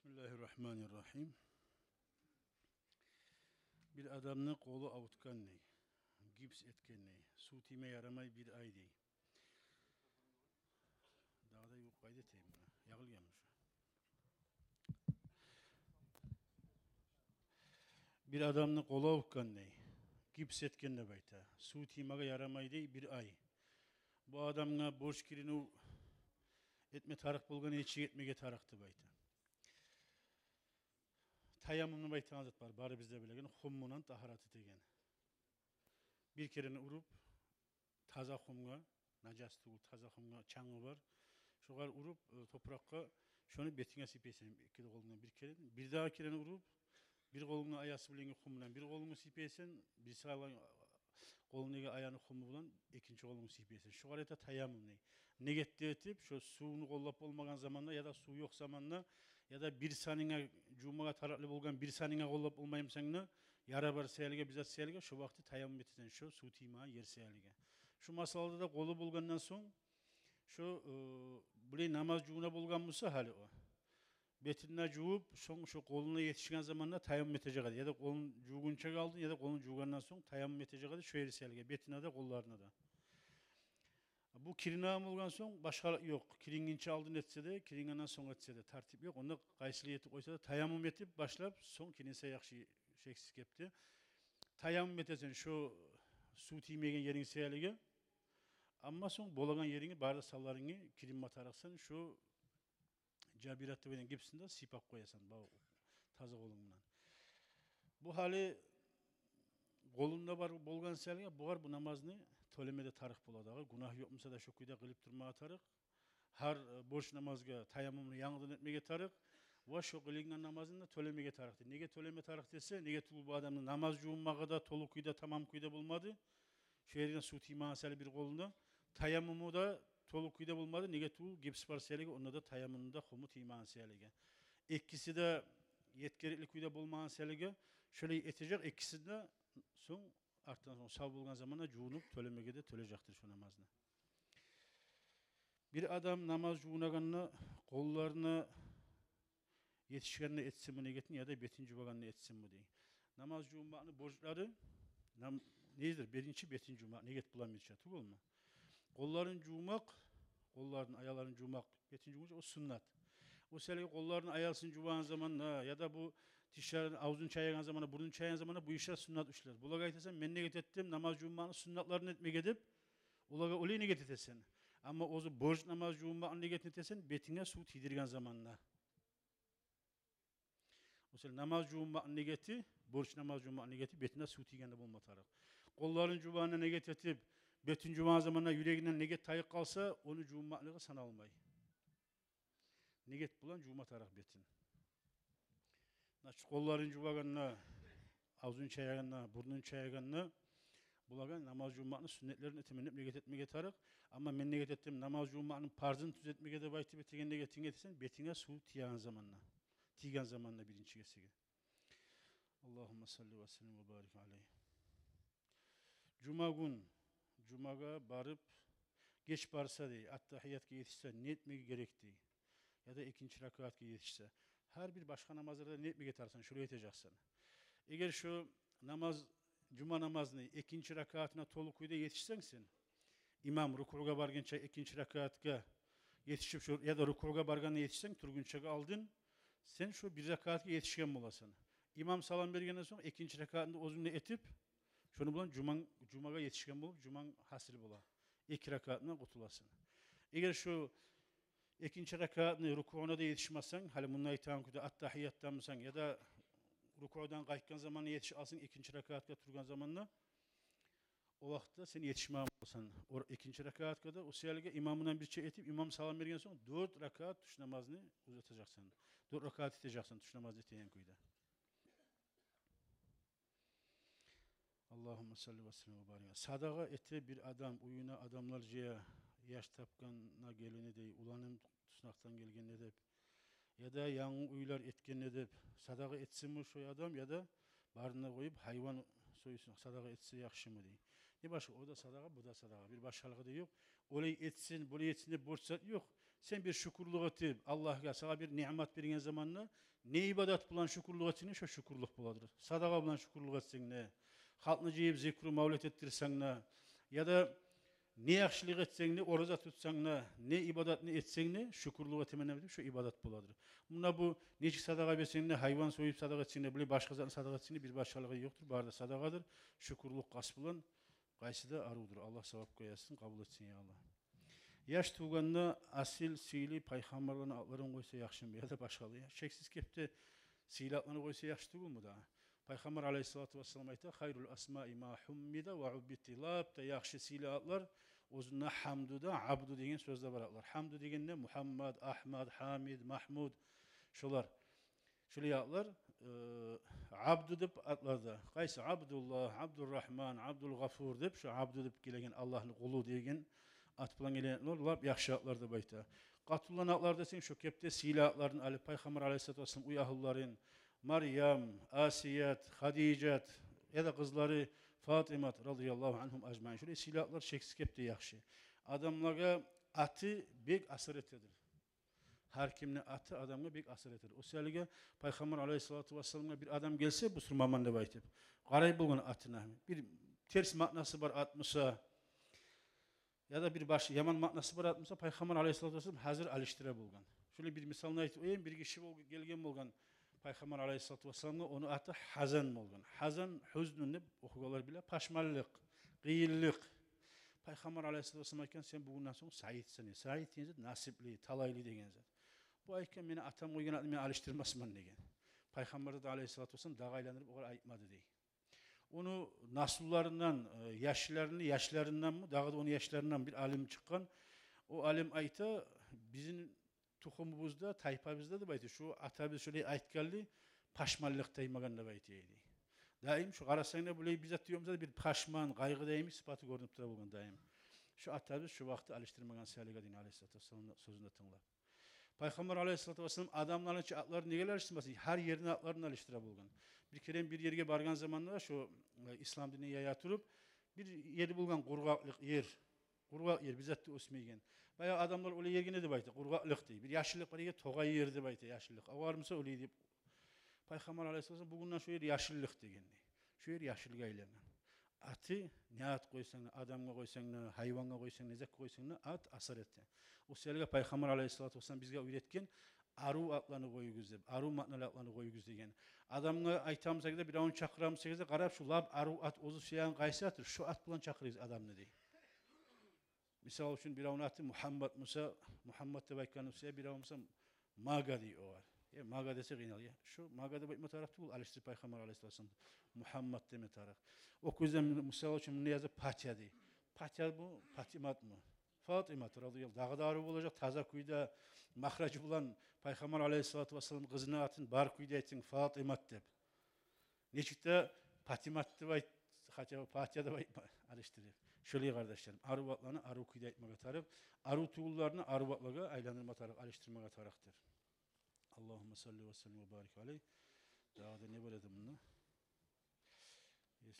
Bismillahirrahmanirrahim. Bir adamın kolu avutkan ney, gips etken ney, su time yaramay bir ay dey. Dağda yok kaydı teyim buna, yağıl gelmiş. Bir adamın kolu avutkan ney, gips etken ne bayta, su time yaramay dey bir ay. Bu adamına borç kirini etme tarık bulgan içi etmege tarıktı bayta. Tayammumlu baytan azat var, bari bizde bilegen, hummunan taharatı degen. Bir kereni urup, taza humga, najas tuğul, taza humga çaڭı var. Şoğar urup, toprakka, şonu betine sipeysen, iki kolundan bir keren. Bir daha kereni urup, bir kolundan ayası bilenge hummunan, bir kolunu sipeysen, bir sağlan kolundaki ayağını hummu bulan, ikinci kolunu sipeysen. Şoğar eta tayammum ney. Negetde etip, şu suyunu kollap olmagan zamanda ya da su yok zamanda ya da bir sanine cumaga taraklı bolgan bir sanine kollap olmayım sanına yara bar seyelge bizat seyelge şu vakti tayammum etisen şu su tima yer seyelge. Şu masalada da kolu bulgandan son şu bile namaz cuğuna bolgan mısa hali o. Betinle cuğup son şu koluna yetişken zamanda tayammum etecek ya da kolun cuğunça kaldın ya da kolun cuğundan son tayammum etecek şu yer seyelge. Betine de kollarına da. Bu kirinağım olgan son başka yok. Kiringinçi aldın etse de, kiringandan son etse de tartip yok. Onda kaysıliyeti koysa da tayammum etip başlap son kirinse yakşı şeksiz kepti. Tayammum etesen şu su tiymegen yerin seyalige ama son bolagan yerini barda sallarını kirin mataraksan şu cabiratı veren gipsinde sipak koyasan taza kolundan. Bu hali kolunda var bolgan seyalige bu namazını tölemede tarık buladağı, günah yokmasa da şokuyda kılıp durmağa tarık. Her borç namazga tayammumunu yanıdın etmege tarık. Va şu kılıngan namazında tölemege tarıktı. Nege töleme tarık dese, nege tulu bu adamın namaz cuğunmağı da, tolu kuyda, tamam kuyda bulmadı. Şu yerine su timaseli bir kolunda. Tayammumu da tolu kuyda bulmadı. Nege tulu gips parselege, onda da tayammumunu da humu timaselege. İkisi de yetkerilik kuyda bulmağın selege. Şöyle etecek, ikisi de son arttan sonra sağ bulgan zamanda cuğunup tölemege de töleyecektir şu namazını. Bir adam namaz cuğunaganına kollarını yetişkenle etsin mi negetin ya da betin cuğunaganına etsin mi deyin. Namaz cuğunmağını borçları nedir? Birinci betin cuğunağı neget bulamıyor çatı olma. Kolların cuğumak kollarını, ayaklarını jumak, betin jumunca o sünnat. O selge kollarını ayalsın juban zamanla ya da bu dişlerini ağzını çayagan zamanla, burnunu çayagan zamanla bu işler sünnet işler. Bulaga aytasan men ne getettim namaz jumanın sünnatlarını etmek edip ulaga olay ne getetesen. Ama ozu borç namaz jumanın ne getetesen betine su tidirgen zamanla. O selge namaz jumanın ne geti, borç namaz jumanın ne geti betine su tidirgende bulmatarak. Kolların jumanına ne getetip betin juman zamanla yüreğinden ne get tayık kalsa onu jumanlığı sanalmay. Neget bulan cuma tarak betin. Naçı kolların juvaganna, ağzın çayaganna, burnun çayaganna, bulagan namaz cuma'nın sünnetlerini temenni neget etmege tarak. Ama men neget ettim namaz cuma'nın parzını tüzetmege de bayti betegen negetin getirsen betine su tiyan zamanla. Tiyan zamanla birinci gesege. Allahumme salli ve sellem ve barik aleyhi. Cuma gün, cumaga barıp geç barsa dey, attahiyatga yetişse ne etmege gerektiği. Ya da ikinci rakatga yetişse. Her bir başka namazlarda ne etmeye getirsen, şuraya yeteceksin. Eğer şu namaz, cuma namazını ikinci rakatına toluk uyda yetişsensin, imam rukuga bargança ikinci rakatga yetişip şu ya da rukuga barganına yetişsen, turgunçaga aldın, sen şu bir rakatga yetişken bulasın. İmam salam bergenden sonra ikinci rakatında ozunla etip, şunu bulan cumaga yetişken bulup, cuman hasil bula. İki rakatına kutulasın. Eğer şu İkinci rekatını rukuğuna da yetişmezsen, hali bununla itanküde attahiyattan mısın ya da rukuğdan kayıkkan zamanına yetiş alsın ikinci rekatka turgan zamanına o vakitte sen yetişmem olsan. O ikinci rekatka da o seyirge imamından bir şey etip imam salam vergen sonra 4 rekat tuş namazını uzatacaksın. 4 rekat edeceksin tuş namazı eteyen kuyda. Allahümme salli ve sellem ve barik. Sadaqa ete bir adam uyuna adamlarca yaş tapkanına geleni dey, ulanım tusnaktan gelgen edip ya da yanı uylar etken edip sadaqa etsin mi şu adam ya da barına koyup hayvan soyusun sadaqa etse yakşı mı dey. Ne başka o da sadaqa bu da sadaqa bir başkalığı da yok. Olay etsin böyle etsin de borçsat yok. Sen bir şükürlük etip Allah'a sana bir nimet bergen zamanla ne ibadet bulan şükürlük etsin şu şükürlük buladır. Sadaqa bulan şükürlük etsin ne? Halkını jeyip zikru mavlet ettirsen ne? Ya da ne yaxşılık etsen ne, oruza tutsan ne ibadet ne etsen ne, şükürlüğe temenni edip şu ibadet buladır. Buna bu neçik sadaqa versen ne, hayvan soyup sadaqa etsen ne, böyle başka zatın sadaqa etsen ne bir başkalığı yoktur. Barda sadaqadır, şükürlük kasbılan, qaysı da arudur. Allah sevap koyasın, kabul etsin ya Allah. Yaş tuğanına asil, sili, payhambarlarına atlarını koysa yaxşı mı ya da başkalığı. Şeksiz kepte sili atlarını koysa yaxşı tuğun mu da? Peygamber aleyhissalatu vesselam ayta hayrul asma'i ma hummida ve ubbitti. Labda yaxşı silatlar uzunna hamdu da abdu degen sözde baratlar. Hamdu degen ne? Muhammed, Ahmad, Hamid, Mahmud şular. Şöyle yatlar abdu dip atlarda. Qaysı Abdullah, Abdurrahman, Abdul Gafur dip şu abdu dip gelegen Allah'ın kulu degen at bilan gelenler lab yaxşı atlarda bayta. Qatullan atlarda sen şu kepte silatların ali Peygamber aleyhissalatu vesselam uyahulların Maryam, Asiyat, Hadicet ya da kızları Fatimat radıyallahu anhum ajmain. Şöyle silahlar şeksiz kepte yaxşı. Adamlara atı bek asır etedir. Her kimne atı adamga bek asır etedir. O selge Peygamber aleyhissalatu vesselam'a bir adam gelse bu sürmaman da baytip. Qaray bulgun atına. Bir ters manası var atmışsa ya da bir baş yaman manası var atmışsa Peygamber aleyhissalatu vesselam hazır alıştıra bulgan. Şöyle bir misalını aytayım. Bir kişi gelgen bulgan Peygamber aleyhissalatu vesselam'a onu atı hazan bolgan. Hazan huznun deb okugalar bile paşmallık, qiyinlik. Peygamber aleyhissalatu vesselam aytgan sen bugundan soň saýitsin. Saýit degen nasipli, talaylı degen zat. Bu aytgan meni atam koygan atını men alıştırmasman degen. Peygamber de aleyhissalatu vesselam dagaylandırıp olar aytmadı dey. Onu nasullarından, yaşlarından mı, dağı da onun yaşlarından bir alim çıkkan. O alim ayta bizim tuxumumuzda, tayfamızda da baytı. Şu atabız şöyle aytkalli, paşmallık taymagan da baytıydı. Daim şu qarasangda böyle bizzat diyorumuzda bir paşman, qaygı deyimi sıfatı görünüp tura bulgan daim. Şu atabız şu vaxtı alıştırmagan Saliga din aleyhissalatu vesselam sözünde tınlap. Peygamber aleyhissalatu vesselam adamların içi atları negeler alıştırmasın? Her yerine atlarını alıştıra bulgan. Bir kere bir yerge bargan zamanında şu İslam dinine yayatırıp bir yeri bulgan qurgaqlık yer. Qurgaq yer bizzat ösmeygen. Bayağı adamlar öyle yergine de baytı. Qurgaqlık dey. Bir yaşlılık var ya toğay yer de baytı yaşlılık. Avarmısa öyle deyip Peygamber aleyhissalatu vesselam bugünden şu yer yaşlılık degen. Şu yer yaşlılığa aylanan. Atı ne at koysan, adamga koysan, hayvanga koysan, nezek koysan at asar etti. O selge Peygamber Aleyhisselatü Vesselam bizge öğretken aru atlarını koyuguz deb, aru matnalı atlarını koyuguz degen. Adamga aytamız agda bir avun çakıramız segizde qarab şu lab aru at ozu şeyan qaysı atır, şu at bulan çakırız adamını dey. Misal üçün bir avun atı Muhammed Musa, Muhammed de baykanı siya bir avun Musa maga dey o var. Maga dese qinal ya. Şu maga da baytma tarafı bul alıştır Peygamber Aleyhisselam. Muhammed deme taraf. O yüzden misal üçün ne yazı Patiha dey. Patiha bu Patimat mı? Fatıma radıyallahu anh. Dağı olacak taza kuyda mahracı bulan Peygamber Aleyhisselatü Vesselam kızına atın bar kuyda etsin Fatımat deb. Neçikte Patimat de bayt, hatta Patiha da bayt alıştırır. Şöyle kardeşlerim, arıvatlarını arı kuyda etmeye taraf, arı tuğullarını arıvatlara aylanırma taraf, alıştırmaya taraftır. Allahümme salli ve sellem ve barik aleyh. Daha da ne böyledim bunu?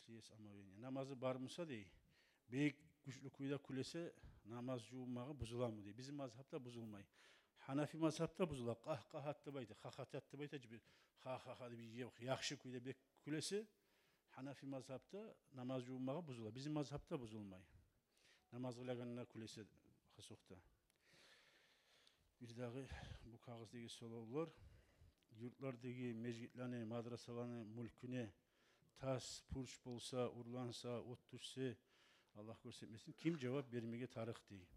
Yes ama namazı barmısa değil. Büyük güçlü kuyuda kulesi namaz cumağı buzulan mı diye. Bizim mazhapta buzulmayı. Hanafi mazhapta buzulak. Kahkahatta baydı. Kahatatta baydı. Ha bir yok. Yakşı kuyuda bir kulesi. Hanafi mazhapta namaz cumağı buzula. Bizim mazhapta buzulmayı. Namaz kılaganlar kulesi hasokta. Bir daha bu kağızdaki sorular yurtlardaki meclislerini, madrasalarını, mülküne tas, purç bolsa, urlansa, ot düşse Allah görsetmesin. Kim cevap vermeye tarih değil.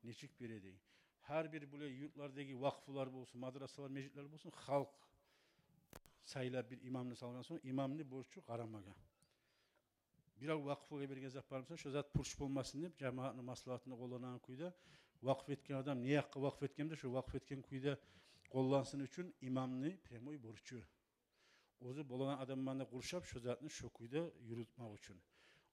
Neçik biri değil. Her bir böyle yurtlardaki vakıflar olsun, madrasalar, meclisler olsun, halk sayılar bir imamını salgan sonra imamını borçlu karamaga. Biraz vakıfı bir gezap varmışsa şu zat purç olmasın deyip cemaatinin maslahatını kullanan kuyda vakıf etken adam niye hakkı vakıf etken de şu vakıf etken kuyda kullansın için imamını premoy borçlu. Ozu bolanan adamlarla kurşap şu zatını şu kuyda yürütmek için.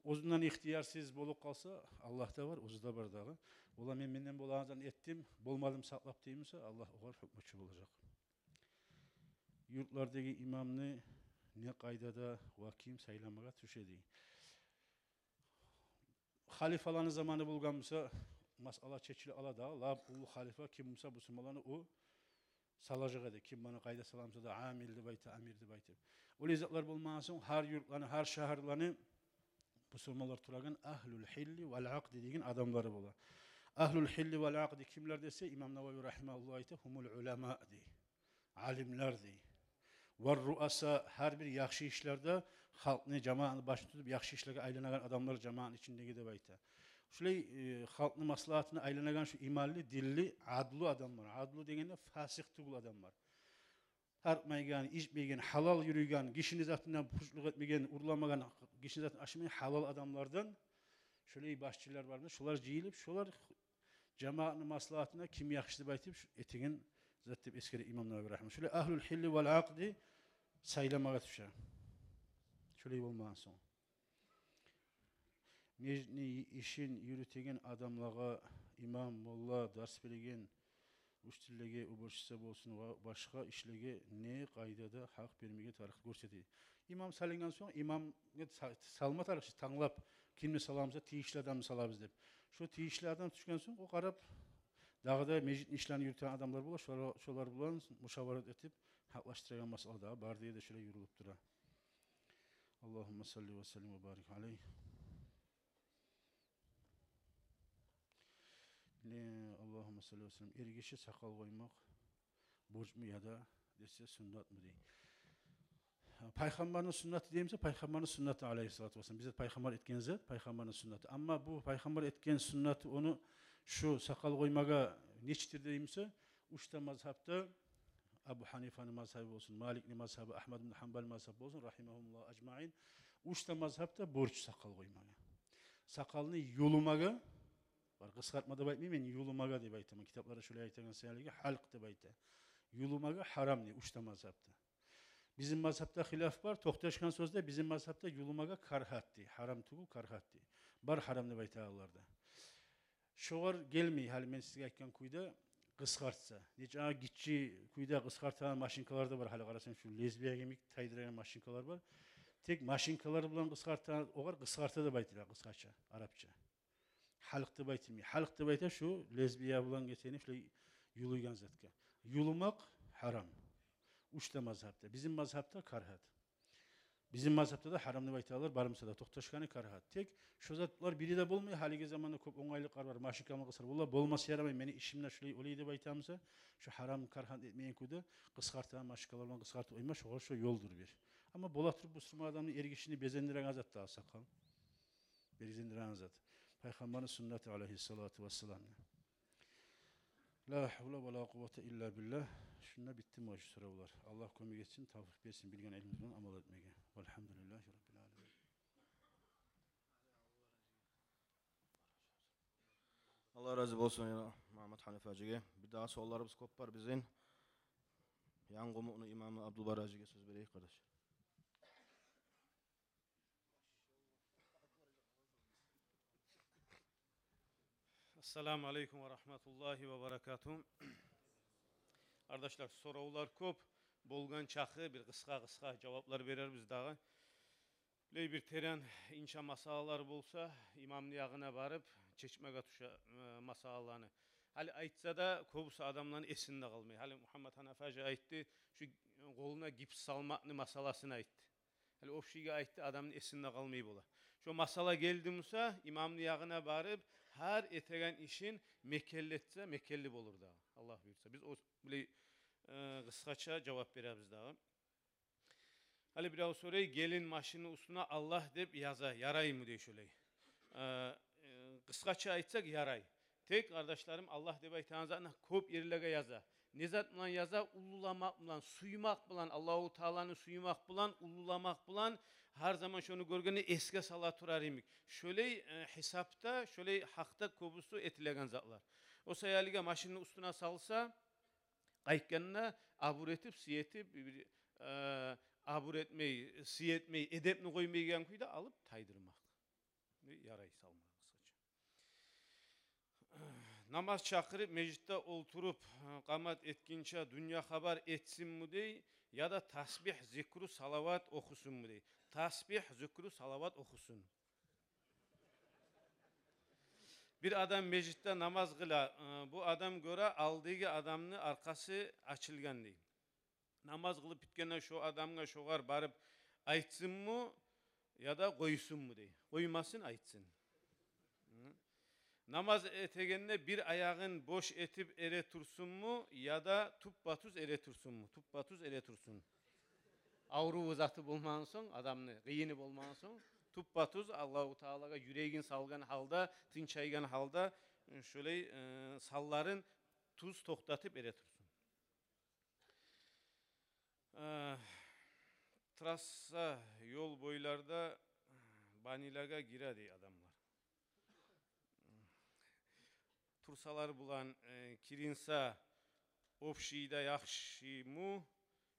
Ozundan ihtiyarsız bolup kalsa Allah'ta var, ozu da var dağı. Ola men menden bolandan ettim, bolmadım saklap deyimse Allah o kadar hükmetçi olacak. Yurtlardaki imamını ne kaydada vakim sayılamağa düşedi. Halifaların zamanı bulganmışsa masala çeçili ala da la ulu halifa kim olsa bu sumalanı o salacak edi. Kim bana kayda salamsa da amildi baytı, amirdi baytı. O lezzetler bulmasın her yurtlarını, her şehirlerini bu sumalar turagan ahlul hilli vel akdi dediğin adamları bula. Ahlul hilli vel akdi kimler dese İmam Nevevi rahimahullah ayeti humul ulema di. Alimler di. Var ruasa her bir yakşı işlerde halkını cemaatini başını tutup yakşı işlerge aylanagan adamlar cemaatın içinde gidip ayta. Şöyle halkını maslahatını aylanagan şu imalli, dilli, adlu adamlar. Adlu degende fasık tugul adamlar. Harpmaygan, içmeygen, halal yürüygen, kişinin zatından puşluk etmegen, urlamagan, kişinin zatından aşamayan halal adamlardan şöyle başçılar vardı. Şolar ciyilip, şolar cemaatini maslahatına kim yakıştı baytip etingen zaten eskeri İmam Nevevi rahmetullah. Şöyle ahlul hilli vel akdi saylamağa düşer. Şöyle olmadan sonra. Mecni işin yürütegen adamlara imam, molla, ders bilegen, uçtillege, uborçisa bolsun, başka işlege ne kaydada hak vermeye tarih görsedi. İmam salıngan sonra imam salma tarihçi tanlap kimni salamıza tiyişli adamı salabız dep. Şu tiyişli adam düşken sonra o qarab dağda mecid işlerini yürüten adamlar bular, şolar bulan müşavarat etip haklaştıran masal da bar diye de şöyle yürülüp dura. Allahümme salli ve sellem ve barik aleyh. Allahümme salli ve sellem. Ergeçe sakal koymak borç mu ya da dese sünnet mi değil. Peygamberin sünneti diyeyimse Peygamberin sünneti aleyhissalatü vesselam. Bize Peygamber etken zat Peygamberin sünneti. Ama bu Peygamber etken sünneti onu şu sakal koymağa neçtir deyimse uçta mazhabda Abu Hanifa'nın mazhabı olsun, Malik'nin mazhabı, Ahmed bin Hanbal mazhabı olsun, rahimahumullah ecmaîn. Uçta mazhabda borç sakal koymağa. Sakalını yolumağa var. Kıskartmada baytmayayım, yolumağa diye baytamam. Kitaplarda şöyle ayeten senelege halk diye bayta. Yolumağa haram diye uçta mazhabda. Bizim mazhabda hilaf var. Tohtaşkan sözde bizim mazhabda yolumağa karhat diye. Haram tuğul karhat diye. Bar haram diye bayta ağlarda. Şoğar gelmeyi hali men sizge aytkan kuyda kıskartsa. Neçe gitçi kuyda kıskartan maşinkalar da var. Hali qarasan şu lezbiya gemik taydıran maşinkalar var. Tek maşinkalar bulan kıskartan oğar kıskarta da baytıyla kıskarça, Arapça. Halkta baytılmıyor. Halkta bayta şu lezbiya bulan geçeni şöyle yuluygan zatka. Yulumak haram. Uçta mazhabta. Bizim mazhabta karhat. Bizim mazhapta da haram deb aytalar, barımsa da to'xtashgani karahat. Tek şu zatlar biri de bo'lmay, haligi zamonda ko'p o'ng'ayliklar bor, mashikamal qilsalar, bular bo'lmasa yaramay, meni ishimdan shulay o'lay deb aytamsa, shu haram karahat etmagan kuyda qisqartirib, mashikalar bilan qisqartib o'yma, shu yo'ldir bir. Ama bo'la turib bu sirma odamning ergishini bezendiren azat da sakal. Bezendiren azat. Peygamberin sünneti aleyhissalatu vesselam. La havle ve la kuvvete illa billah. Şununla bitti mi o sorular. Allah komik etsin, tavfik versin, bilgen elimizden amal etmeye. Velhamdülillahi Rabbil alemin. Allah razı olsun ya Muhammed Hanife Hacı'ya. Bir daha sorularımız kopar bizim. Yangımı İmam Abdülbar Hacı'ya söz vereyim kardeş. Assalamu alaikum ve rahmetullahi ve berekatuhu. Arkadaşlar sorular köp. Bolgan çakı bir kıska cevaplar verir biz daha. Ley bir teren inşa masalalar bolsa imam niyagına barıp çeşmege tuşa masalalarını. Hali aytsa da köbüsü adamların esinde kalmıyor. Hali Muhammed Hanife Hacı aytti, şu koluna gips salmakını masalasını aytti. Hali o şeyge aytti, adamın esinde kalmıyor bola. Şu masala geldimse imam niyagına barıp her etegen işin mekelletse mekelli olur da. Allah buyursa. Biz o bile kıskaça cevap veririz daha. Hali biraz soruyu gelin maşının üstüne Allah deyip yaza, yaray mı diye şöyle. Kıskaça aytsak yaray. Tek kardeşlerim Allah deyip aytanızda köp yerlere yaza. Nezat bilan yaza, ululamak bilan, suymak bilan, Allahu Teala'nı suymak bilan, ululamak bilan her zaman şunu görgeni eske sala turar imik. Şöyle hesapta, şöyle hakta köbüsü etilegan zatlar. O sayaliga maşının üstüne salsa, kayıkkanına abur etip, siyetip, abur etmeyi, siyetmeyi, edepni koymaygen kuyda alıp taydırmak. Yaray salmak kısaca. Namaz çakırıp meclitte oturup kamat etkince dünya haber etsin mi dey ya da tasbih, zikru, salavat okusun mu dey. Tasbih, zikru, salavat okusun. Bir adam meclitte namaz kıla, bu adam göre aldığı adamın arkası açılgan dey. Namaz kılıp bitkenden şu adamga şoğar barıp aytsın mı ya da koysun mu dey. Koymasın, aytsın. Namaz etegenine bir ayağın boş etip ere tursun mu ya da tupbatuz ere tursun mu? Tupbatuz ere tursun. Avru uzatı bulman son, adamını, kıyını bulman son. Tupbatuz Allah-u Teala'ga yüreğin salgan halda, tinçaygan halda şöyle salların tuz toktatıp ere tursun. Trassa yol boylarda banilaga giradi adamlar. Tursalar bulan kirinsa ofşida yakşı mu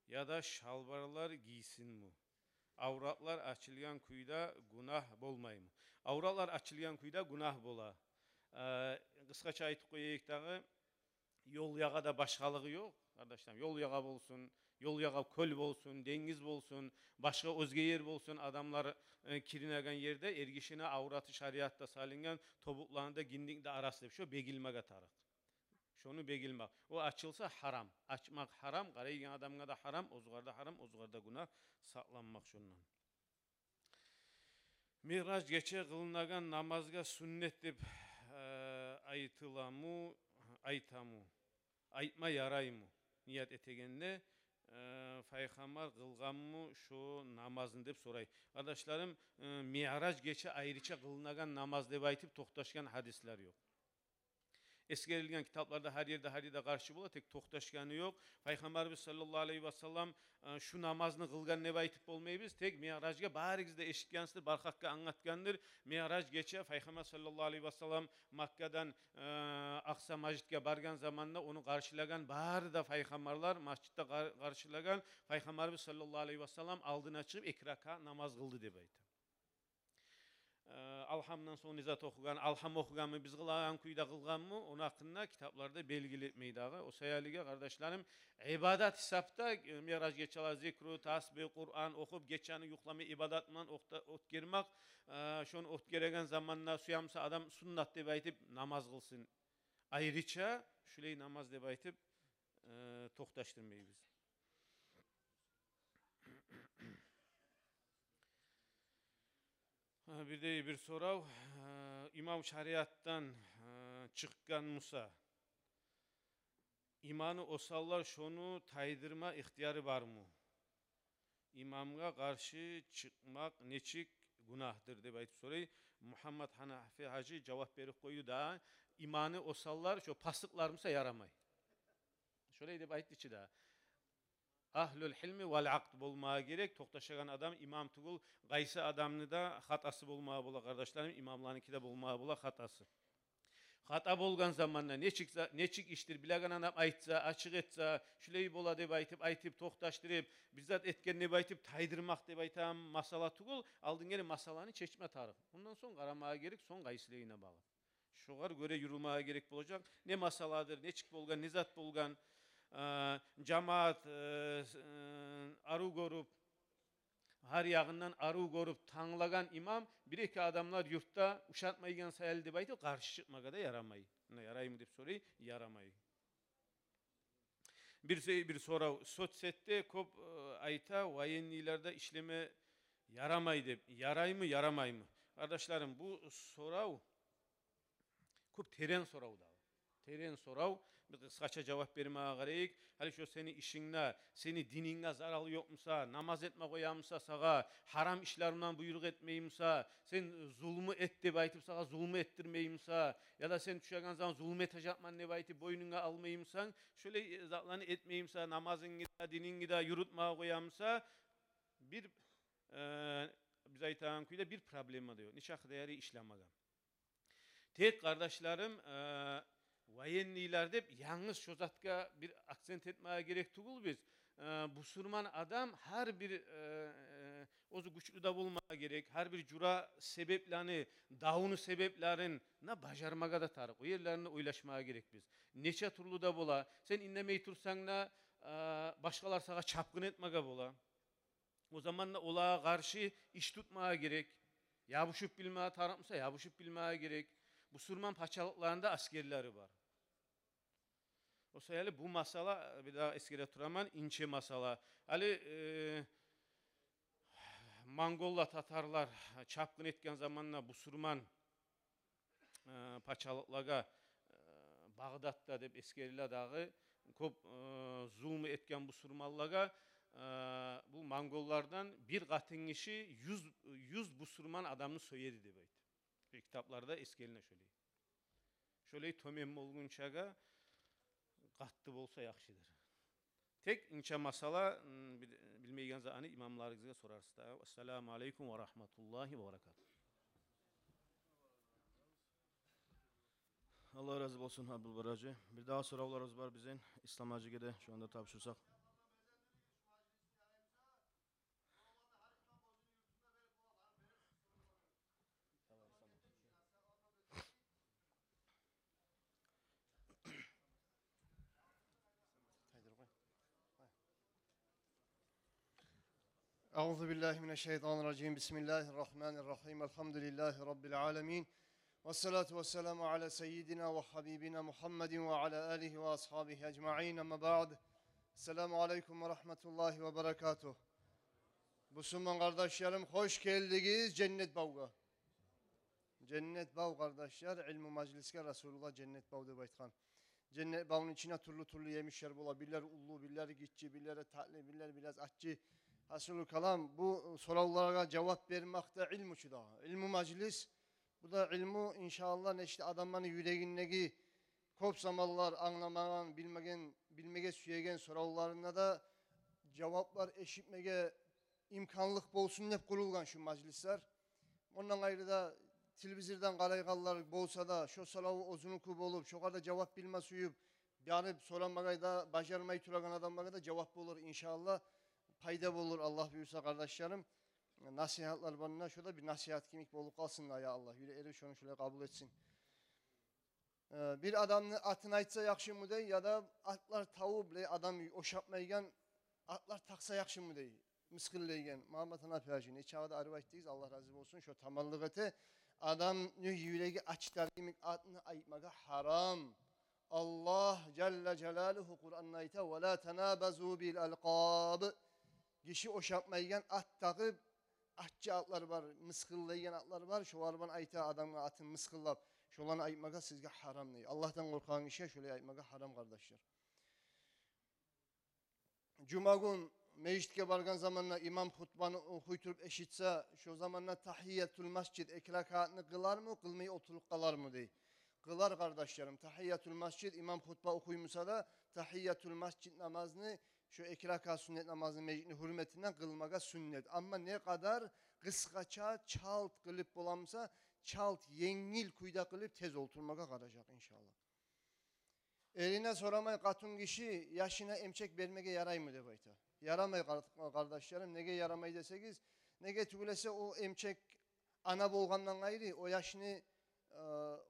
ya da şalvarlar giysin mu? Avratlar açılgan kuyda günah bolmay mı? Avratlar açılgan kuyda günah bola. Kıskaça aytıp koyayık dağı yol yağa da başkalığı yok. Kardeşlerim yol yağa bolsun, yol yağa köl bolsun, dengiz bolsun, başka özge yer bolsun, adamlar kirinegen yerde ergişine avratı şariatta salingen tobuklarında gindikde arası deyip şu begilmege tarık. Şunu begilmek. O açılsa haram. Açmak haram, qaraygen adamga da haram, ozgarda haram, ozgarda günah saklanmak şundan. Miraç geçe kılınagan namazga sünnet dep aytılamu, aytamu. Aytma yaray mı? Niyet etegende Peygamber kılgan mı şu namazın dep soray. Kardeşlerim Miraç geçe ayrıca kılınagan namaz dep aytıp toxtaşkan hadisler yok. Eskerilgen kitaplarda her yerde karşı bula tek toxtaşkanı yok. Peygamberimiz sallallahu aleyhi ve sellem şu namazını kılgan ne aytıp olmayız. Tek Miraç'a barigizde eşitkensidir, barkakka anlatgandır. Miraç geçe Peygamber sallallahu aleyhi ve sellem Makka'dan Aksa Masjid'e bargan zamanında onu karşılagan bari da Peygamberler masjidde karşılagan Peygamberimiz sallallahu aleyhi ve sellem aldığına çıkıp ikraka namaz kıldı dep aytı. Alhamdan son izat okugan, alham okugan mı, biz kılagan kuyda kılgan mı, onu hakkında kitaplarda belgili etmeyi dağı. O sayaliga kardeşlerim, ibadat hesapta Miraç geçala zikru, tasbih, Kur'an okup geçanı yuklama ibadatman ot girmek, şunu ot gereken zamanla suyamsa adam sunnat dep aytıp namaz kılsın. Ayrıca şuley namaz dep aytıp toxtaştırmayız. Bir de bir sorav, İmam şariattan çıkkan Musa, imanı osallar şonu taydırma ihtiyarı var mı? İmamga karşı çıkmak neçik günahdır deb aytıp soray. Muhammed Hanafi Hacı cevap berip koydu da imanı osallar şu pasıklarmısa yaramay. Şöyle deb ayttıçı da ahlul hilmi vel aqd bolmağa gerek. Toktaşagan adam imam tugul qaysı adamını da hatası bolmağa bola kardeşlerim, imamlarınki de bolmağa bola hatası. Hata bolgan zamanla neçik iştir bilagan adam aytsa, açık etse, şuley bola deb aytıp toktaştırıp, bizzat etken deb aytıp taydırmak deb aytam masala tugul, aldın gene masalanı çeşme tarık. Ondan son qaramağa gerek, son qaysileyine bağlı. Şoğar göre yürümeye gerek olacak. Ne masaladır, neçik bolgan, ne zat bolgan, cemaat arı gorup, her yağından arı gorup tanlagan imam bir iki adamlar yurtta uşatmaygan sayal deb aytıp karşı çıkmaga da yaramay. Yaray mı deb soray, yaramay. Bir sorav sotsette kop ayta vayenliylerde işleme yaramay deb. Yaray mı, yaramay mı? Kardeşlerim bu sorav kop teren sorav da. Teren sorav, bir kısaça cevap vermeye gerek. Hali şu seni işinle, seni dininle zaralı yokmusa, namaz etme koyamsa sağa, haram işlerinden buyruk etmeyimsa, sen zulmü et deb aytıp sağa zulmü ettirmeyimsa, ya da sen düşegen zaman zulmü etacakman deb aytıp boynuna almayımsan, şöyle zatlarını etmeyimsa, namazın gida, dinin gida yürütmeye koyamsa, bir biz aytan kuyda bir problema diyor. Nişak değeri işlemagam. Tek kardeşlerim vayenliler deb yalnız şu zatka bir aksent etmeye gerek tugul biz. Bu Sürman adam her bir ozu güçlü da bulmaya gerek. Her bir cura sebeplerini, davunu sebeplerin ne bacarmaga da tarık. O yerlerini oylaşmaya gerek biz. Neçe turlu da bola. Sen inlemey tursan da başkalar sağa çapkın etmege bola. O zaman da olağa karşı iş tutmaya gerek. Ya bu şüp bilmeye tarıkmısa ya bu şüp bilmeye gerek. Bu Sürman paçalıklarında askerleri var. O sayılı bu masala bir daha eskide turaman ince masala. Ali Mongolla Tatarlar çapkın etken zamanla bu Sürman paçalıklarga Bağdat'ta deb eskeriler dağı kop zulmü etken bu Sürmallarga bu Mongollardan bir katın işi 100 bu Sürman adamını söyledi deb aytı. Kitaplarda eskeline şöyle. Şöyle tömem olgunçaga qattı bolsa yaxşıdır. Tek ince masala bilmeygen zamanı imamlarınıza sorarsınız. Esselamu aleyküm ve rahmetullahi ve berekatuhu. Allah razı olsun Abdül Baracı. Bir daha sorularımız var bizim. İslam Hacı'ya da şu anda tapşırsak. Euzubillahimineşşeytanirracim. Bismillahirrahmanirrahim. Elhamdülillahi Rabbil alemin. Vessalatu vesselamu ala seyyidina ve habibina Muhammedin ve ala alihi ve ashabihi ecma'in. Ama ba'd. Esselamu aleyküm ve rahmetullahi ve berekatuhu. Müslüman kardeşlerim hoş geldiniz cennet bağına. Cennet bağ kardeşler, ilmi mecliske Resulullah cennet bağ deb aytkan. Cennet bağının içine turlu yemişler bola. Biller ullu, biller gitçi, biller tatlı, biller biraz aççı. Hasılı kalam bu sorulara cevap vermekte ilm uçu da. İlmi meclis, bu da ilmi inşallah neşte adamların yüreğindeki kopsamalar, anlamayan, bilmege süyegen sorularına da cevaplar eşitmege imkanlık bolsun hep kurulgan şu meclisler. Ondan ayrı da televizirden qarayğanlar bolsa da şu soruğı uzunu kub olup, şu kadar cevap bilme suyup, yani soranmagay da bacarmayı turagan adamlara da cevap olur inşallah. Payda bulur Allah buyursa kardeşlerim. Nasihatlar bana şurada bir nasihat kimik bolup kalsınlar ya Allah. Yüreği şunu şöyle kabul etsin. Bir adamın atını aytsa yakşı mı dey ya da atlar tavuğu bile adam oşapmaygen atlar taksa yakşı mı dey. Mıskılleygen. Muhammed Hanafi Hacı. Ne çağda arı aytdıyız Allah razı olsun. Şu tamallık ete adam yüreği açtar kimik atını aytmaga haram. Allah Celle Celaluhu Kur'an'da ayta ve la tenabezu bil alqab. Kişi oşapmaygen at takıp atçı atlar var, mıskıllayan atlar var. Şolar ban ayta adamga atın mıskıllap. Şolarni aytmaga sizge haram ne? Allah'tan korkan işe şöyle aytmaga haram kardeşler. Cuma gün meclitke bargan zamanla imam hutbanı okuyturup eşitse şu zamanla tahiyyatul mascid ekrakatını kılar mı, kılmayı oturup kalar mı diye. Kılar kardeşlerim. Tahiyyatul mascid imam hutba okuymusa da tahiyyatul mascid namazını şu ekraka sünnet namazını meclitin hürmetinden kılmaga sünnet. Ama ne kadar kıskaça çalt kılıp bulamsa çalt yengil kuyda kılıp tez oturmaga karacak inşallah. Eline soramay katun kişi yaşına emçek vermege yaray mı de bayta. Yaramay kardeşlerim. Nege yaramay desegiz. Nege tügülese o emçek ana bolgandan gayrı o yaşını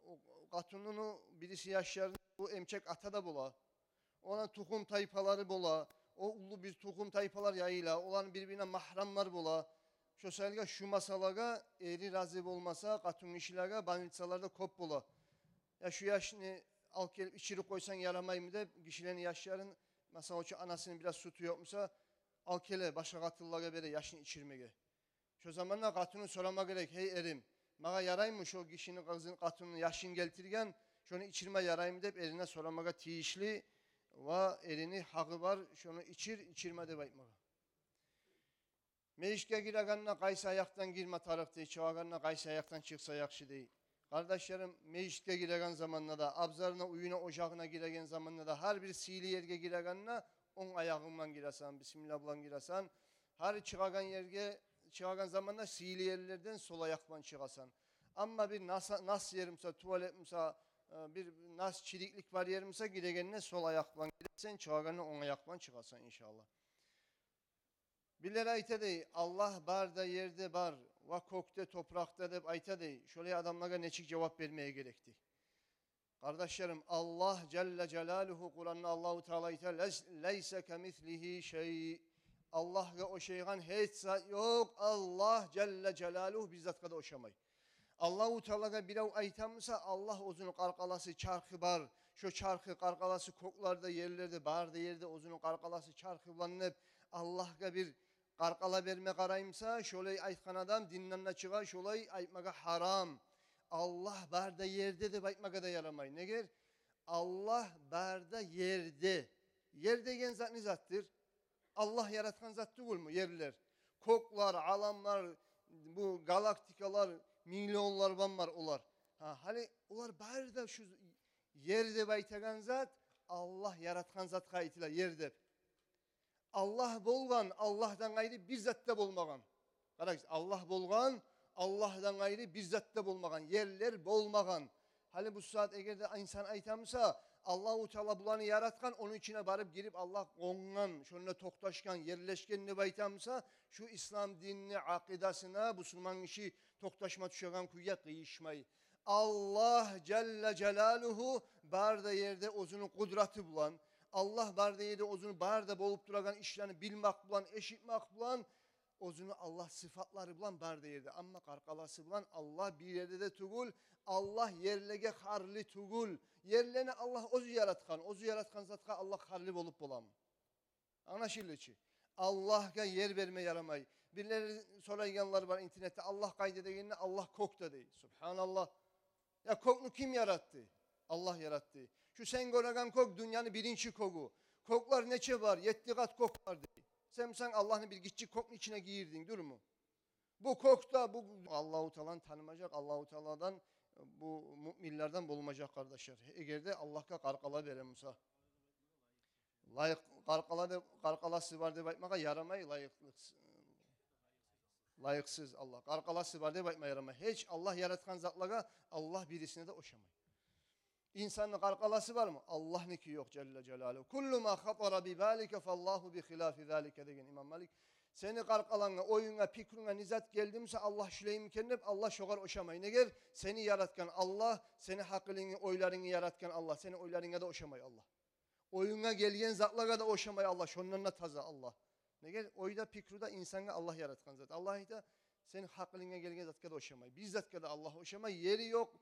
o katununu birisi yaşlarını o emçek ata da bola. Ona tukum tayfaları bola. O ulu bir tukum tayfalar yayıyla. Olan birbirine mahramlar bola. Şu selga şu masalaga eri razı olmasa katun kişilerge banitsalarda kop bola. Ya şu yaşını al gelip içeri koysan yaramay mı de kişilerin yaşların mesela o anasının biraz sütü yokmuşsa al kele başka katıllara bere yaşını içirmege. Şu zamanla katunu sorama gerek hey erim. Maga yaray mı şu kişinin kızın katunun yaşını geltirgen şunu içirme yaray mı deyip eline soramaga tiyişli ve elini hakkı var şunu içirme de baytmaga. Meyişke gireganına kaysa ayaktan girme taraf değil. Çoğaganına kaysa ayaktan çıksa yakşı değil. Kardeşlerim meclite giregen zamanla da, abzarına, uyuna, ocağına giregen zamanla da, her bir sili yerge giregenine on ayağından giresan, bismillah bulan giresan, her çıkagan yerge, çıkagan zamanla sili yerlerden sol ayakman çıkasan. Ama bir nas yerimse, tuvalet misa, bir nas çiliklik var yerimse giregenine sol ayakman giresen, çıkaganına on ayakman çıkasan inşallah. Biller ayta dey, Allah bar da yerde bar, va kokte toprakta deb ayta dey. Şöyle adamlara neçik cevap vermeye gerekti. Kardeşlerim Allah Celle Celaluhu Kur'an'da Allahu Teala ayta leyse kemislihi şey. Allah'a o şeygan hiç yok. Allah Celle Celaluhu bizzat kadar oşamay. Allahu Teala'ga bir aytamsa Allah ozunu karkalası çarkı bar. Şu çarkı karkalası koklarda yerlerde barda yerde ozunu karkalası çarkı bulanıp Allah'a bir karkala verme karayımsa şöyle aytkan adam dinlenme çığa şöyle aytmaga haram. Allah barda yerde de aytmaga da yaramay. Ne ger? Allah barda yerde. Yer degen zat ne zattır? Allah yaratkan zat değil mi? Yerler. Koklar, alamlar, bu galaktikalar, milyonlar var olar. Hani olar barda şu yerde baytagan zat Allah yaratkan zat kayıtıyla yerde. Allah bolgan, Allah'tan gayrı bir zatta bolmagan. Qarayız, Allah bolgan, Allah'tan gayrı bir zatta bolmagan. Yerler bolmagan. Hani bu saat eğer de insan aytamsa Allah-u Teala bulanı yaratkan, onun içine barıp girip Allah ongan, şununla toktaşkan, yerleşken ne baytamsa şu İslam dinini, akidasına, Müslüman işi toktaşma düşegan kuyya kıyışmayı. Allah Celle Celaluhu barda yerde ozunun kudreti bulan, Allah barda yerde ozunu barda bolup duragan işlerini bilmek bulan, eşitmek bulan, ozunu Allah sıfatları bulan barda yerde. Ama karkalası bulan Allah bir yerde de tugul, Allah yerlege harli tugul. Yerlerine Allah ozu yaratkan zatka Allah harli bolup bulan. Anlaşıldı ki. Allah'a yer verme yaramay. Birileri sorayanlar var internette. Allah kaydedegenine Allah kok da değil. Subhanallah. Ya koknu kim yarattı? Allah yarattı. Şu sen göregan kok dünyanın birinci koku. Koklar neçe var? 7 kat kok var değil. Sen Allah'ın bir gitçik kokun içine giyirdin, dur mu? Bu kokta bu Allahu Teala'nı tanımayacak, Allahu Teala'dan bu müminlerden bulunacak kardeşler. Eğer de Allah'a karkala veren Musa. Layık karkalası var diye bakmaya yaramay layıksız Allah. Karkalası var diye bakmaya yaramay. Hiç Allah yaratkan zatlara Allah birisine de oşamay. İnsanın karkalası var mı? Allah'ınki yok Celle Celaluhu. Kullu ma hatara bi zalike fallahu bi hilafi zalike degen İmam Malik. Seni karkalana, oyuna, pikruna, nizat geldimse Allah şüleyim kendip Allah şogar oşamay. Ne ger? Seni yaratkan Allah, seni hakkılını, oylarını yaratkan Allah. Seni oylarına da oşamay Allah. Oyuna gelgen zatlara da oşamay Allah. Şonlarına taza Allah. Ne ger? Oyda, pikruda insana Allah yaratkan zat. Allah da senin hakkılına gelgen zatka da oşamay. Bizzat da Allah oşamay. Yeri yok.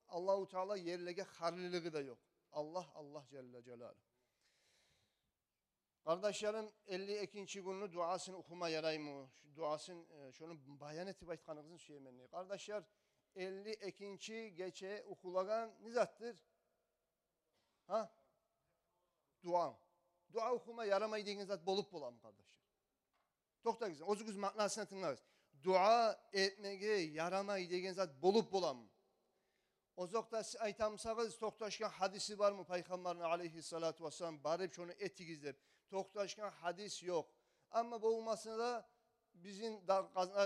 Allahu Teala yerlege harliliği de yok. Allah Celle Celaluhu. Kardeşlerim 52. günü duasını okuma yarayımı. Duasını şunu bayan etip aytkanınızın söylemenliği. Kardeşler 52. gece okulagan nizattır? Ha? Dua. Dua okuma yaramayı degen zat bolup bolam kardeşler. Tokta güzel. Ozuguz manasını tınlarız. Dua etmege yaramayı degen zat bolup bolam. Ozokta aytamsağız toktaşkan hadisi var mı Peygamberin aleyhissalatu vesselam barıp şunu etigizlep. Toktaşkan hadis yok. Ama bu olmasına da bizim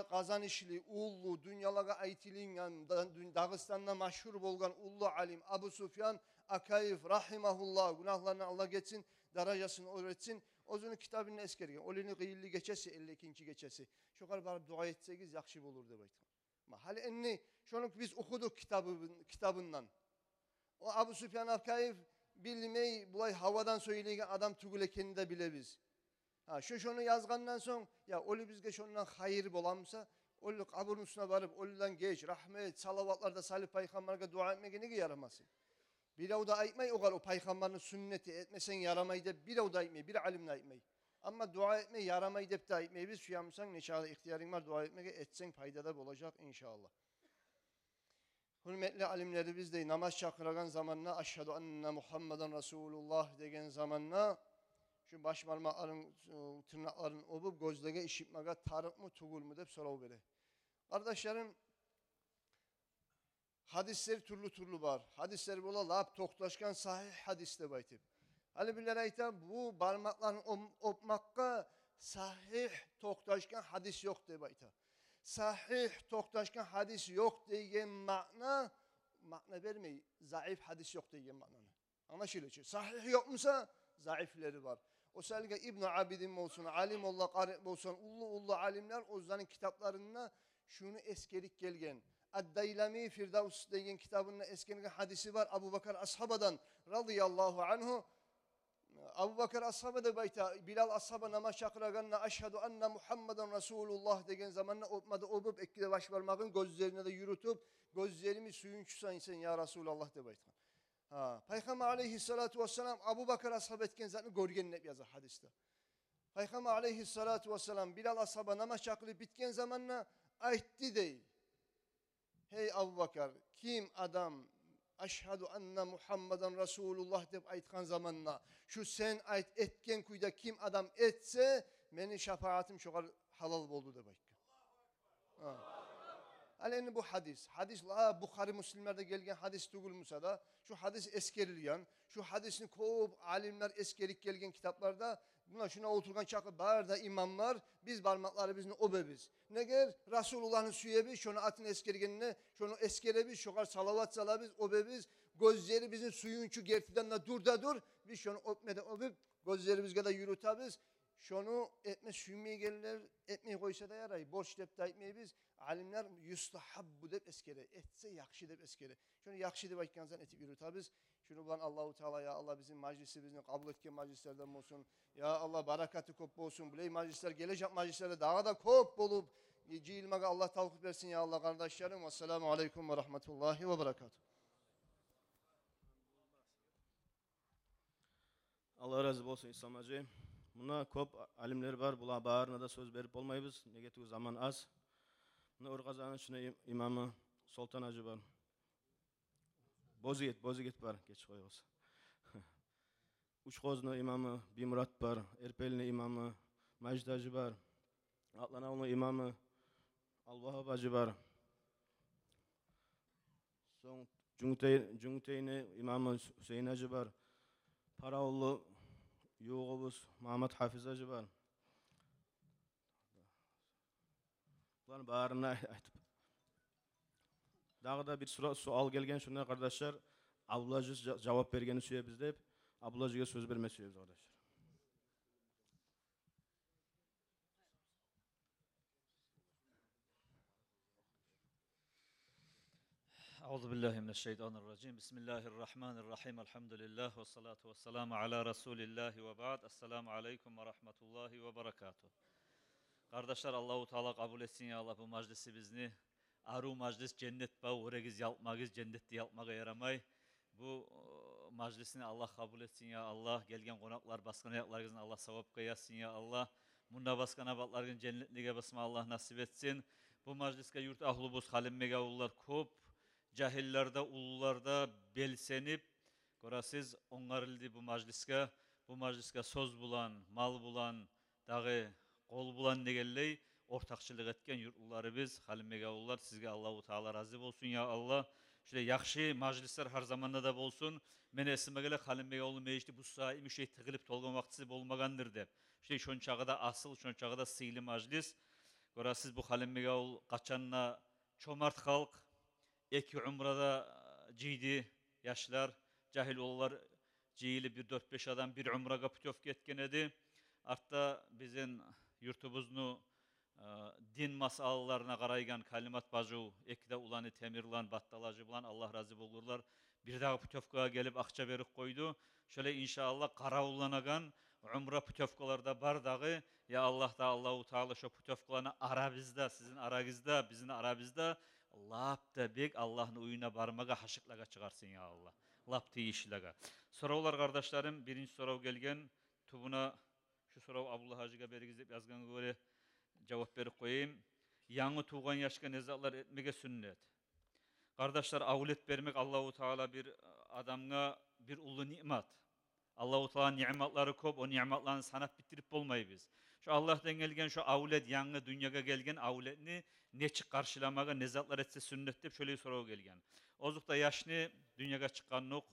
kazanışlı, ullu, dünyalara aytilingan, Dağıstan'da meşhur bolgan ullu alim Abu Sufyan Akayif rahimahullah günahlarını Allah geçsin, derecesini öğretsin. Ozunu kitabını eskergen. Olini gıyilli geçesi 52. geçesi. Şu kadar barıp dua etseniz yakşı bulur de baytım. Hali enni şunu biz okuduk kitabından. O Abu Sufyan Akayif bilmeyi bulay havadan söyleyen adam tügüle kendi de bile biz. Ha şunu yazgandan son ya oli bizge şundan hayır bolamsa oli kaburun üstüne varıp olidan geç rahmet salavatlarda salih peygamberge dua etmege ne yaramasın. Bir o da aytmay o kadar o peygamberin sünneti etmesen yaramayı da bir o da aytmay bir alimle aytmay. Ama dua etme yaramayı dep de aytmay biz şu yapmışsan inşallah ihtiyarın var dua etmege etsen faydada olacak inşallah. Hürmetli alimleri biz de namaz çakıragan zamanla aşhadu enne Muhammeden Resulullah degen zamanla şu baş parmakların tırnakların obup gözlege işitmege tarık mı tugul mu dep sorav bere. Kardeşlerim hadisler türlü var. Hadisler bola lap toktaşkan sahih hadiste baytip. Hani bilir ayta bu parmakların opmakka sahih toktaşkan hadis yok de bayta. Sahih toktaşkan hadis yok degen ma'na vermeyi zayıf hadis yok degen ma'nanı. Anlaşılıyor. Sahih yok musa zayıfleri var. O selge İbn Abidin olsun, alim Allah qarib olsun, ullu alimler onların kitaplarında şunu eskerik gelgen. Ad-Daylami Firdavs degen kitabında eskerik hadisi var Abu Bakar ashabadan radıyallahu anhu. Abu Bakar ashaba da bayta Bilal ashaba namaz çakıraganna aşhadu enne Muhammeden Resulullah degen zamanla opmadı obup ekkide baş parmağın gözlerine de yürütüp gözlerimi suyun çusan ya Resulullah de bayta. Ha, Peygamber aleyhissalatu vesselam Abu Bakar ashab etken zaten görgen ne yazar hadiste. Peygamber aleyhissalatu vesselam Bilal ashaba namaz çakılıp bitken zamanla aytti değil. Hey Abu Bakar kim adam aşhadu enne Muhammeden Resulullah deyip aytkan zamanla şu sen ayt etken kuyda kim adam etse meni şefaatim çoğar halal oldu de bayka. Aleni bu hadis. Hadis la Bukhari Müslimlerde gelgen hadis tugulmusa da şu hadis eskerilgen, şu hadisini kop alimler eskerik gelgen kitaplarda buna şuna oturgan çakı barda imamlar biz parmakları bizin obebiz. Neger Resulullah'ın süyebi şunu atın eskergenine şunu eskerebiz şokar salavat salabiz obebiz gözleri bizim suyunçu gertiden de dur biz şunu opmede obib gözlerimizge de yürütabiz. Şunu etme sümmeye gelirler, etmeyi koysa da yaray. Borç dep de etmeyi biz. Alimler yustahabbu dep eskere. Etse yakşı dep eskere. Şunu yakşı dep aytkansan etip yürütabiz. Şunu bulan Allahu Teala ya Allah bizim majlisimizni kabul etken majlislerden olsun. Ya Allah barakatı kop olsun. Buley majlisler gelecek majlislerde daha da kop olup cilmege Allah tavuk versin ya Allah kardeşlerim. Vesselamu aleyküm ve rahmetullahi ve berekatuhu. Allah razı olsun İslam Hacı. Buna kop alimler var. Bula bağırına da söz verip olmayız. Negetu zaman az. Buna Urgazan'ın içine imamı Sultan Hacı var. Bozigit var. Geç koyuyoruz. Uçkoz'un imamı Bimurat var. Erpel'in imamı Macid Hacı var. Atlanav'ın imamı Al-Vahab Hacı var. Son Cungutey'in imamı Hüseyin Hacı var. Paraoğlu Yoğubuz Muhammed Hafiz Hacı var. Bunların bağırına aytıp. Daha da bir sual gelgen şunlar kardeşler. Abdulacı cevap vergeni süye deyip Abdulacı'ya söz verme süyebiz kardeşler. Euzubillahimineşşeytanirracim. Bismillahirrahmanirrahim. Elhamdülillah ve salatu ve selamu ala Resulillahi ve ba'd. Esselamu aleyküm ve rahmetullahi ve berekatuhu. Kardeşler Allahu Teala kabul etsin ya Allah bu meclisi bizni. Aru meclis cennet bağı uğregiz yalpmagiz cennette yalpmaga yaramay. Bu majlisini Allah kabul etsin ya Allah. Gelgen konaklar, baskan ayaklarınızın Allah sevap yazsın ya Allah. Bunda baskan abatlarının cennetliğe basma Allah nasip etsin. Bu majliske yurt ahlubuz halimmeğe ullar köp. Cahillerde, ulularda belsenip, görəsiz onlarıldı bu majliske. Bu majliske söz bulan, mal bulan, dağı kol bulan negelley ortakçılık etken yurtluları biz halimmeğe ullar. Sizge Allahu Teala razı olsun ya Allah. Şöyle yakşı majlisler her zamanda da bolsun. Mene esime halimmeğe ulu meclisi bu sahi şey tıkılıp tolgan vaktisi bolmagandır dep. İşte şon çağda asıl, şon çağda sıylı majlis. Görəsiz bu halimmeğe ul kaçanına çomart halk. Eki umrada ciydi yaşlar, cahil oğullar ciyili bir 4-5 adam bir umraga pütöf ketken edi. Artta bizim yurtubuznu din masalalarına qaraygan kalimat baju, ekide ulanı temirlan, battalacı bulan Allah razı olurlar. Bir daha pütöfkaya gelip akça verip koydu. Şöyle inşallah qarawullanagan umra pütöfkalarda bar dağı. Ya Allah da Allahu Teala şu pütöfkalarını ara bizde, sizin aragızda, bizim arabizda. Lapta bek Allah'ın uyuna barmaga haşıklaga çıkarsın ya Allah. Lapta işlaga. Sorular kardeşlerim, birinci soru gelgen. Tubuna şu soru Abdullah Hacı'ga bergizip yazgan göre cevap verip koyayım. Yanı tuğan yaşka nezatlar etmege sünnet. Kardeşler avlet vermek Allahu Teala bir adamga bir ulu nimet. Allahu Teala nimetleri kop, o nimetlerini sanat bitirip bolmayı biz. Şu Allah'tan gelgen şu avlet yanı dünyaya gelgen avletini neçik karşılamaga nezatlar etse sünnet dep şöyle soru gelgen. Ozukta yaşını dünyaya çıkan nok,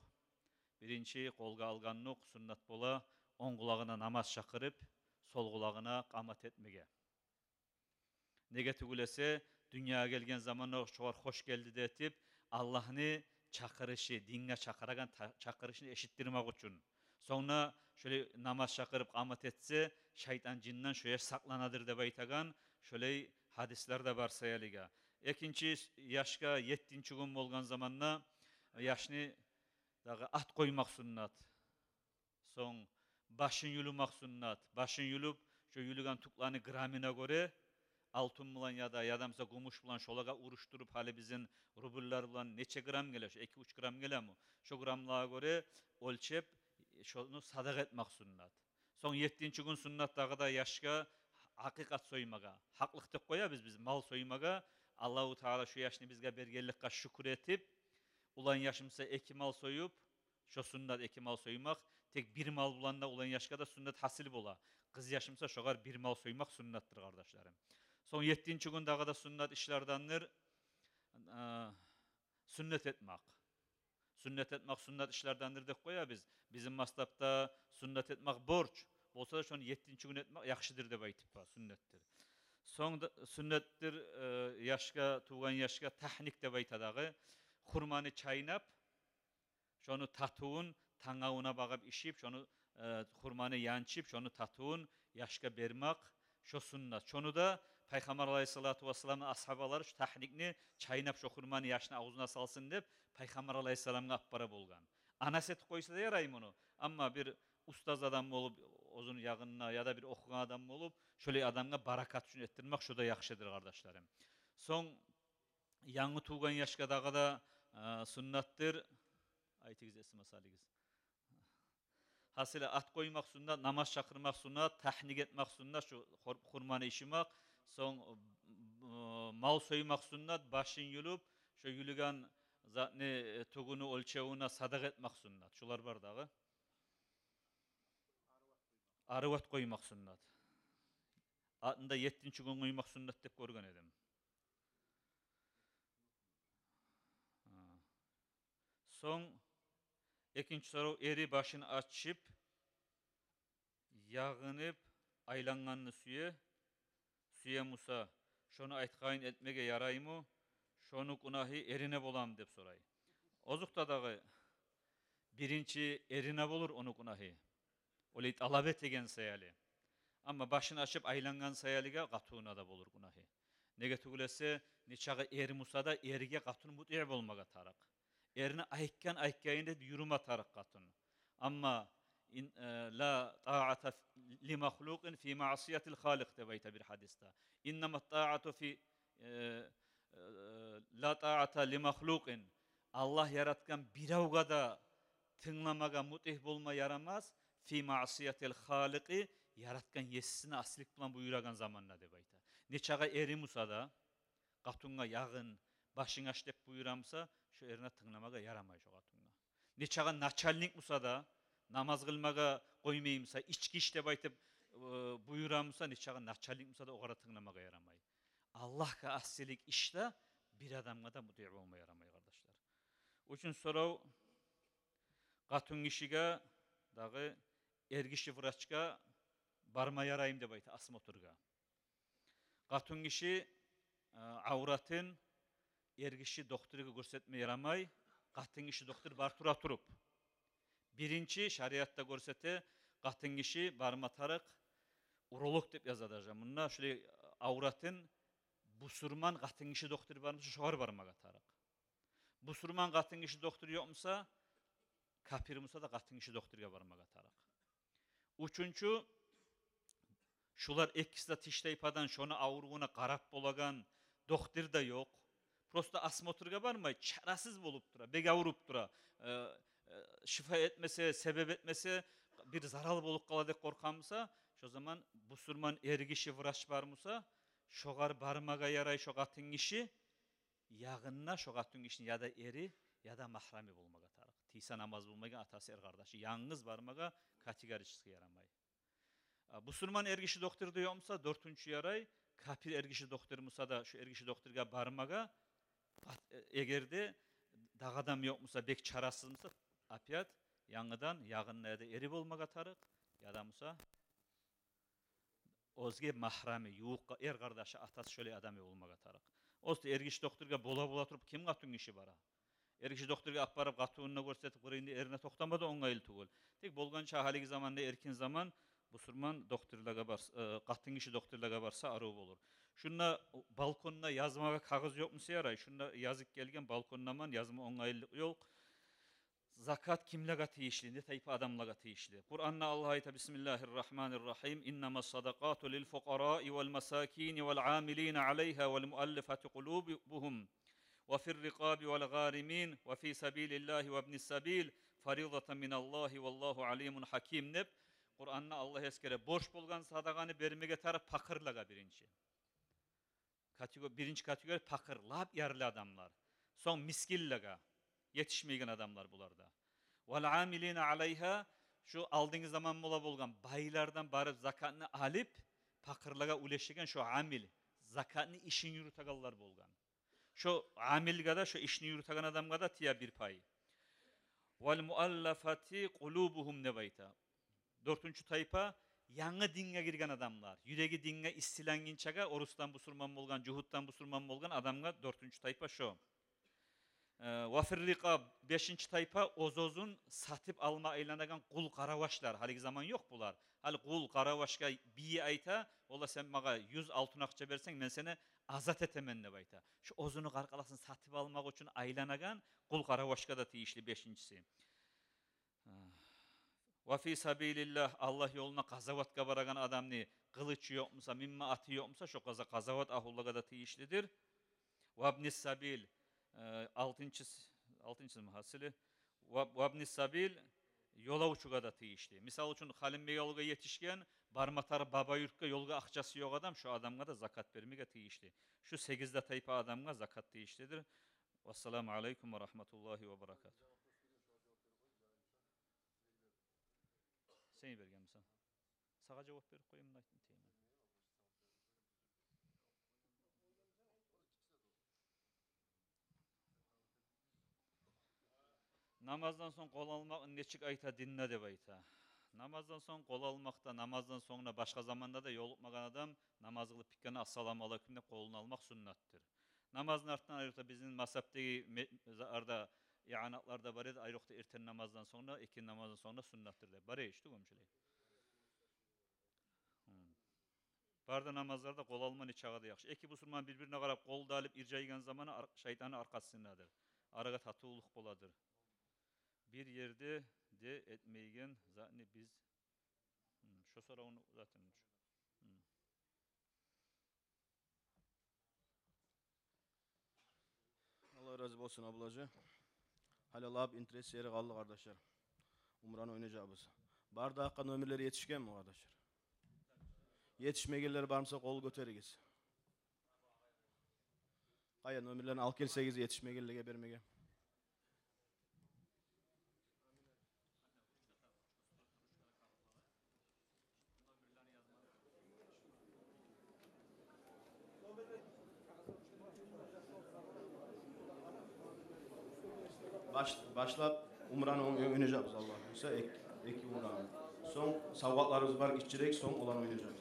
birinci kolga algan nok sünnet bola, on kulağına namaz şakırıp, sol kulağına qamat etmege. Nege tügülese dünyaya gelgen zamanla çoğar hoş geldi de etip Allah'ını çakırışı, dinle çakıragan çakırışını eşittirmek için. Sonra şöyle namaz şakırıp qamat etse şeytan cindən şöyle saklanadır de baytagan şöyle hadislerde var sayaliga. İkinci yaşka 7. gün bolgan zamanla yaşını dağı at koymak sünnet. Son başın yulumak sünnet. Başın yulup şu yulugan tuklarını gramına göre altın bulan ya da yadamsa gumuş bulan şolaga uruşturup hali bizim rubullar bulan neçe gram gele, 2-3 gram gele mi? Şu gramlığa göre ölçep şunu sadak etmek sünnet. Son 7. gün sünnet dağı da yaşka hakikat soymaga, haklıkta koya biz mal soymaga, Allahu Teala şu yaşını bizge bergellikka şükür etip, ulan yaşımsa eki mal soyup, şu sünnet eki mal soymak, tek bir mal bulanda ulan yaşka da sünnet hasil bola. Kız yaşımsa şogar bir mal soymak sünnettir kardeşlerim. Son 7. gün dağı da sünnet işlerdendir, sünnet etmek. Sünnet etmek sünnet işlerdendir de koya biz. Bizim maslapta sünnet etmek borç. Olsa da şunu 7. gün etmek yakşıdır de baytıp var, sünnettir. Son sünnettir yaşka, tuğan yaşka tahnik de baytadağı. Hurmanı çaynap, şunu tatuğun tangağına bağıp işip, şunu hurmanı yançıp, şunu tatuğun yaşka bermek, şu sünnet. Şunu da Peygamber Aleyhissalatu Vesselam'ın ashabaları şu tahnikni çaynap şu hurmanı yaşına ağzına salsın deyip Peygamber Aleyhisselam'a appara bolgan. Anaset koysa da yarayım onu. Ama bir ustaz adam olup, ozun yağınına ya da bir okuyan adam olup, şöyle adamga barakat üçün ettirmek şu da yakşıdır kardeşlerim. Son yanı tuğan yaşkadağı da sünnettir. Ayetigiz esma saligiz. Hasile at koymak sünnet, namaz çakırmak sünnet, tahnik etmek sünnet, şu hurmanı işimek. Son mal soymak sünnet, başın yulup, şu yulugan zatni tuğunu ölçeğine sadak etmek sünnet. Şular var dağı. Arıvat koymak sünnet. Atında 7. gün koymak sünnet dep görgen edim. Son ikinci soru eri başını açıp yağınıp aylanganını suya musa şonu aytqayın etmege yarayımı şonu kunahi erine bolam dep soray. Ozukta dağı birinci erine bolur onu kunahi. Öyle talabet egen sayali. Ama başını açıp aylangan sayaliga qatuğuna da bolur kunahi. Nege tugulese neçağı eri musa da erige qatun mut'i bolmaga tarak. Erini aykkayında yürüme tarak qatun. Ama la ta'ata li mahluqin fi ma'siyatil halik de bayta bir hadiste. İnnema ta'atu fi la ta'ata li mahluqin. Allah yaratgan biravga da tınlamaga mutih bolma yaramaz. Fi ma'siyatil haliki yaratkan yesisini aslik bilan buyuragan zamanla deb ayta. Neçaga eri musa da katunga yağın başın aç dep buyuramsa şu erine tınlamaga yaramay şu katunga. Neçaga načalnik musa da namaz kılmaga koymayımsa içki iç dep aytıp buyuramsa neçaga načalnik musa da o kadar tınlamaga yaramay. Allah'a asilik işte bir adamga da mutih olma yaramay kardeşler. Üçün sorau katun kişiga dağı ergişi vraçka barma yarayım dep ayta asmoturga. Katun kişi avratın ergişi doktorga görsetme yaramay. Katın kişi doktor bartura turup. Birinci şariatta görsete katın kişi barma tarık urolog dep yazadacağım. Bununla şöyle avratın busurman katın kişi doktor barmasa şoğar barmaga tarık. Busurman katın kişi doktor yokmusa kapir musa da katın kişi doktorga barmaga tarık. Üçüncü şular ikkisi de tişteypadan şonu avruğuna qarap bolagan doktor da yok. Prosta asmoturga barmay çarasız bolup dura, bega vurup dura. Şifa etmese, sebep etmese bir zaral bolup kala dep korkamsa, şu zaman busurman ergişi vraç barmısa, şoğar barmaga yaray şu katın kişi yağınna şu katın kişinin ya da eri ya da mahrami bulmaga tarık. Tisa namaz bulmaga atası er kardeşi. Yalnız barmaga kategorisi yaramay. Busurman ergişi doktor diyormsa dörtüncü yaray, kapir ergişi doktor musa da şu ergişi doktorga barmaga egerde dağadam yokmusa bek çarasız musa apyat yanıdan yağınna ya da eri bulmaga tarık ya da musa ozge mahrami yuğuk er kardeşi atası şöyle adamı bulmaga tarık. Osta ergişi doktorga bola turup kim katun işi bara? Ergişi doktorga aparıp katununa görsetip kırıyında erine toktamadı oңайлы tugul. Tek bolgança haligi zamanda erkin zaman busurman doktorlarga bar, katın kişi doktorlarga barsa arı olur. Şunda balkonuna yazmaga kağız yokmusa yaray. Şunda yazık gelgen balkonnaman yazma oңайлы yok. Zakat kimlega tiyişli, ne tayfa adamlaga tiyişli. Kur'an'da Allah ayta Bismillahirrahmanirrahim. İnnemas sadaqatu lil fuqara'i vel masakini vel amilina aleyha vel muallafati kulubuhum ve fir riqabi vel garimin ve fi sabilillahi ve ibnis sabil faridatan minallahi vallahu alimun hakim nep. Kur'an'da Allah eskere borç bolgan sadaqani bermege taraf pakırlaga birinci. Birinci kategori pakır, lab yarlı adamlar. Son miskillaga. Yetişmeyen adamlar bularda. Vel amilina aleyha şu aldığınız zaman mola bolgan baylardan barıp zakatını alıp pakırlaga uleşigen şu amil zakatını işin yürütagallar bolgan. Şu amilga da şu işini yürütagan adamga da tiya bir pay. Vel muallafati kulubuhum nebayta. Dörtüncü tayfa yanı dinge girgen adamlar. Yüreği dinge istilangin çaga orustan busurman bolgan, cuhuttan busurman bolgan adamga dörtüncü tayfa şu. Vafirrika 5. tayfa ozozun satıp alma aylanagan kul karavaşlar. Haligi zaman yok bular. Hal kul karavaşka biyi ayta, ola sen maga 100 altın akça versen men seni azat etemen ne bayta. Şu ozunu karkalasın satıp almak için aylanagan kul karavaşka da tiyişli 5.si. Ve fi sabilillah Allah yoluna kazavatga baragan adam ne kılıç yokmusa, mimme atı yokmusa şu kazavat ahullaga da tiyişlidir. Ve ibnis sabil altıncı hasili vabnis sabil yola uçuga da tiyişli. Misal üçün halim yolga yetişken barmatar baba yurtka yolga akçası yok adam şu adamga da zakat vermege tiyişli. Şu 8'de tayfa adamga zakat tiyişlidir. Vesselamu aleyküm ve rahmetullahi ve berekatuhu. Seni bergen misan? Sağa cevap verip koyayım da teymen. Namazdan son kol almak neçik ayta dinle dep ayta. Namazdan son kol almakta, namazdan sonra başka zamanda da yolukmagan adam namaz kılıp pikkene assalamu aleyküm de kolunu almak sünnattır. Namazın artından ayrıkta bizim masaptaki arda ianatlarda var edi ayrıkta erten namazdan sonra, ikin namazdan sonra sünnattır de. Bari işte gömçüley. Barda namazlarda kol alman içağı da yakşı. Eki busurman birbirine karab kol da alıp ircaygan zamanı şeytanı arkasındadır. Araga tatılıq boladır. Bir yerde de etmeygen zaten biz şu sonra onu zaten Allah razı olsun ablacı. Halal abi interes yeri kaldı kardeşler. Umrani oynayacağız. Bardakka nömerleri yetişken mi arkadaşlar? Yetişmeyenler varsa kol göterigiz. Kaya nömerlerini al kelsegiz yetişmeyenlerge bermege. Başlap Umrani oynayacağız Allah'ın. Eki Umrani. Son savgatlarımız var içerek son olan oynayacağız.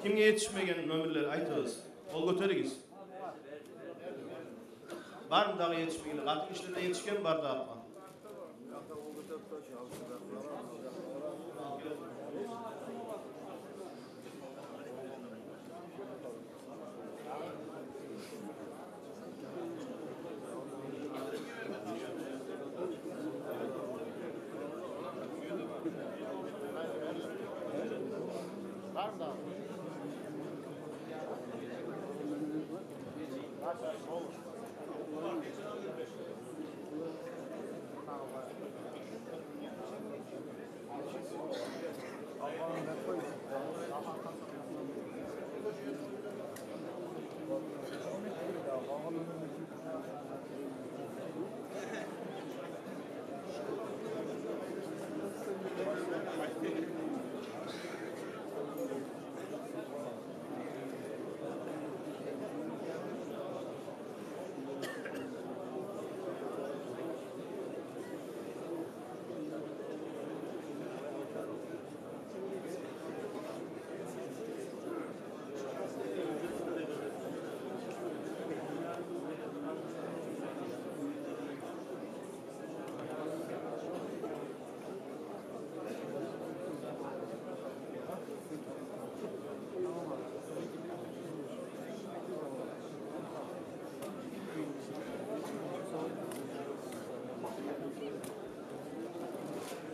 Kimge yetişmegen nömerleri aytığız. Kol göterigiz. Var mı daha yetişmegenler? Katı işlerine yetişken var daha. Var mı daha?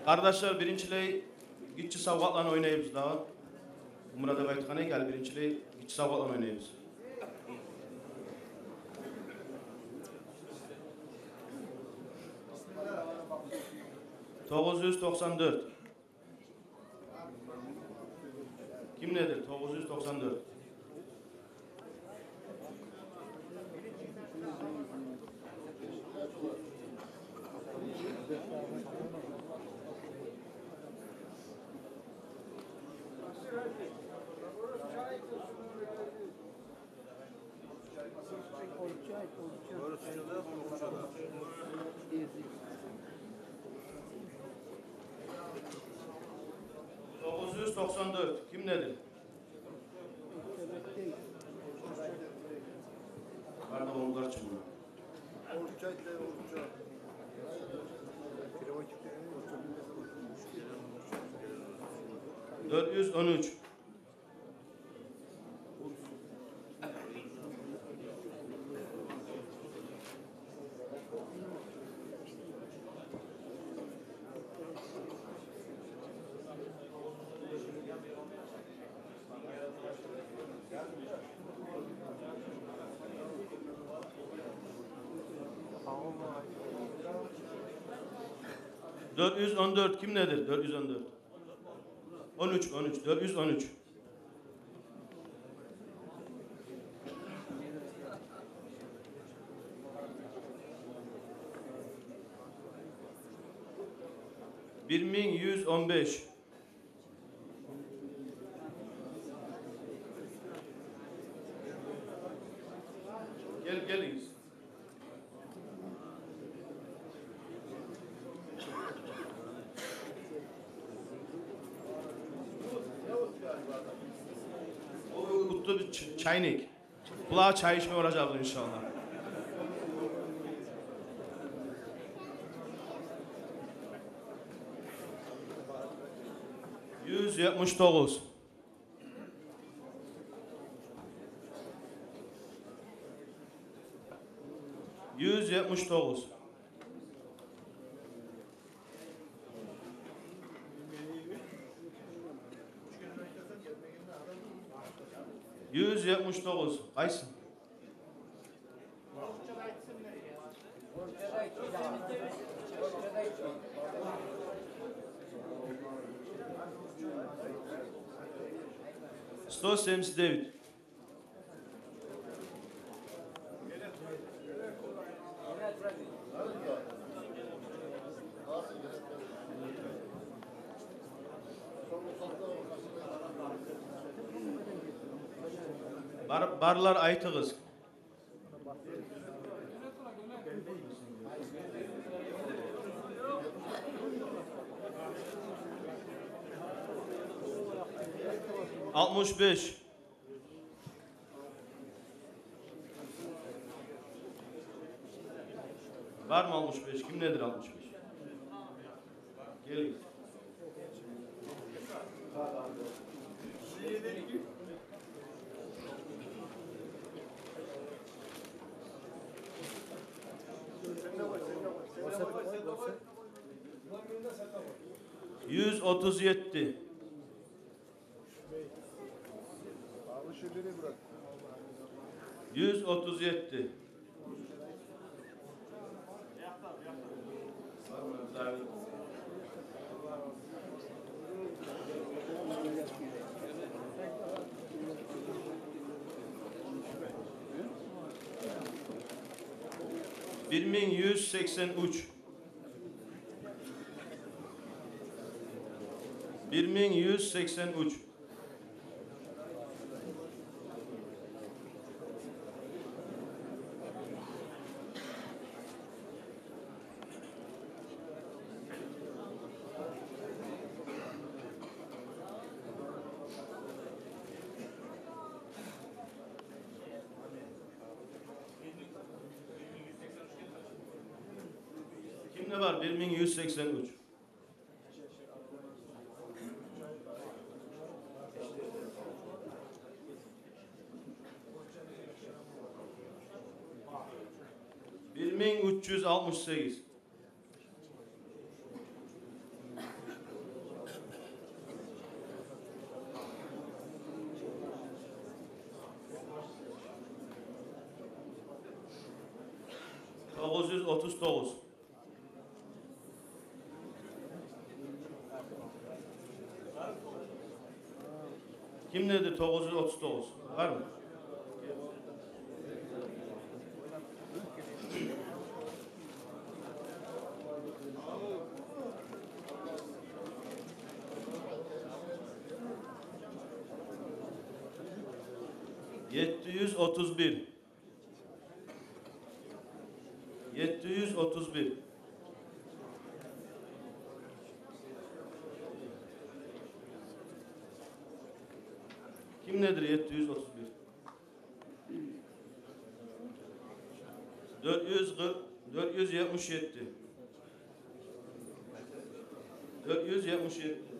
Kardeşler birinciliği gitçi savgatlarını oynayıbız daha. Umrada baytıkana gel birinciliği gitçi savgatlarını oynayıbız. ...994. Kim nedir? 994. ...994. Kim nedir? Varda onlar çıkmıyor. 413. ...414 kim nedir? 414. 13, 413. Bir 1115. Geliniz. O utlu bir çaynik. Kulağa çay içmeye uğrayacağız inşallah. 179. 179. 179. Qaysi? David. Barlar aytığız. Altmış beş. Var mı 65? Kim nedir 65? Gelin. Yüz 37. 137. Bir min 183. 1183. Kimde var? 1183. Bir min 368. Dokuz yüz 39. Kim nedir 939? Var mı? Yetti yüz 31. 731. Kim nedir 731? 440, 477. 477.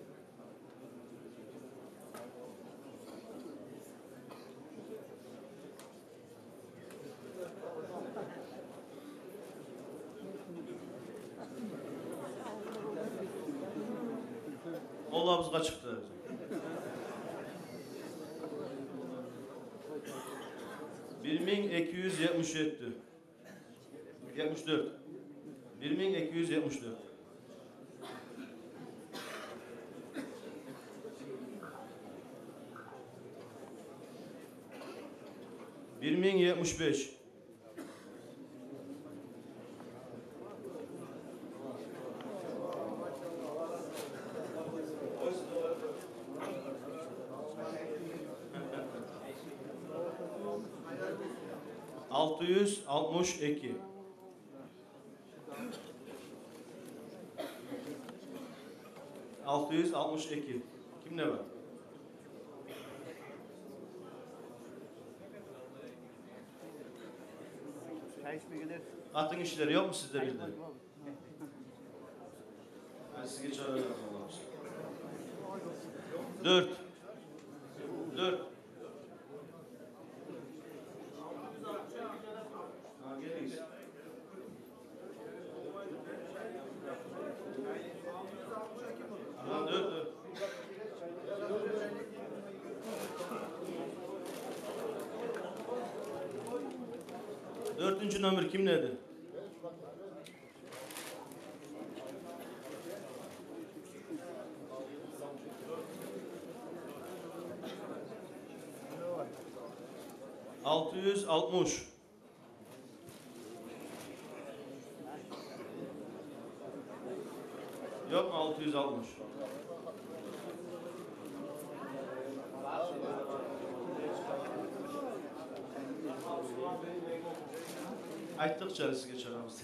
Allah'ımızga çıktı. Bir min 277. 74. 1274. Bir min 75. 662. 662. Kim ne var? Atın işleri yok mu sizde bildi? Ben size çağırırım. 4. 4. Tamam 4. Dördüncü numara kim nedir? Altı yüz altmış. Yok mu 660? Ayttıkça sizge çağıramız.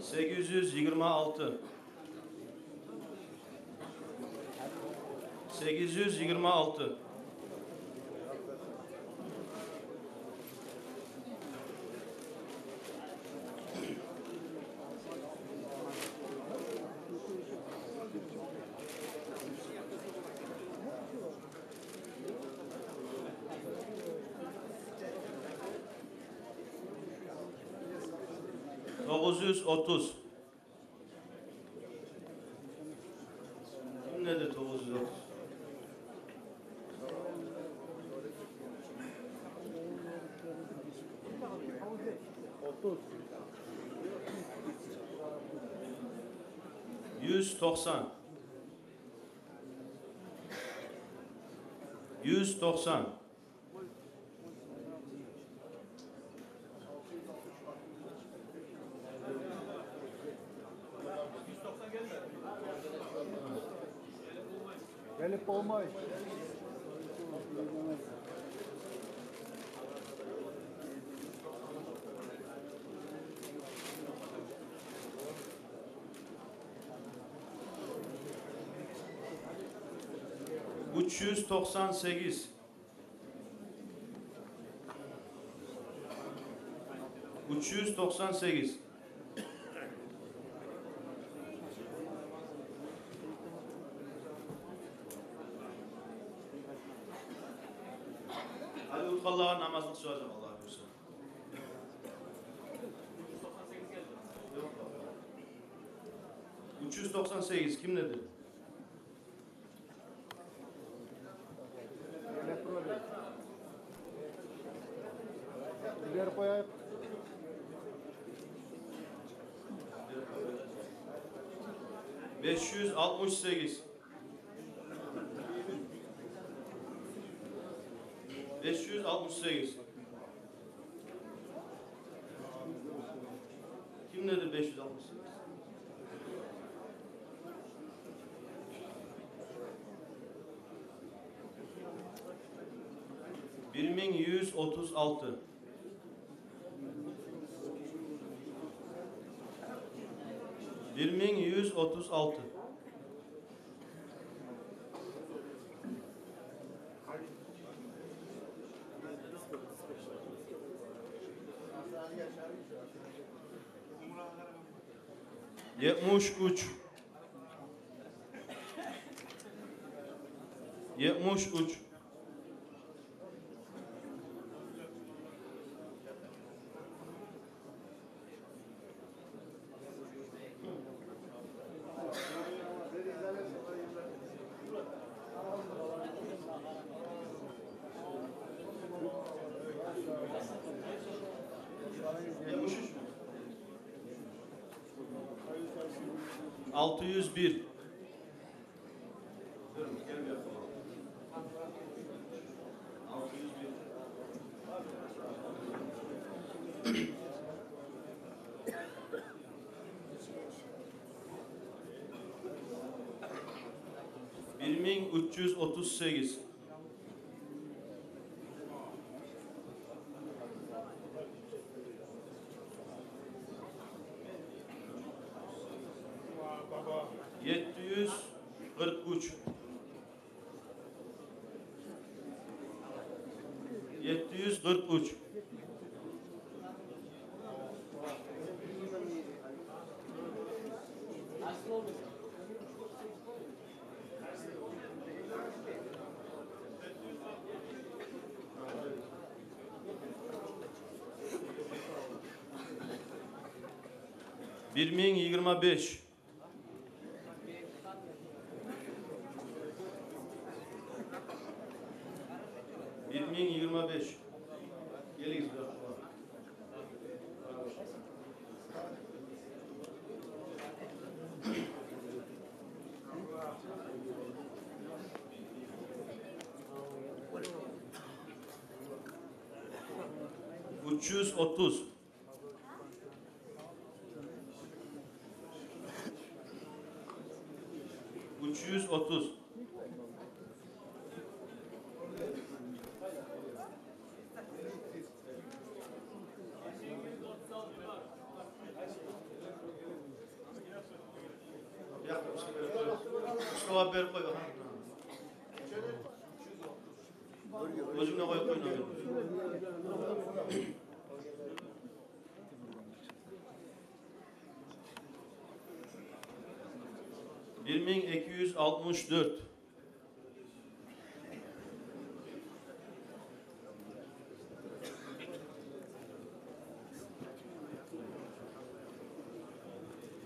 Sekiz yüz yirmi altı. 826. Dokuz yüz otuz. Kim nedir 930? Yüz 190. Gelip olmaz. 398. 398. Hadi Allah'a namazlık soracağım Allah'a buyursun. Yok. 398 kim nedir? Diğer koyayım. $568. 568. Kim nedir 568? $1136. 1136. Yetmiş üç. 601. $1338. 743. 743. 1025. 1025. Gelin. 330. 330.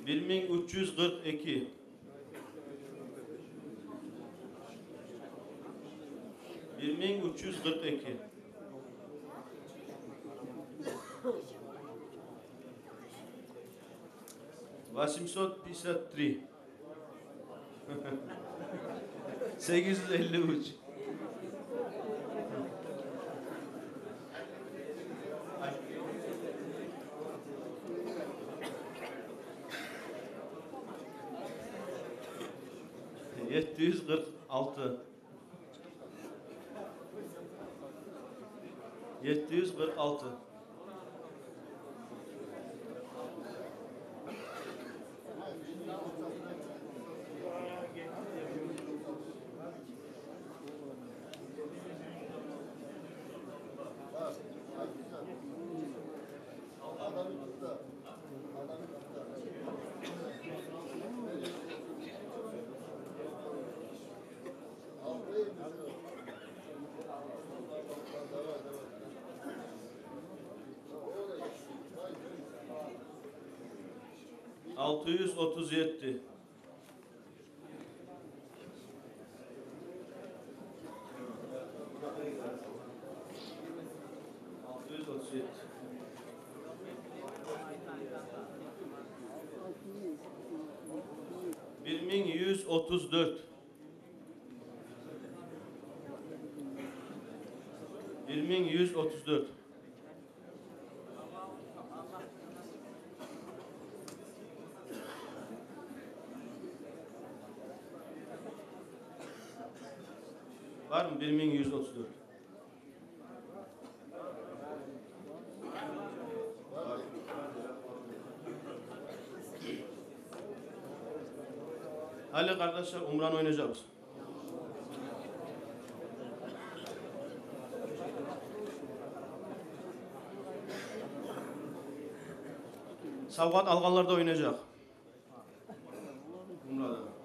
1264. 1342. 1342. 853. 853. Yetti yüz kırk altı. 746. 637. 637. 1134. 1134. Var mı? 1134. Hadi kardeşler, Umran oynayacağız. Savgat alganlarda oynayacak. Umra'da.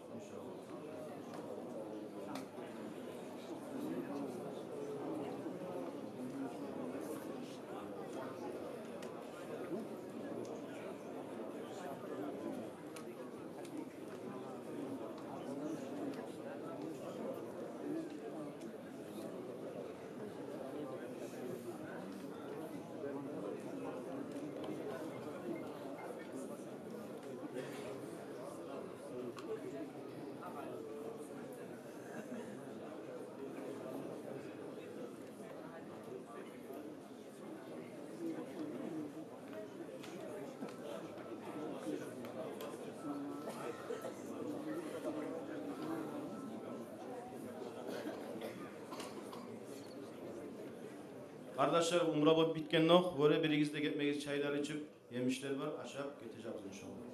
'Arkadaşlar umra bu bitken yok. Böyle birigizde gitmeyiz, çaylar içip yemişler var. Aşağı gideceğiz inşallah.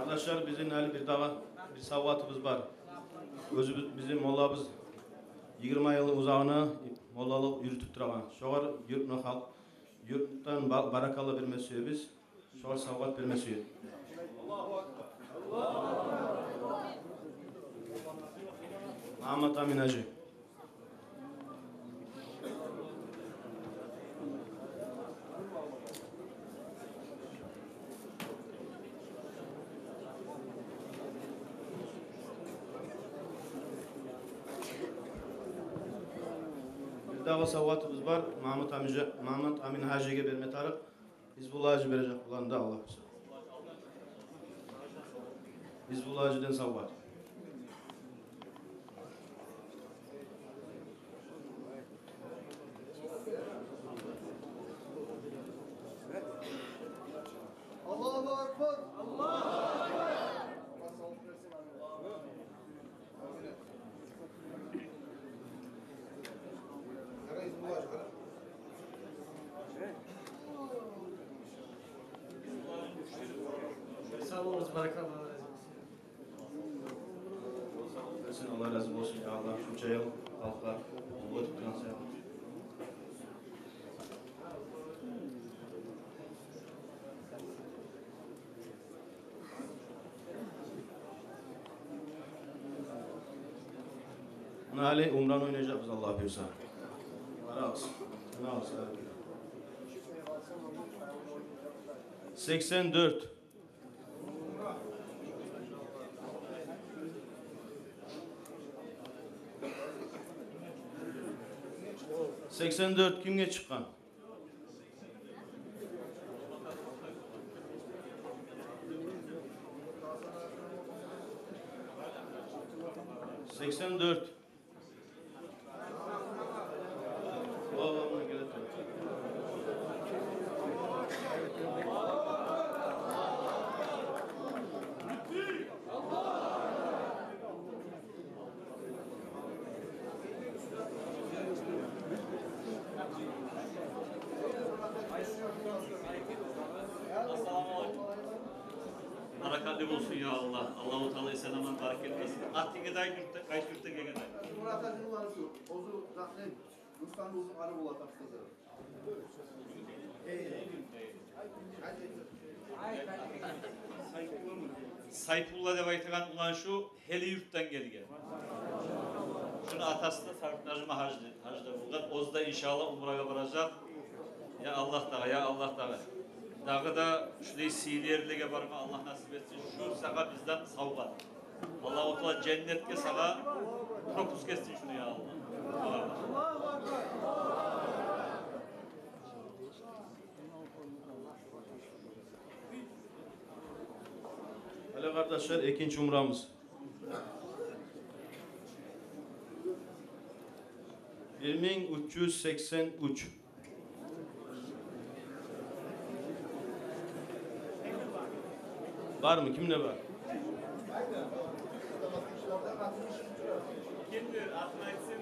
Kardeşler bizim hali bir savatımız var. Bizim mollabız 20 yıl uzağına mollalık yürütüp durağan. Şoğar yurtunu halk yurttan barakalı bir mesüye biz. Şoğar savat bir mesüye. Ahmet Amin Hacı. Daha savatımız var. Mahmut Amin Hacı'ya verme tarif. Hizbullah Hacı verecek ulan da Allah bize. Hizbullah Hacı'dan savat. Allahu Akbar. Allahu Akbar. Sağ olunuz, barakallah. Allah razı olsun ya Allah. Şunca yıl halka bu tuttuğunuz ya. Nali Umran oynayacak biz Allah yapıyorsa. Para alsın. Ne alsın? 84. Kimge çıkan? 84. Barakalli olsun ya Allah. Allah-u Teala selamın bereket versin. Attığı da kayıtlıkta gelen. Murat Hacı var şu. Ozu rahmet. Ruslan uzun arı bula taktı. Sayfullah deb aytgan ulan şu heli yurttan gelgen. Şunu atası da Sarp Najma hajda bulgan. Ozda inşallah umraga baracak. Ya Allah Teala, ya Allah Teala. Dağı da şurayı siylerliğe barma Allah nasip etsin. Şu sağa bizden savgat. Allah-u Teala cennetke sağa propus kessin şunu ya Allah. Hele kardeşler ikinci umramız. 1383. Var mı? Kimde var? Kimdir? Atma etsin.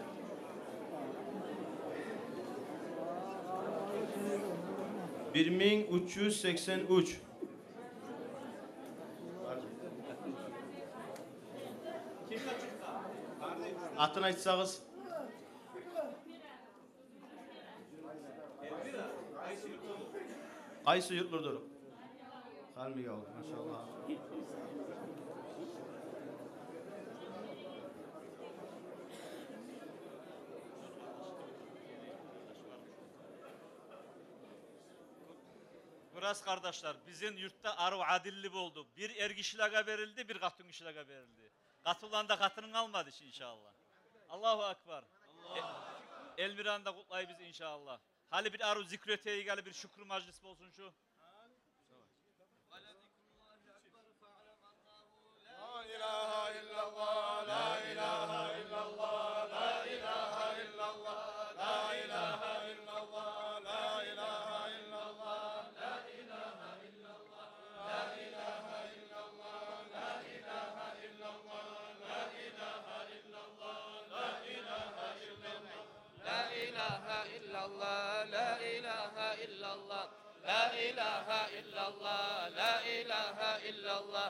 ...1383. Atını açsanız. Qaysı yurtludur? Kalmıyor maşallah. Burası kardeşler, bizim yurtta arı adilli oldu. Bir er kişilaga verildi, bir katın kişilaga verildi. Katılan da katının almadı inşallah. Allahu Akbar. Elmiran'da kutlayı biz inşallah. Hali bir arı zikreteye gelip bir şükür meclisi olsun şu. La ilahe illallah, la ilahe illallah, la ilahe illallah, la ilahe illallah, la ilahe illallah, la ilahe illallah, la ilahe illallah, la ilahe illallah, la ilahe illallah, la ilahe illallah, La ilahe illallah, la ilahe illallah, la ilahe illallah, la ilahe illallah,